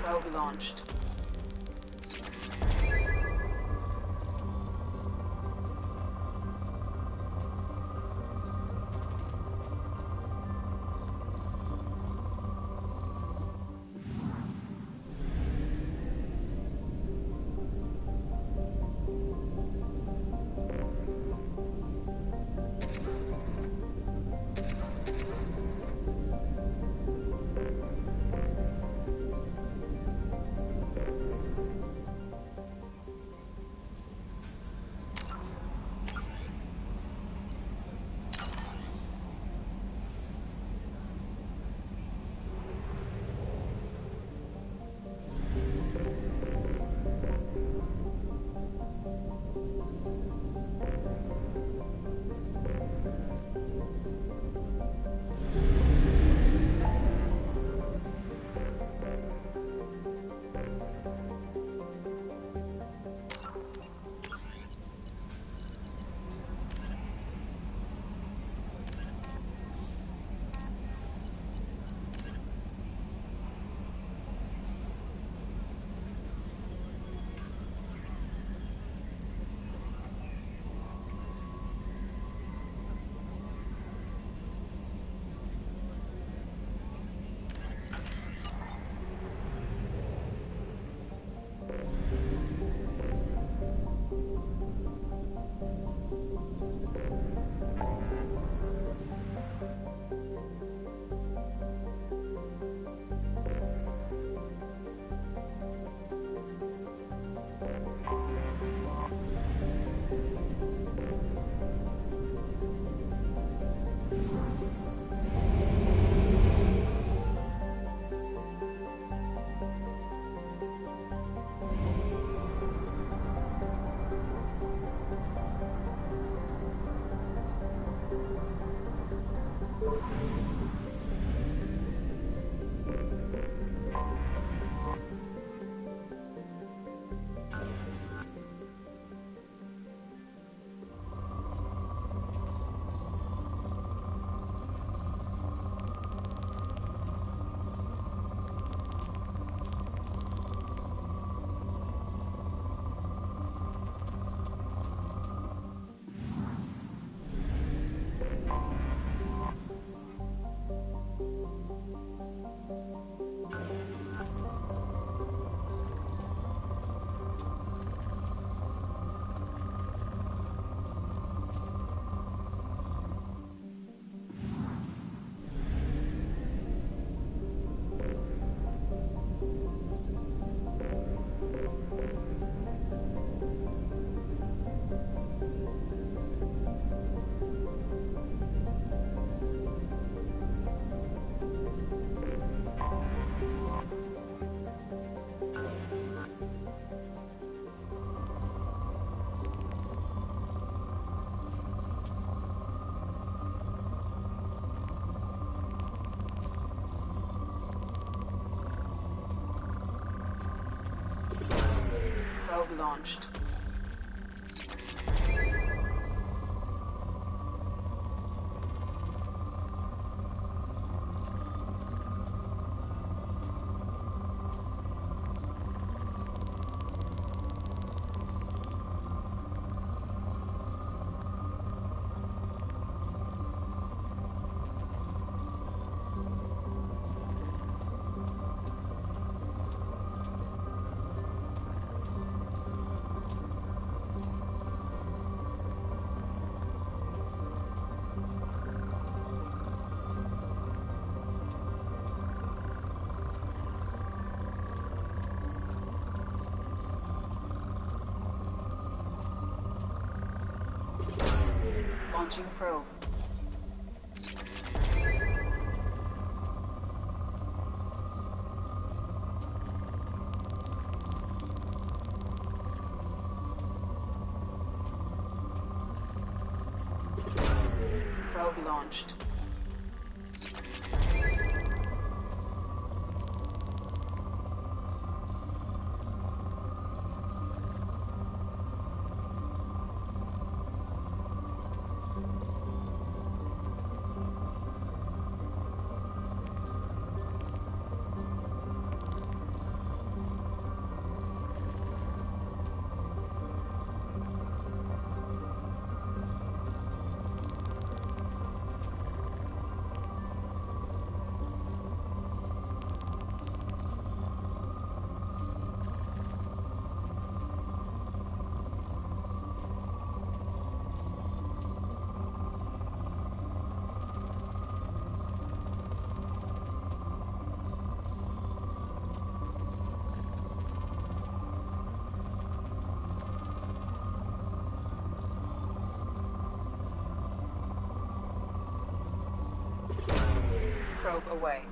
Speaker 10: Probe launched.
Speaker 2: Probe launched. Launching probe. Probe launched. Probe away.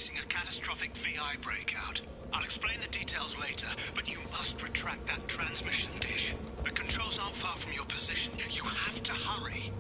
Speaker 5: facing a catastrophic VI breakout. I'll explain the details later, but you must retract that transmission dish. The controls aren't far from your position. You have to hurry.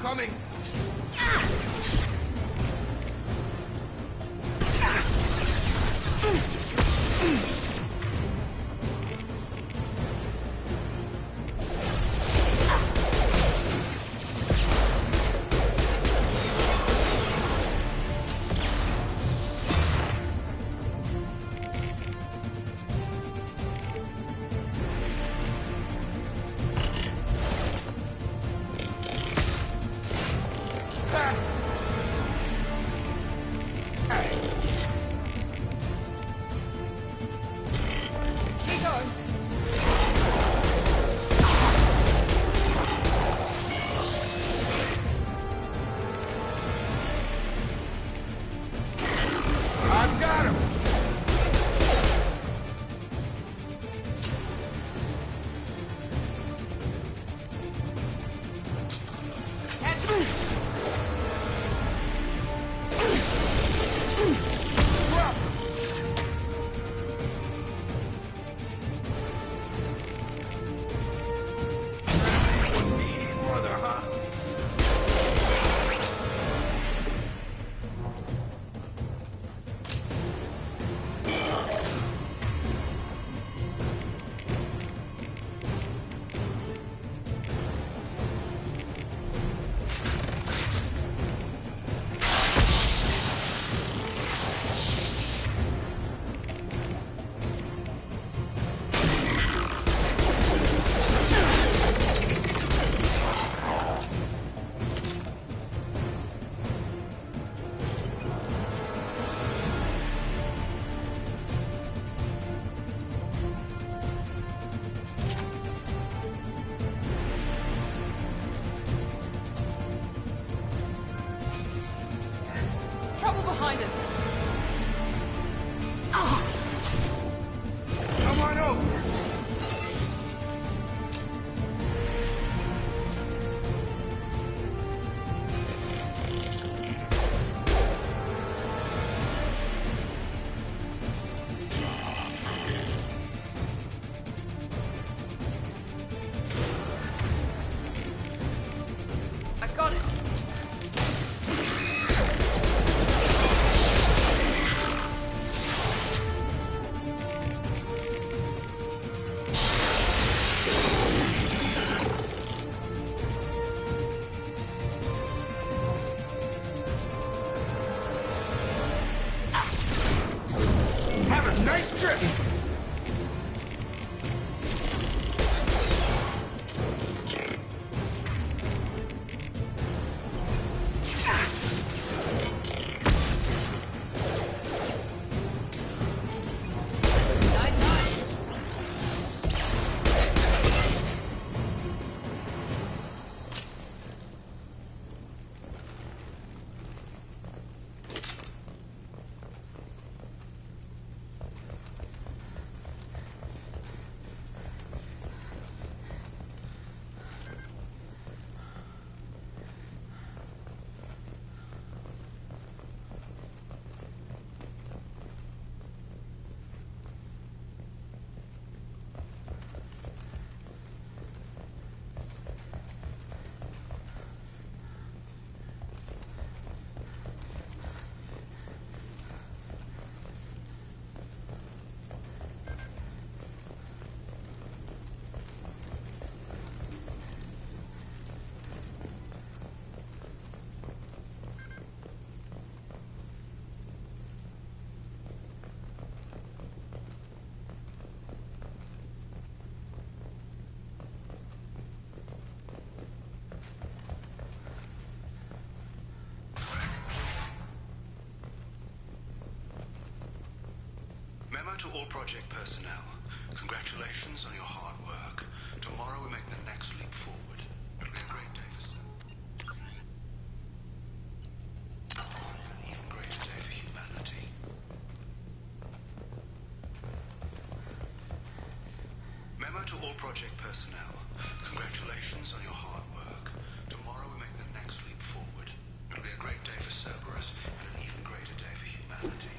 Speaker 7: Coming!
Speaker 2: Trouble behind us!
Speaker 7: Come on over!
Speaker 2: I got it!
Speaker 5: Nice trip!
Speaker 7: Memo to all project personnel. Congratulations on your hard work. Tomorrow we make the next leap forward. It'll be a great day for some. An even greater day for humanity. Memo to all project personnel. Congratulations on your hard work. Tomorrow we make the next leap forward. It'll be a great day for Cerberus and an even greater day for humanity.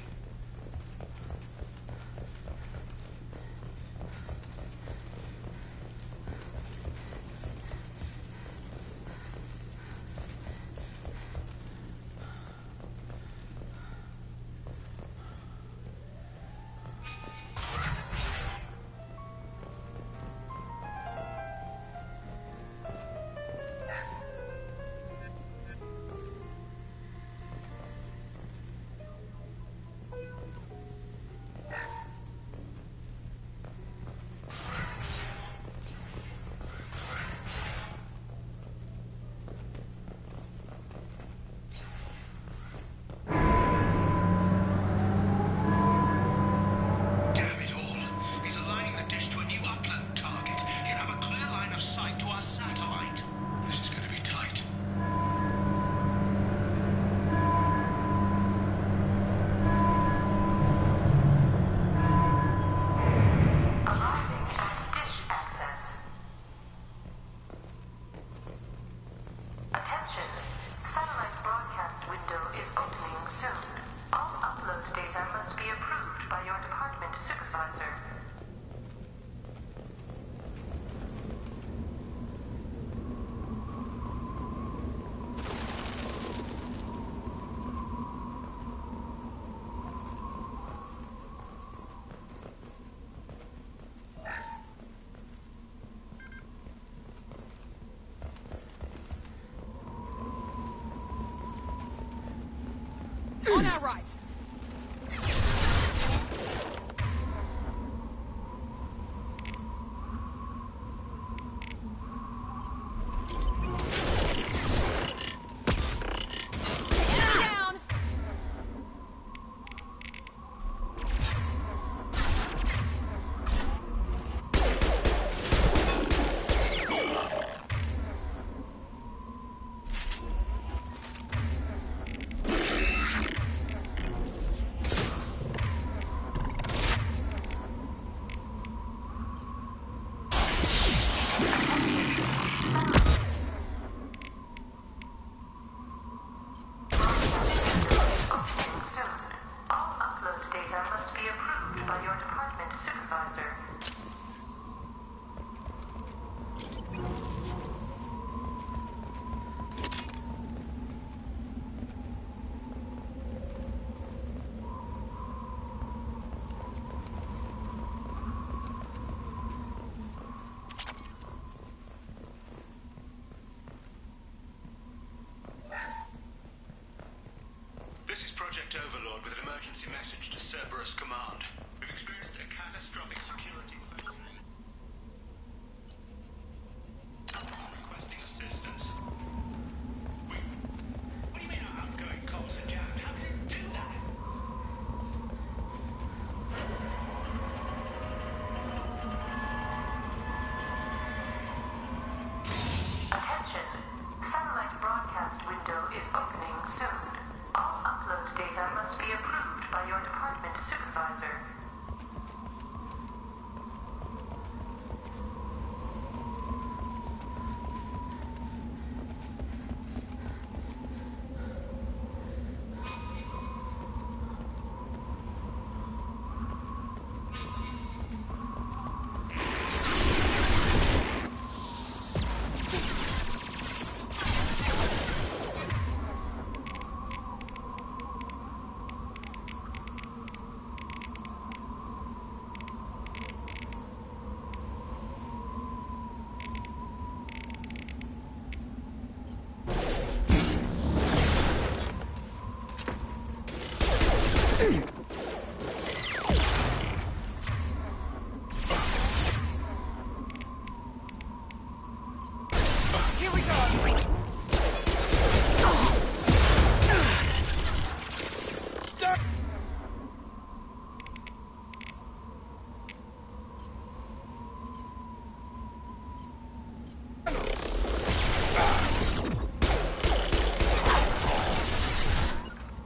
Speaker 2: On our right.
Speaker 7: This is Project Overlord with an emergency message to Cerberus Command. We've
Speaker 5: Catastrophic security failure. Requesting assistance. Wait, what do you mean outgoing comms are jammed? How can you do that?
Speaker 16: Attention. Satellite broadcast window is opening soon. All upload data must be approved by your department supervisor.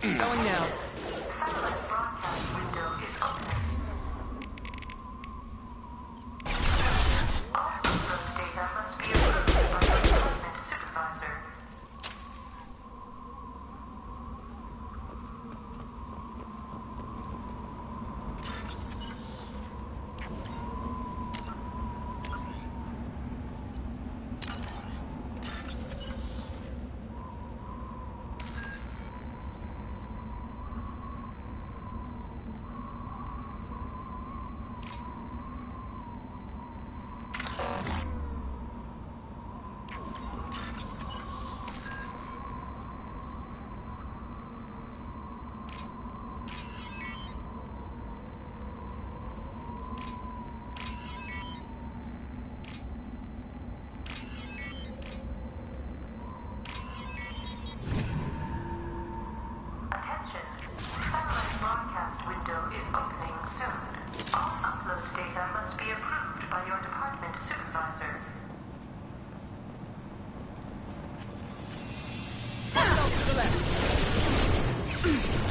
Speaker 22: Going now.
Speaker 16: Satellite broadcast window is opening. All upload data must be approved by your department supervisor. Attention. Satellite broadcast window is opening soon. All upload data must be approved by your department supervisor.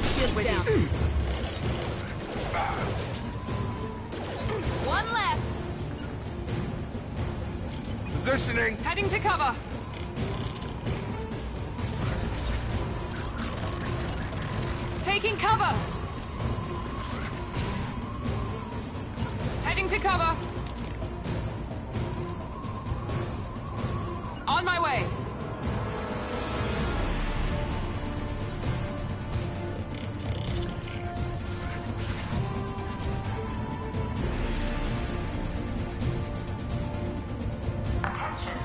Speaker 2: Shield down. One left.
Speaker 23: Positioning.
Speaker 22: Heading to cover. Taking cover. Heading to cover. On my way.
Speaker 16: Attention.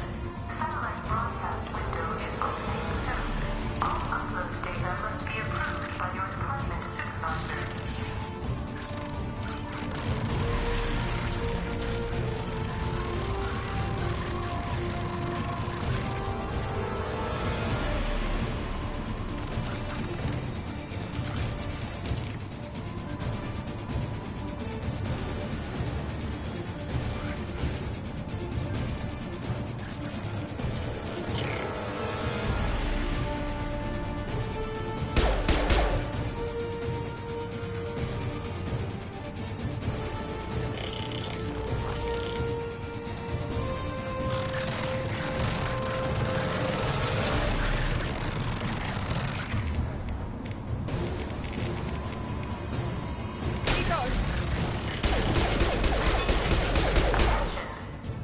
Speaker 16: Satellite broadcast window is opening soon. All upload data must be approved by your department supervisor.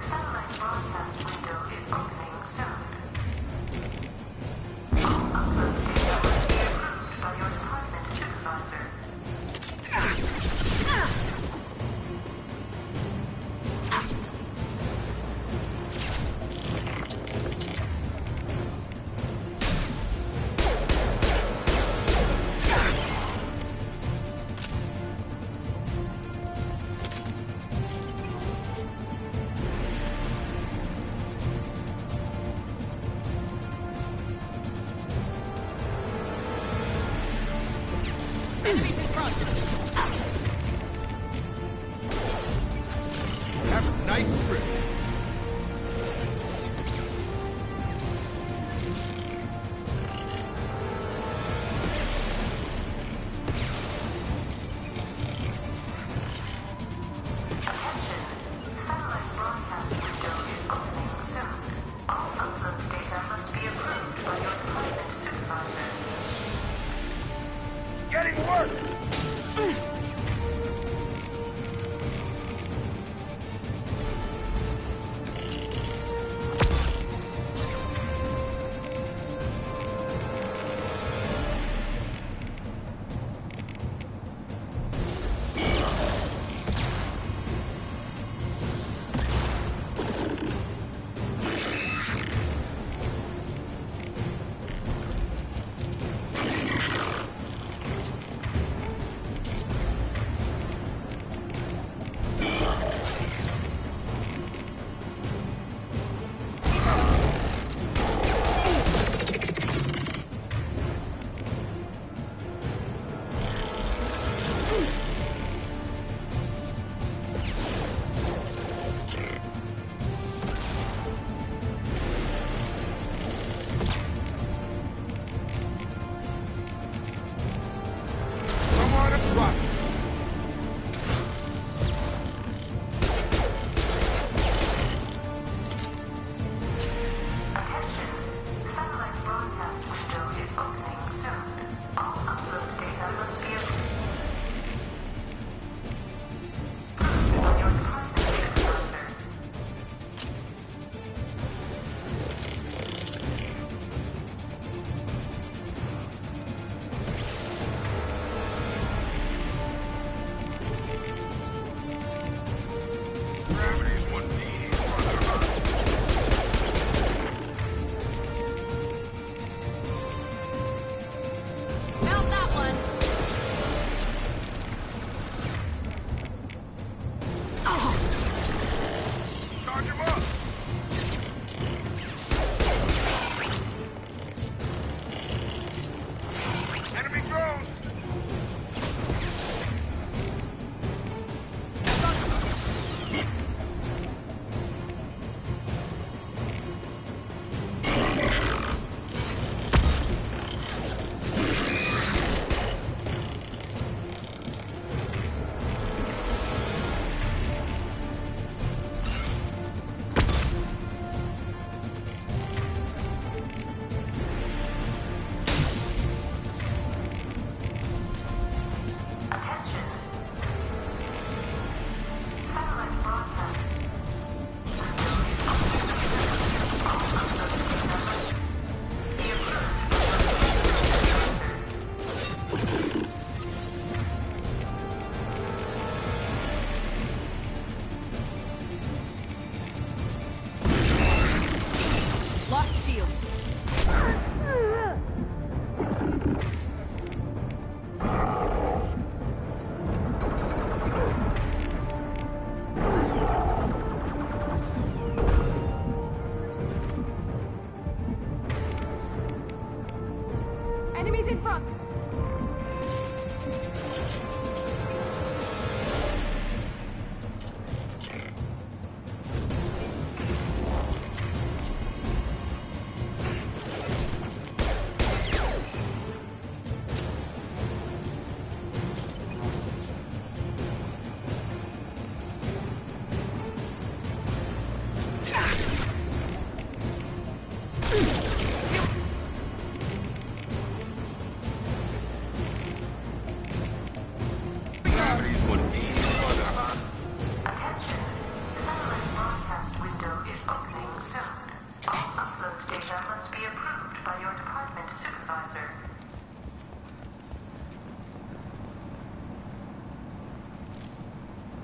Speaker 16: Satellite broadcast window is opening soon. All upload data must be approved by your department supervisor.
Speaker 23: Nice trip.
Speaker 16: Satellite broadcast window is opening soon. All upload data must be approved by your department supervisor.
Speaker 23: Getting work!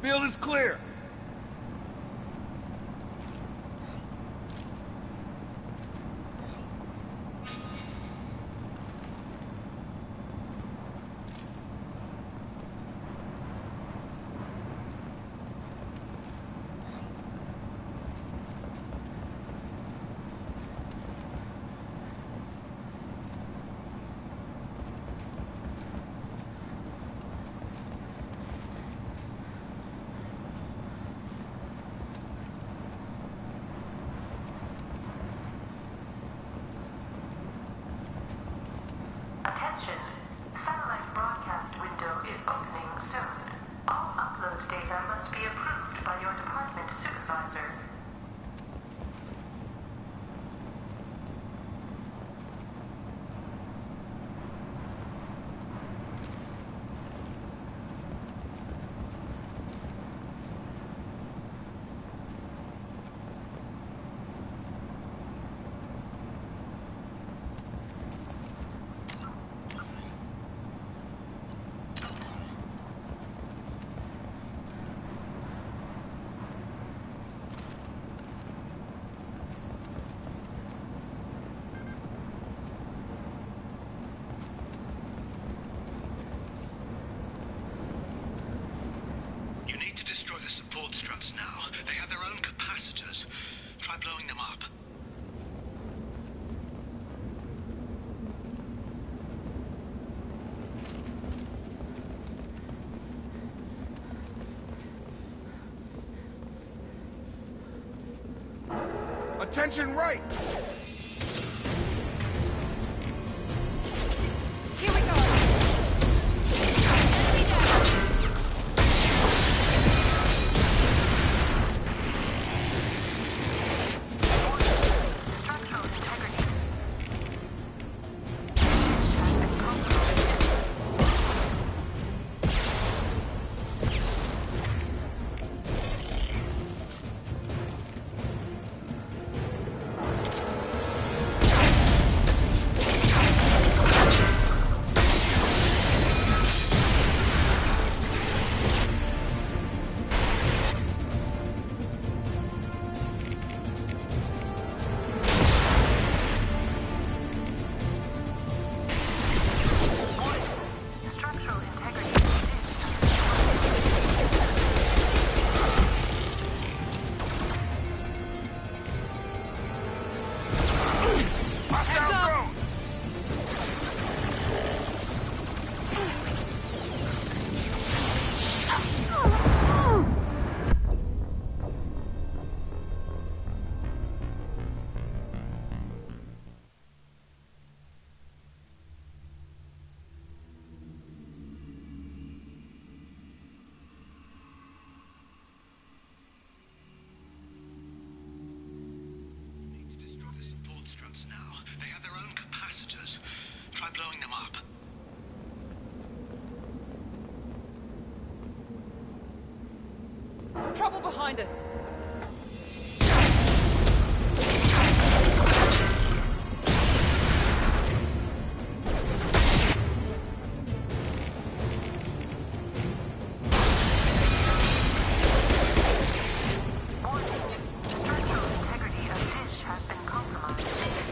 Speaker 23: Field is clear.
Speaker 16: is opening soon. All upload data must be approved by your department supervisor.
Speaker 5: You need to destroy the support struts now. They have their own capacitors. Try blowing them up.
Speaker 17: Attention right!
Speaker 21: Here we go! Enemy down!
Speaker 16: Structural integrity. Structural integrity.
Speaker 17: Hostile drone!
Speaker 5: You need to destroy the support struts now. They have their own capacitors. Try blowing them up.
Speaker 21: Trouble behind us!
Speaker 16: Structural integrity of dish has been compromised.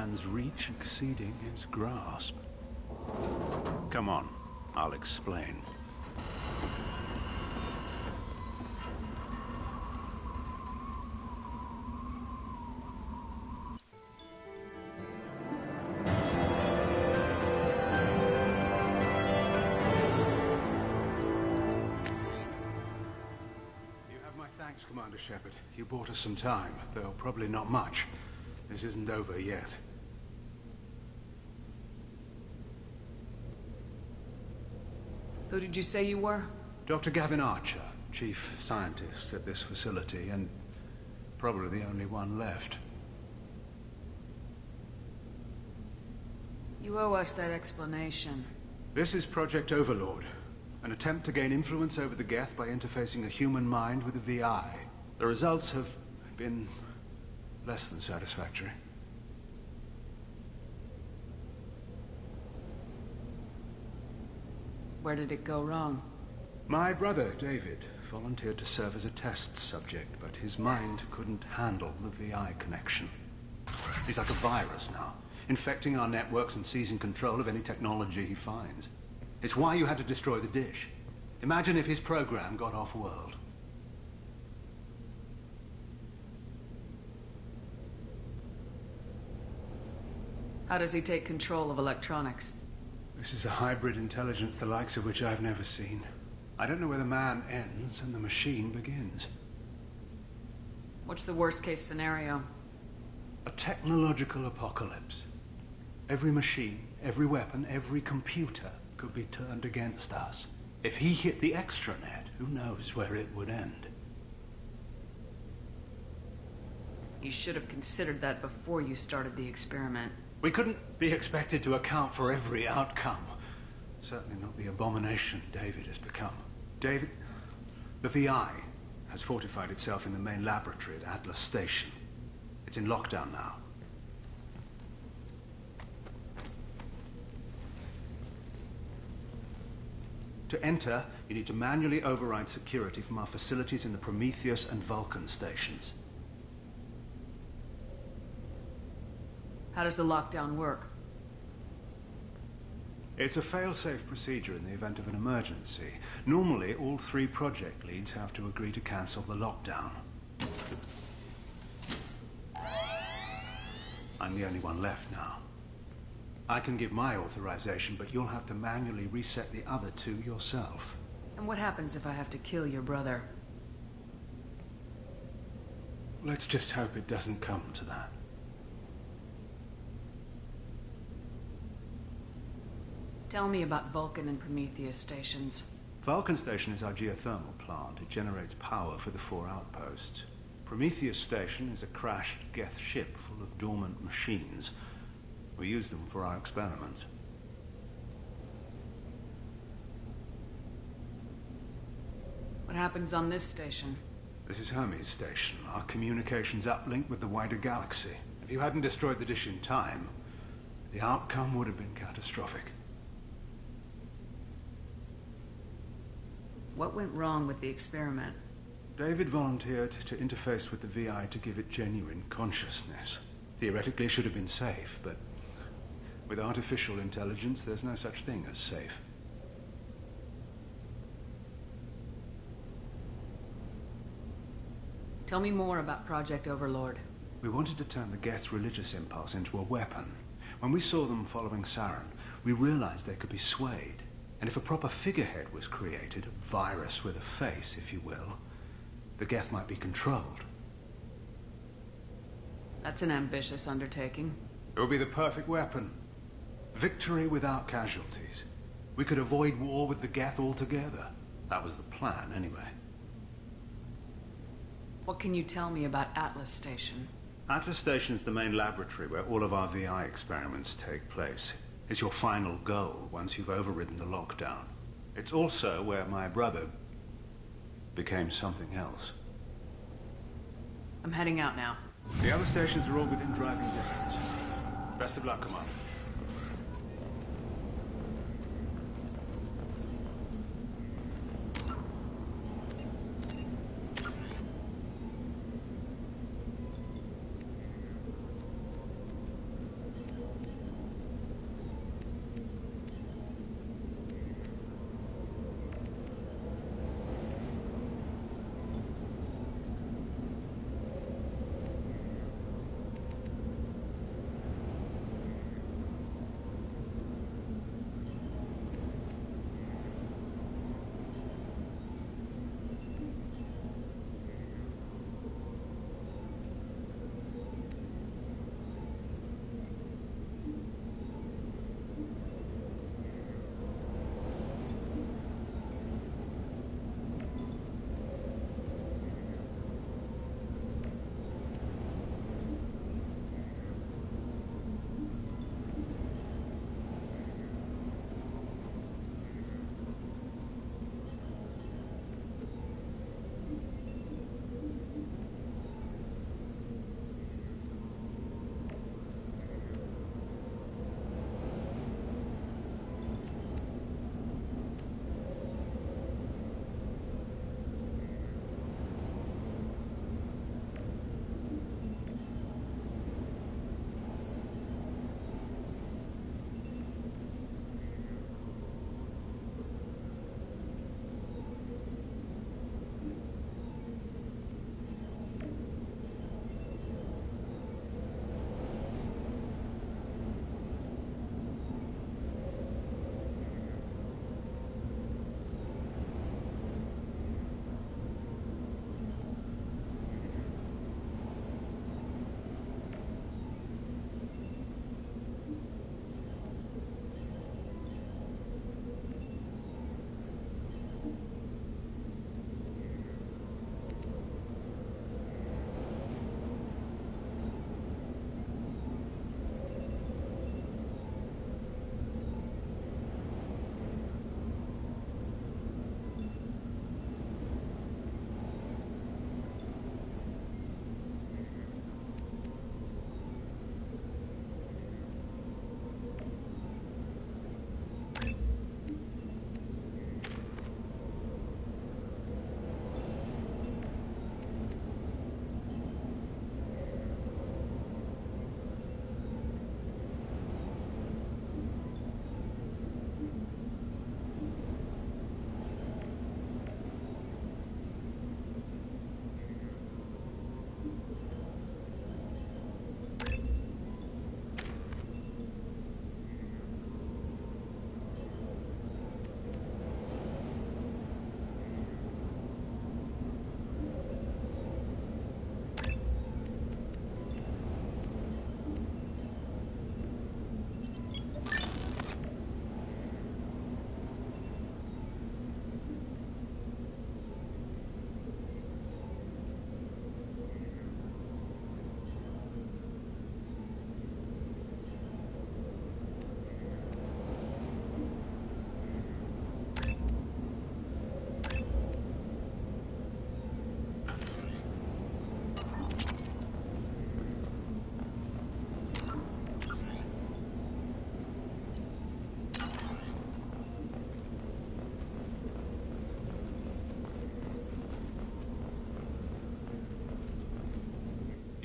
Speaker 7: man's reach exceeding his grasp. Come on, I'll explain. Thanks, Commander Shepard. You bought us some time, though probably not much. This isn't over yet.
Speaker 2: Who did you say you were?
Speaker 7: Dr. Gavin Archer, chief scientist at this facility, and probably the only one left.
Speaker 2: You owe us that explanation.
Speaker 7: This is Project Overlord. An attempt to gain influence over the Geth by interfacing a human mind with a VI. The results have been less than satisfactory.
Speaker 2: Where did it go wrong?
Speaker 7: My brother, David, volunteered to serve as a test subject, but his mind couldn't handle the VI connection. He's like a virus now, infecting our networks and seizing control of any technology he finds. It's why you had to destroy the dish. Imagine if his program got off-world.
Speaker 2: How does he take control of electronics?
Speaker 7: This is a hybrid intelligence the likes of which I've never seen. I don't know where the man ends and the machine begins.
Speaker 2: What's the worst-case scenario?
Speaker 7: A technological apocalypse. Every machine, every weapon, every computer could be turned against us. If he hit the extranet, who knows where it would end?
Speaker 2: You should have considered that before you started the experiment.
Speaker 7: We couldn't be expected to account for every outcome. Certainly not the abomination David has become. David, the VI has fortified itself in the main laboratory at Atlas Station. It's in lockdown now. To enter, you need to manually override security from our facilities in the Prometheus and Vulcan stations.
Speaker 2: How does the lockdown work?
Speaker 7: It's a fail-safe procedure in the event of an emergency. Normally, all 3 project leads have to agree to cancel the lockdown. I'm the only one left now. I can give my authorization, but you'll have to manually reset the other 2 yourself.
Speaker 2: And what happens if I have to kill your brother?
Speaker 7: Let's just hope it doesn't come to that.
Speaker 2: Tell me about Vulcan and Prometheus stations.
Speaker 7: Vulcan Station is our geothermal plant. It generates power for the 4 outposts. Prometheus Station is a crashed Geth ship full of dormant machines. We use them for our experiments.
Speaker 2: What happens on this station?
Speaker 7: This is Hermes Station, our communications uplink with the wider galaxy. If you hadn't destroyed the dish in time, the outcome would have been catastrophic.
Speaker 2: What went wrong with the experiment?
Speaker 7: David volunteered to interface with the VI to give it genuine consciousness. Theoretically, it should have been safe, but with artificial intelligence, there's no such thing as safe.
Speaker 2: Tell me more about Project Overlord.
Speaker 7: We wanted to turn the Geth's religious impulse into a weapon. When we saw them following Saren, we realized they could be swayed. And if a proper figurehead was created, a virus with a face, if you will, the Geth might be controlled.
Speaker 2: That's an ambitious undertaking.
Speaker 7: It would be the perfect weapon. Victory without casualties. We could avoid war with the Geth altogether. That was the plan, anyway.
Speaker 2: What can you tell me about Atlas Station?
Speaker 7: Atlas Station is the main laboratory where all of our VI experiments take place. It's your final goal once you've overridden the lockdown. It's also where my brother became something else.
Speaker 2: I'm heading out now.
Speaker 7: The other stations are all within driving distance. Best of luck, Commander.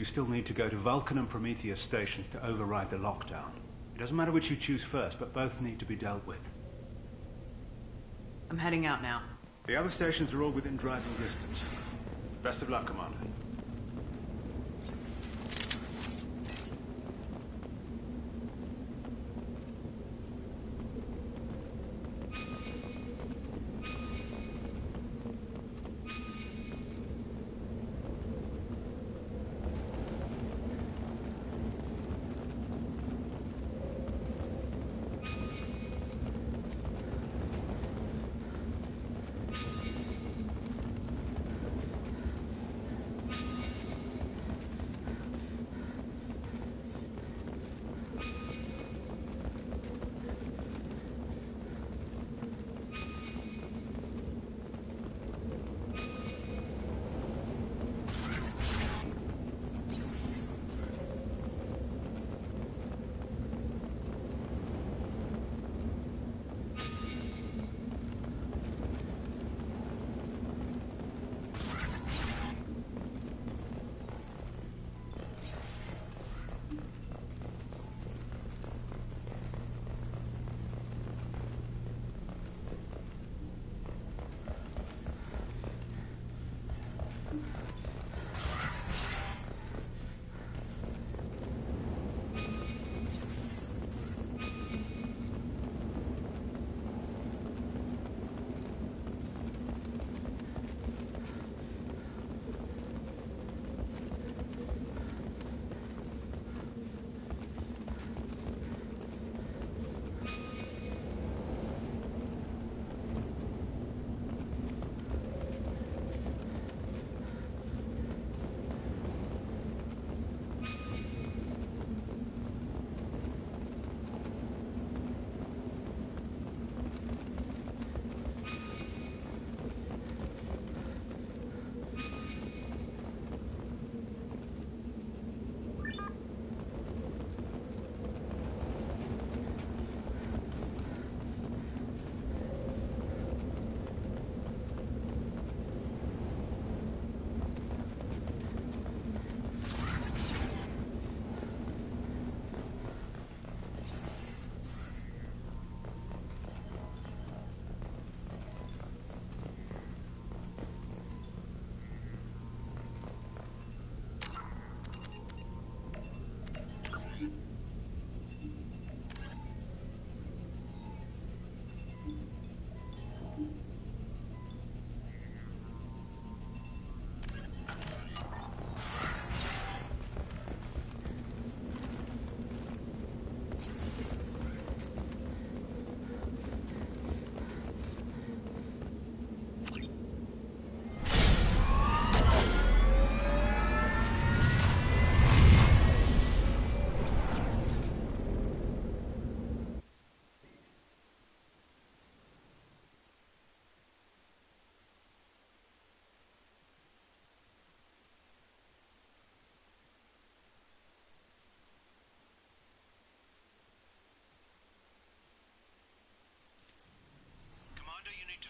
Speaker 7: You still need to go to Vulcan and Prometheus stations to override the lockdown. It doesn't matter which you choose first, but both need to be dealt with.
Speaker 2: I'm heading out now.
Speaker 7: The other stations are all within driving distance. Best of luck, Commander.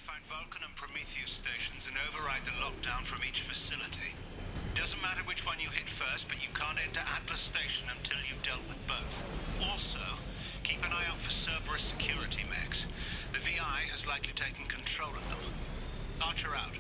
Speaker 5: Find Vulcan and Prometheus stations and override the lockdown from each facility. Doesn't matter which one you hit first, but you can't enter Atlas Station until you've dealt with both. Also, keep an eye out for Cerberus security mechs. The VI has likely taken control of them. Archer out.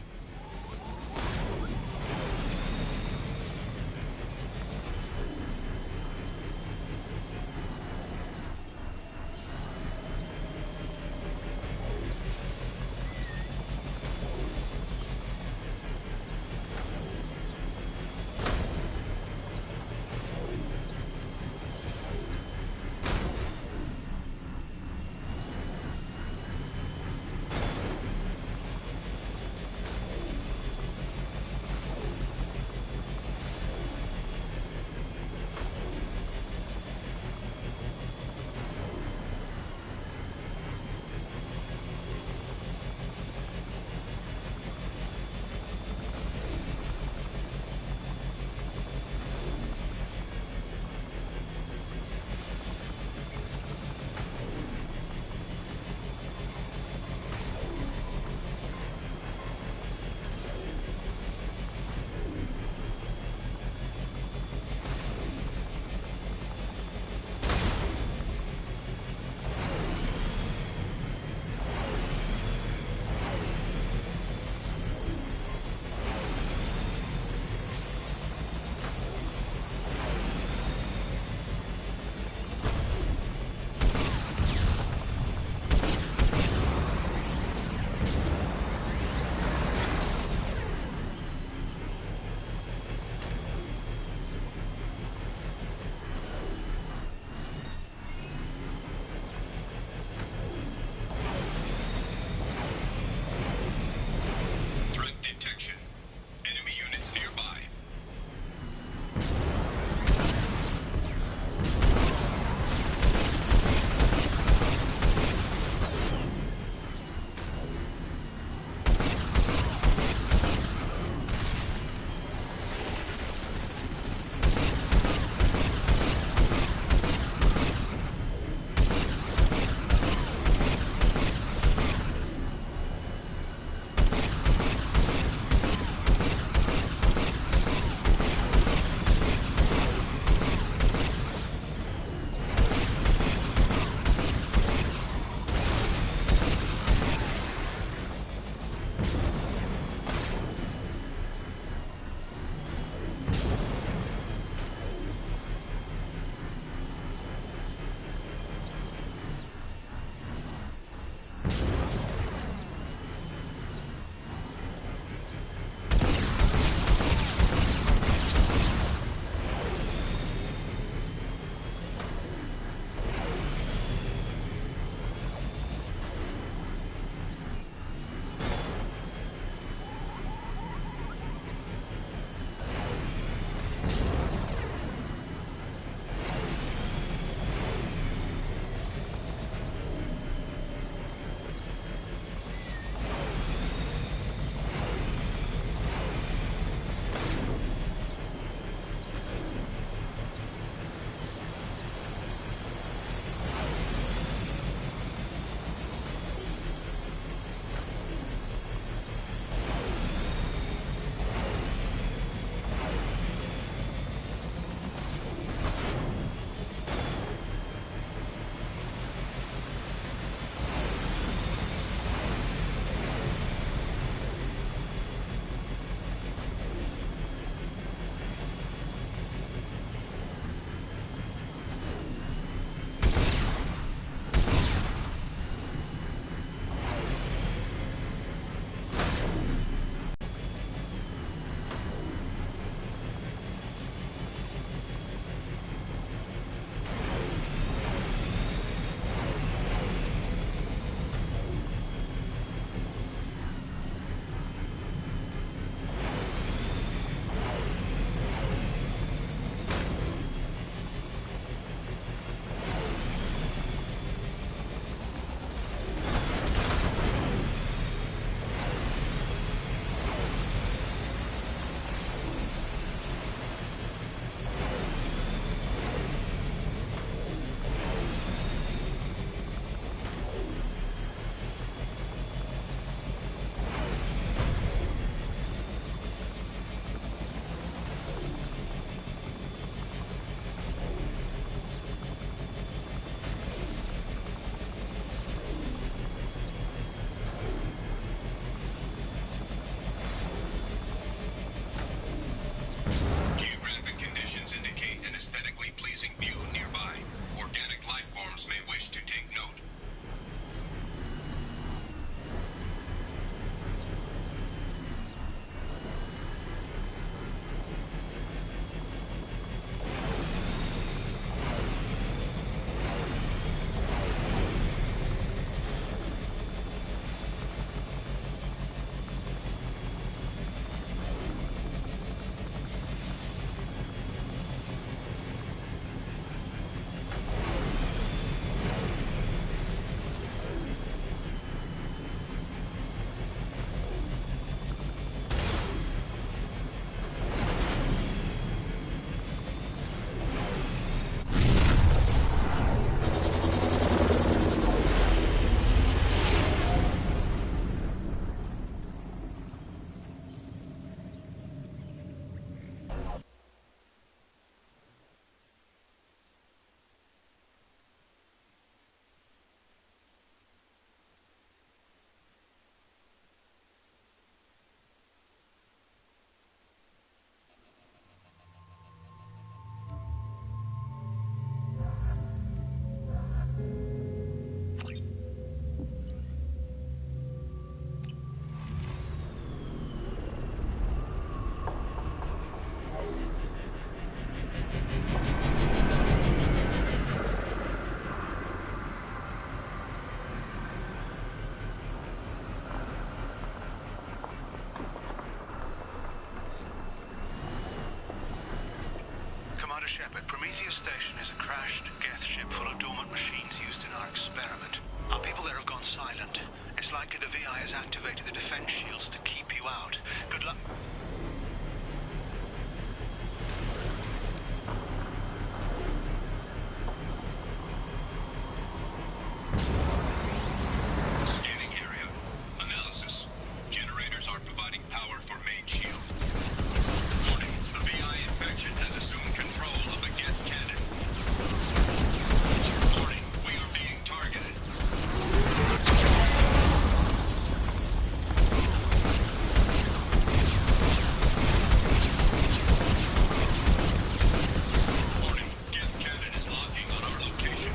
Speaker 5: Commander Shepard, Prometheus Station is a crashed Geth ship full of dormant machines used in our experiment. Our people there have gone silent. It's likely the VI has activated the defense shields to keep you out. Good luck.
Speaker 9: Scanning area. Analysis. Generators are providing power for main shield. Warning, the VI infection has assumed control of the Geth cannon. Warning, we are being targeted. Warning, Geth cannon is locking on our location.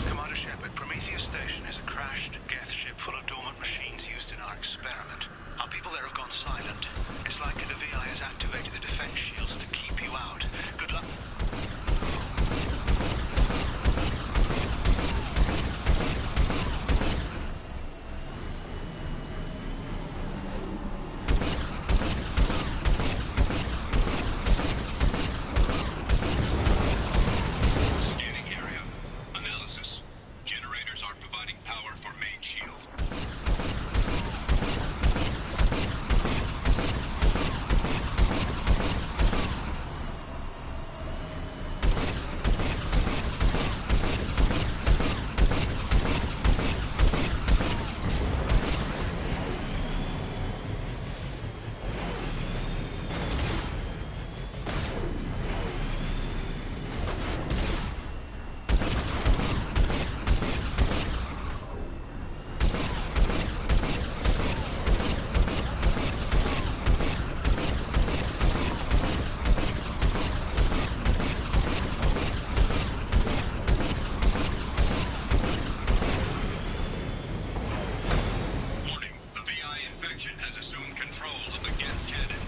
Speaker 5: Commander Shepard, Prometheus Station is a crashed Geth ship full of dormant machines used in our experiment. Our people there have gone silent. It's likely the VI has activated the defense shields to keep you out. Good luck.
Speaker 9: Scanning area. Analysis. Generators are providing power for main shield. Warning, the VI infection has assumed control of the Geth cannon.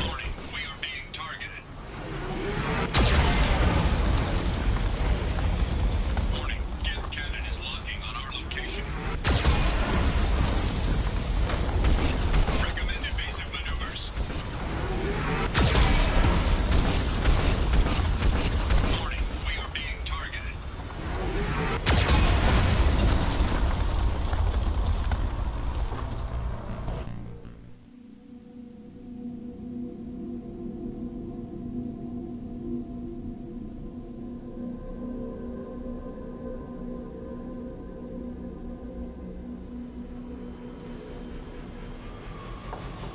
Speaker 9: Warning, we are being targeted. Warning, Geth cannon is locking on our location. Recommend evasive maneuvers. Warning, we are being targeted.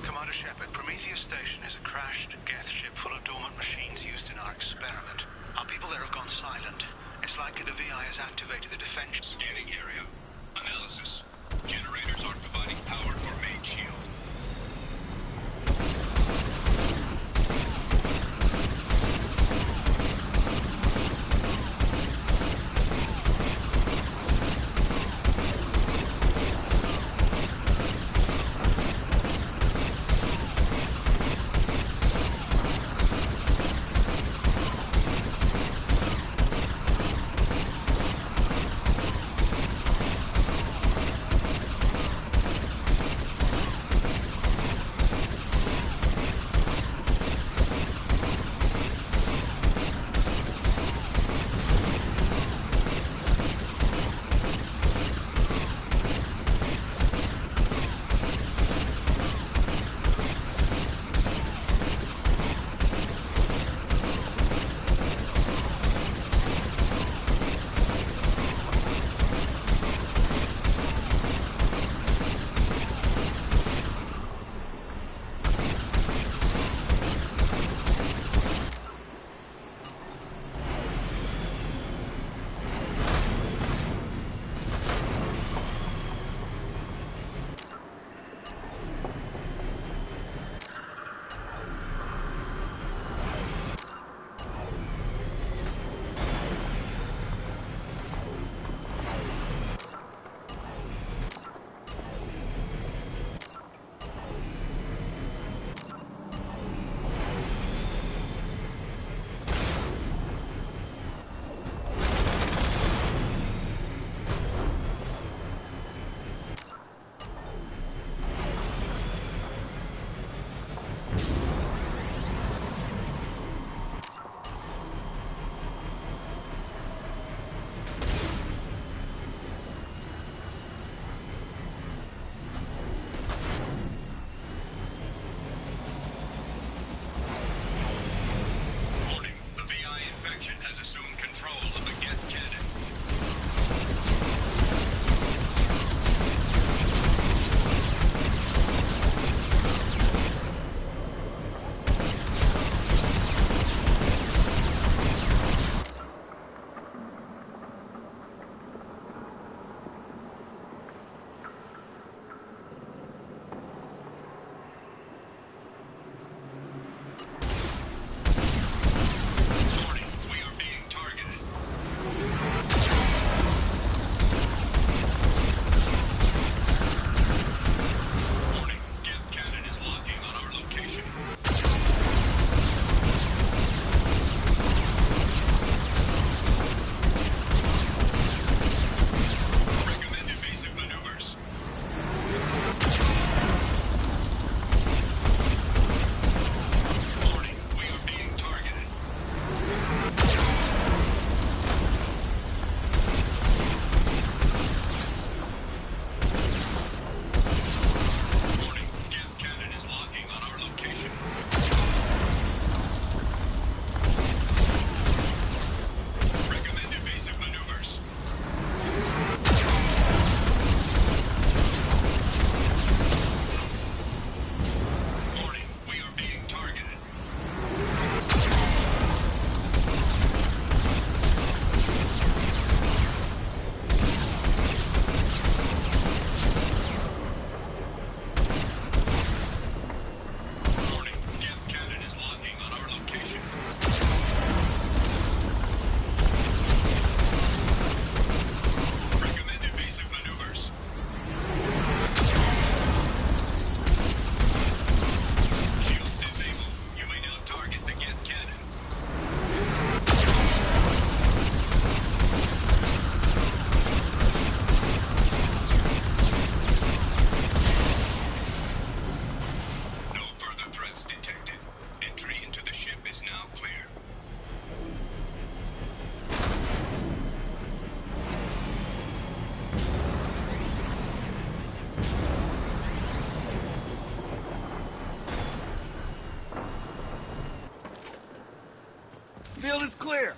Speaker 5: Commander Shepard, Prometheus Station is a crashed Geth ship full of dormant machines used in our experiment. Our people there have gone silent. It's likely the VI has activated the defense.
Speaker 9: Scanning area. Analysis. Generators are providing power for main shield.
Speaker 17: Field is clear.